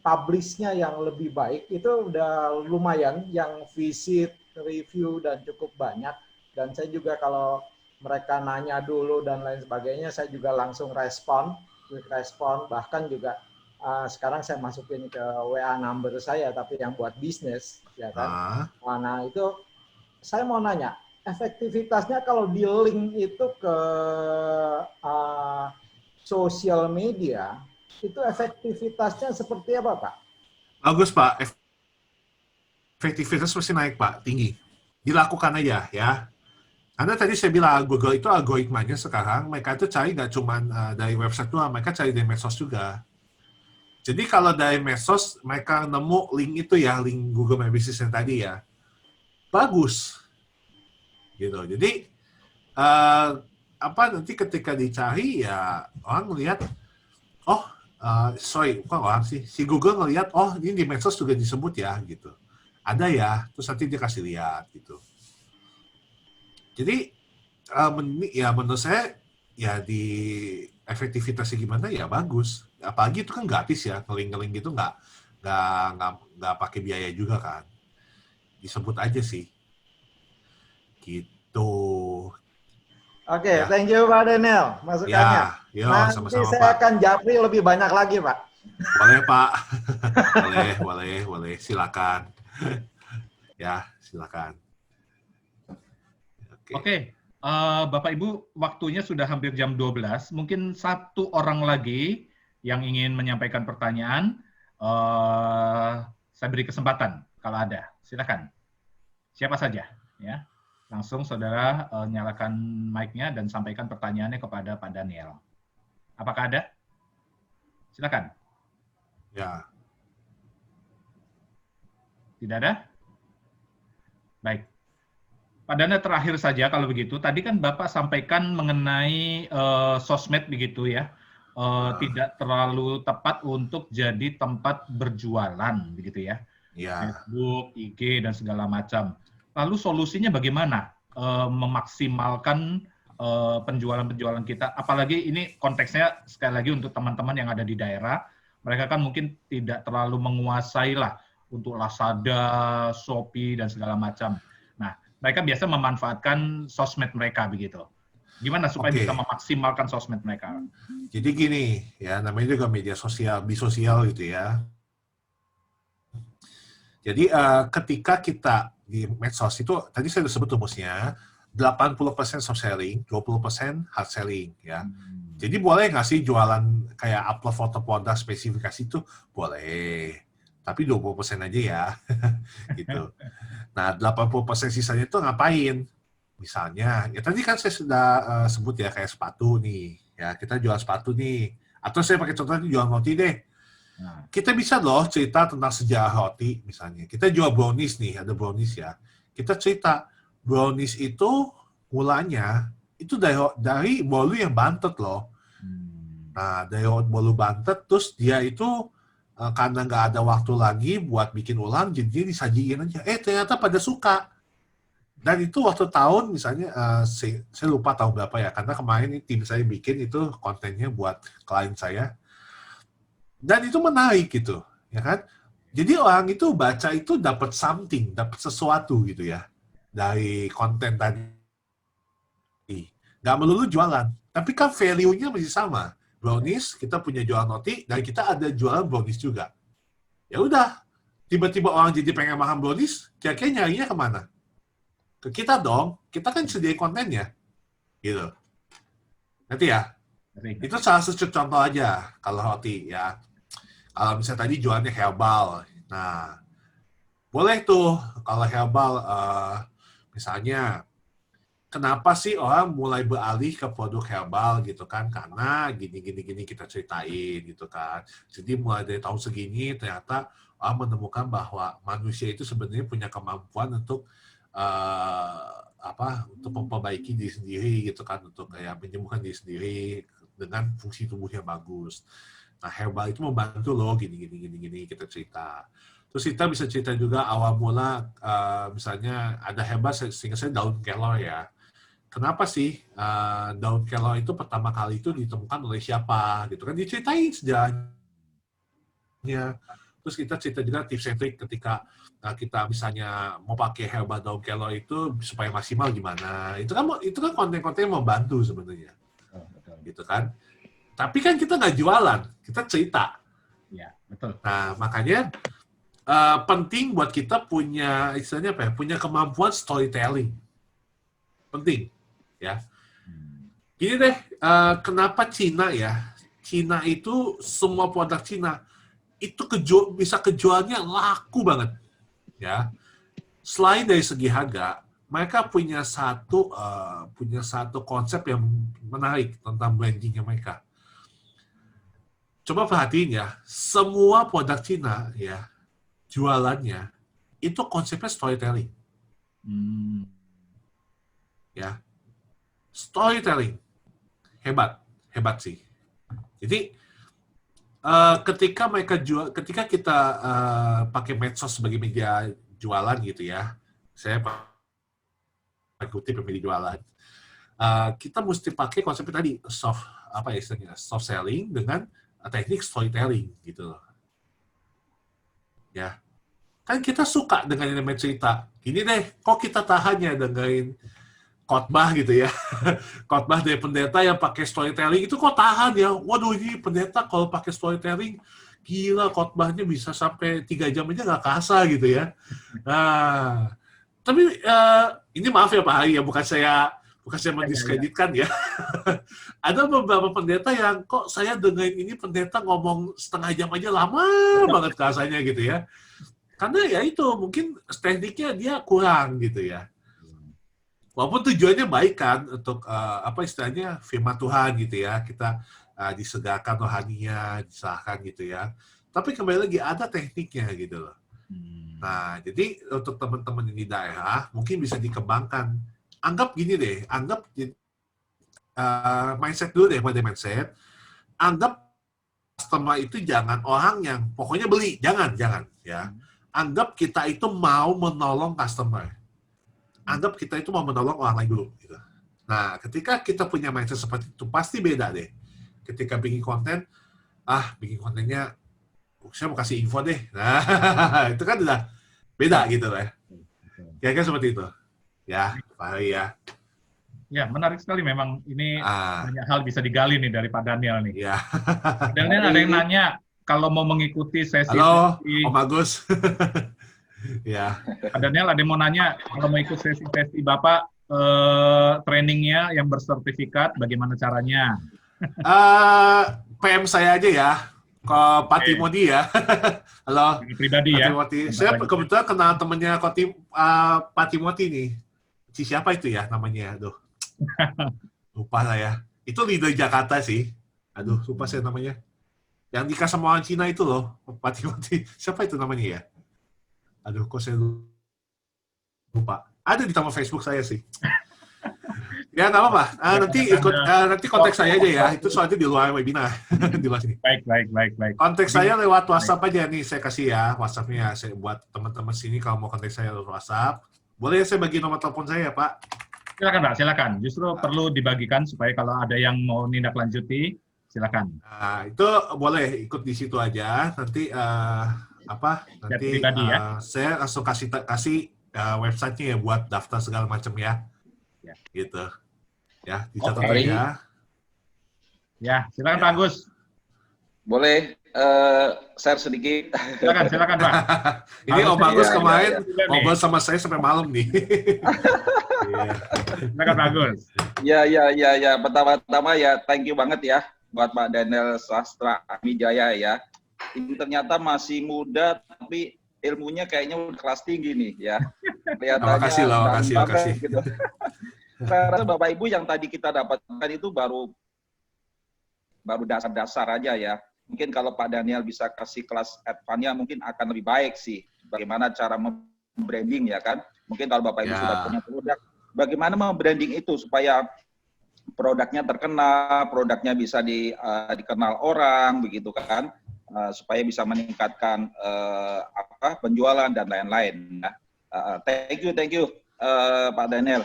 publish-nya yang lebih baik itu udah lumayan yang visit, review dan cukup banyak, dan saya juga kalau mereka nanya dulu dan lain sebagainya saya juga langsung quick respon, bahkan juga sekarang saya masukin ke WA number saya tapi yang buat bisnis ya kan. Nah itu saya mau nanya efektivitasnya kalau di link itu ke sosial media itu efektivitasnya seperti apa Pak? Bagus Pak. efektivitas pasti naik Pak, tinggi. Dilakukan aja ya. Karena tadi saya bilang Google itu algoritmanya sekarang mereka itu cari nggak cuma dari website doang, mereka cari dari medsos juga. Jadi kalau dari medsos mereka nemu link itu ya, link Google My Business yang tadi ya, bagus. Gitu. Jadi nanti ketika dicari ya orang melihat, bukan orang sih, si Google ngelihat, ini di medsos juga disebut ya gitu. Ada ya, terus nanti dia kasih lihat gitu. Jadi menurut saya ya di efektivitasnya gimana ya bagus. Apalagi itu kan gratis ya, ngeling-ngeling gitu nggak pakai biaya juga kan. Disebut aja sih. Gitu. Oke, Ya. thank you Pak Daniel masukannya. Ya, Nanti sama-sama saya Pak. akan japri lebih banyak lagi Pak. Boleh Pak. boleh. Silakan. Ya, silakan. Oke, Bapak Ibu, waktunya sudah hampir jam 12. Mungkin satu orang lagi yang ingin menyampaikan pertanyaan, saya beri kesempatan kalau ada. Silakan. Siapa saja, ya. Langsung saudara nyalakan mic-nya dan sampaikan pertanyaannya kepada Pak Daniel. Apakah ada? Silakan. Ya. Tidak ada? Baik. Pak Daniel, terakhir saja kalau begitu. Tadi kan Bapak sampaikan mengenai sosmed begitu ya. Tidak terlalu tepat untuk jadi tempat berjualan begitu ya. Facebook, IG, dan segala macam. Lalu solusinya bagaimana memaksimalkan penjualan-penjualan kita? Apalagi ini konteksnya sekali lagi untuk teman-teman yang ada di daerah, mereka kan mungkin tidak terlalu menguasai lah untuk Lazada, Shopee, dan segala macam. Nah, mereka biasa memanfaatkan sosmed mereka begitu. Gimana supaya bisa memaksimalkan sosmed mereka? Jadi gini, ya namanya juga media sosial, bisosial gitu ya. Jadi ketika kita di medsos itu, tadi saya sudah sebut rumusnya, 80% soft selling, 20% hard selling. Ya. Jadi boleh nggak sih jualan kayak upload foto produk spesifikasi itu? Boleh. Tapi 20% aja ya. Gitu. Nah, 80% sisanya itu ngapain? Misalnya, ya tadi kan saya sudah sebut ya kayak sepatu nih. Ya, kita jual sepatu nih. Atau saya pakai contohnya jual roti deh. Kita bisa loh cerita tentang sejarah roti misalnya. Kita jual brownies nih, ada brownies ya. Kita cerita brownies itu mulanya itu dari bolu yang bantet loh. Nah, dari bolu bantet terus dia itu karena nggak ada waktu lagi buat bikin ulang, jadi disajiin aja. Ternyata pada suka. Dan itu waktu tahun misalnya, saya lupa tahun berapa ya, karena kemarin tim saya bikin itu kontennya buat klien saya. Dan itu menarik gitu, ya kan? Jadi orang itu baca itu dapat something, dapat sesuatu gitu ya dari konten tadi. Nggak melulu jualan, tapi kan value-nya masih sama. Brownies, kita punya jualan roti, dan kita ada jualan brownies juga. Ya udah, tiba-tiba orang jadi pengen makan brownies, kira-kira nyarinya kemana? Ke kita dong, kita kan sediain kontennya, gitu. Nanti ya, itu salah satu contoh aja kalau roti ya. Kalau misalnya tadi jualannya herbal, nah boleh tuh kalau herbal, misalnya kenapa sih orang mulai beralih ke produk herbal gitu kan? Karena gini kita ceritain gitu kan. Jadi mulai dari tahun segini ternyata orang menemukan bahwa manusia itu sebenarnya punya kemampuan untuk untuk memperbaiki diri sendiri gitu kan, untuk kayak menyembuhkan diri sendiri dengan fungsi tubuh yang bagus. Nah, herbal itu membantu loh, gini kita cerita. Terus kita bisa cerita juga awal mula, misalnya ada herbal, sehingga saya daun kelor ya. Kenapa sih daun kelor itu pertama kali itu ditemukan oleh siapa? Gitu kan, diceritain sejarahnya. Terus kita cerita juga tips and trick ketika kita misalnya mau pakai herbal daun kelor itu supaya maksimal gimana. Itu kan konten-konten yang membantu sebenarnya. Gitu kan. Tapi kan kita nggak jualan, kita cerita. Ya, betul. Nah, makanya penting buat kita punya istilahnya apa ya? Punya kemampuan storytelling. Penting, ya. Gini deh, kenapa Cina ya? Cina itu semua produk Cina itu bisa kejualnya laku banget, ya. selain dari segi harga, mereka punya satu konsep yang menarik tentang brandingnya mereka. Coba perhatiin ya, semua produk Cina ya jualannya itu konsepnya storytelling. Ya, storytelling hebat sih. Jadi ketika kita pakai medsos sebagai media jualan gitu ya, saya pakai kutip media jualan, kita mesti pakai konsepnya tadi soft selling dengan teknik storytelling gitu loh. Ya, kan kita suka dengan elemen cerita. Gini deh, kok kita tahan ya dengan khotbah gitu ya. Khotbah dari pendeta yang pakai storytelling itu kok tahan ya. Waduh, ini pendeta kalau pakai storytelling gila, khotbahnya bisa sampai 3 jam aja nggak kerasa gitu ya. Nah, tapi ini maaf ya Pak Hari ya, bukan saya mendiskreditkan ya. Ada beberapa pendeta yang kok saya dengerin ini pendeta ngomong setengah jam aja lama banget kerasanya gitu ya. Karena ya itu mungkin tekniknya dia kurang gitu ya. Walaupun tujuannya baik kan untuk istilahnya firman Tuhan gitu ya, kita disegarkan rohaninya, diserahkan gitu ya. Tapi kembali lagi ada tekniknya gitu loh. Nah, jadi untuk teman-teman di daerah mungkin bisa dikembangkan. Anggap gini deh, mindset dulu deh, pada mindset. Anggap customer itu jangan orang yang pokoknya beli, jangan ya. Anggap kita itu mau menolong customer. Anggap kita itu mau menolong orang lain dulu. Gitu. Nah, ketika kita punya mindset seperti itu, pasti beda deh. Ketika bikin konten, bikin kontennya, saya mau kasih info deh. Nah, itu kan udah beda gitu lah. Kira-kira seperti itu. Ya, Pak Hari ya. Ya, menarik sekali memang. Ini banyak hal bisa digali nih dari Pak Daniel nih. Ya. Daniel ada yang nanya, kalau mau mengikuti sesi... Halo, Om Agus. Ya. Pak Daniel ada yang mau nanya, kalau mau ikut sesi-sesi Bapak, trainingnya yang bersertifikat, bagaimana caranya? PM saya aja ya, ke Pak Timothy ya. Halo, pribadi ya. Timothy. Saya kebetulan kenal temennya Pak Timothy nih. Siapa itu ya namanya? Aduh, lupa lah ya. Itu leader Jakarta sih. Aduh, lupa saya namanya. Yang nikah sama orang Cina itu loh, Pak Timothy. Siapa itu namanya ya? Aduh, kok saya lupa. Ada di taman Facebook saya sih. Ya, nggak apa-apa. Nanti kontak saya aja ya. Itu soalnya di luar webinar. Di luar sini. Baik. Kontak saya lewat WhatsApp aja nih. Saya kasih ya WhatsApp-nya. Saya buat teman-teman sini kalau mau kontak saya lewat WhatsApp. Boleh saya bagi nomor telepon saya, Pak? Silakan, Pak. Silakan. Justru perlu dibagikan supaya kalau ada yang mau tindak-lanjuti, silakan. Nah, itu boleh ikut di situ aja. Nanti pribadi, ya? Saya langsung kasih websitenya ya buat daftar segala macam ya. Gitu. Ya, dicatat aja. Ya, silakan Pak Agus. Boleh share sedikit. Silakan Pak. Ini Om Agus kemarin ngobrol sama saya sampai malam nih. Silakan Pak Agus. Ya. Pertama-tama ya thank you banget ya buat Pak Daniel Sastra Amijaya ya. Ini ternyata masih muda tapi ilmunya kayaknya udah kelas tinggi nih ya. Kelihatannya makasih. Gitu. Saya rasa Bapak Ibu yang tadi kita dapatkan itu baru dasar-dasar aja ya. Mungkin kalau Pak Daniel bisa kasih kelas advance-nya mungkin akan lebih baik sih. Bagaimana cara membranding ya kan. Mungkin kalau Bapak Ibu sudah punya produk, bagaimana membranding itu supaya produknya terkenal, produknya bisa dikenal orang, begitu kan. Supaya bisa meningkatkan penjualan dan lain-lain. Thank you Pak Daniel.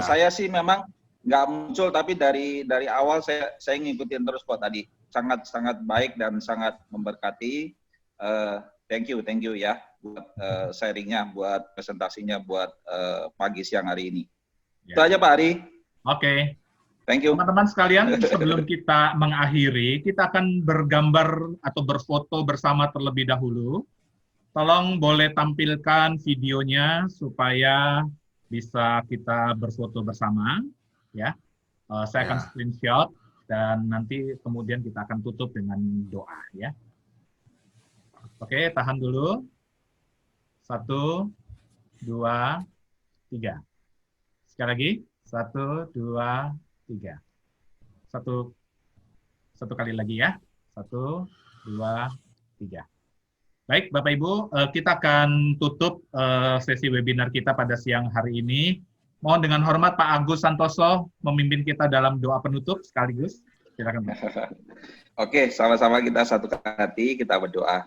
Saya sih memang nggak muncul, tapi dari awal saya ngikutin terus kok tadi. Sangat baik dan sangat memberkati. Thank you ya buat sharingnya, buat presentasinya, buat pagi siang hari ini. Itu aja Pak Ari. Oke. Thank you. Teman-teman sekalian, sebelum kita mengakhiri, kita akan bergambar atau berfoto bersama terlebih dahulu. Tolong boleh tampilkan videonya supaya bisa kita berfoto bersama. Ya, saya akan screenshot dan nanti kemudian kita akan tutup dengan doa. Ya. Oke, tahan dulu. 1, 2, 3. Sekali lagi. 1, 2, 3. Satu kali lagi ya. 1, 2, 3. Baik, Bapak Ibu, kita akan tutup sesi webinar kita pada siang hari ini. Mohon dengan hormat Pak Agus Santoso memimpin kita dalam doa penutup sekaligus. Silakan, Pak. Oke, sama-sama kita satu hati, kita berdoa.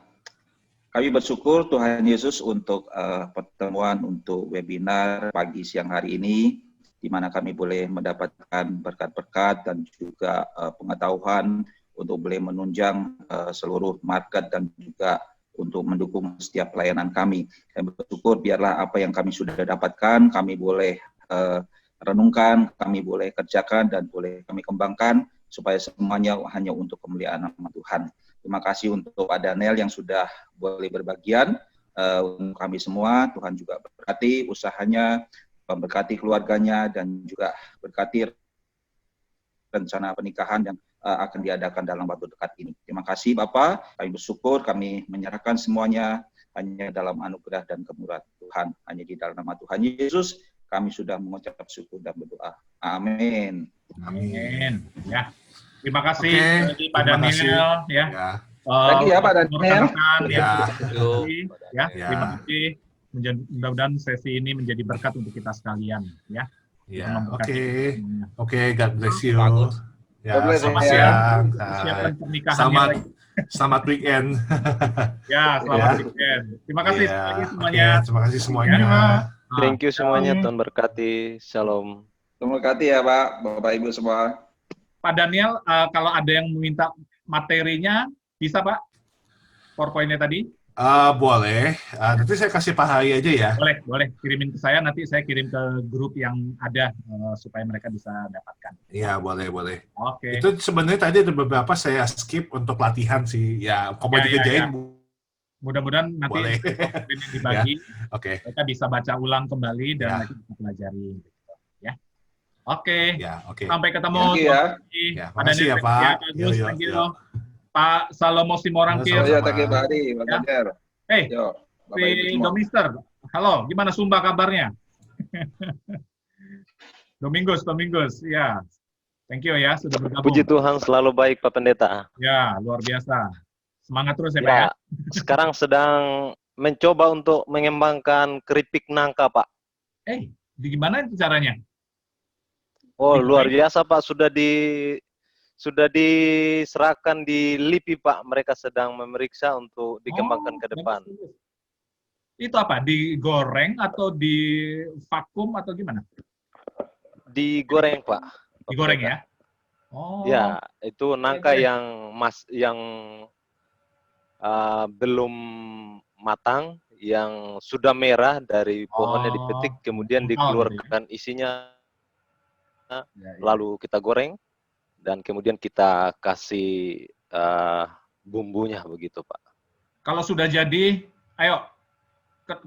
Kami bersyukur Tuhan Yesus untuk pertemuan, untuk webinar pagi siang hari ini, di mana kami boleh mendapatkan berkat-berkat dan juga pengetahuan untuk boleh menunjang seluruh market dan juga untuk mendukung setiap pelayanan kami. Kami bersyukur biarlah apa yang kami sudah dapatkan, kami boleh renungkan, kami boleh kerjakan, dan boleh kami kembangkan, supaya semuanya hanya untuk kemuliaan nama Tuhan. Terima kasih untuk Pak Daniel yang sudah boleh berbagian untuk kami semua. Tuhan juga berkati usahanya, memberkati keluarganya, dan juga berkati rencana pernikahan yang akan diadakan dalam waktu dekat ini. Terima kasih Bapak, kami bersyukur, kami menyerahkan semuanya hanya dalam anugerah dan kemurahan Tuhan. Hanya di dalam nama Tuhan Yesus, kami sudah mengucap syukur dan berdoa. Amin. Amin. Ya. Terima kasih Pak Daniel. Ya. Lagi ya Pak Daniel. Terima kasih. Mudah-mudahan sesi ini menjadi berkat untuk kita sekalian. Ya. Oke, God bless you. Ya, selamat siang. Selamat weekend. Ya, selamat weekend. Terima kasih semuanya. Terima kasih semuanya. Thank you semuanya, Tuhan berkati. Shalom. Terima kasih ya Pak, Bapak Ibu semua. Pak Daniel, kalau ada yang meminta materinya, bisa Pak? PowerPoint-nya tadi? Boleh. Nanti saya kasih Pak Hari aja ya. Boleh. Kirimin ke saya, nanti saya kirim ke grup yang ada supaya mereka bisa dapatkan. Iya, boleh. Oke. Itu sebenarnya tadi ada beberapa saya skip untuk latihan sih. Ya, kalau mau dikerjain. Mudah-mudahan nanti ini dibagi, mereka bisa baca ulang kembali dan mereka bisa pelajari. Ya. Oke. Sampai ketemu. Terima kasih ya Pak. Thank you. Pak Salomo Simorangkir. Hey, si Domister. Halo, gimana Sumba kabarnya? Domingos, ya. Thank you ya, sudah bergabung. Puji Tuhan, selalu baik Pak Pendeta. Ya, luar biasa. Semangat terus ya Pak ya. Sekarang sedang mencoba untuk mengembangkan keripik nangka Pak. Gimana itu caranya? Oh, luar biasa Pak, sudah diserahkan di LIPI Pak, mereka sedang memeriksa untuk dikembangkan ke depan. Itu apa? Digoreng atau di vakum atau gimana? Digoreng Pak. Digoreng ya? Ya, itu nangka yang belum matang, yang sudah merah dari pohonnya dipetik, kemudian dikeluarkan isinya, lalu kita goreng. Dan kemudian kita kasih bumbunya begitu Pak. Kalau sudah jadi, ayo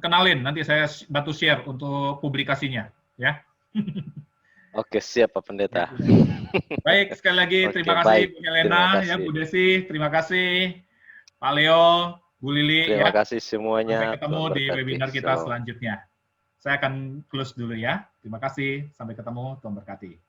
kenalin, nanti saya bantu share untuk publikasinya, ya. Oke, siap Pak Pendeta. Baik, sekali lagi terima kasih Bu Helena, ya Bu Desi, terima kasih Pak Leo, Bu Lili. Terima kasih semuanya. Sampai ketemu di webinar kita selanjutnya. Saya akan close dulu ya. Terima kasih, sampai ketemu, Tuhan berkati.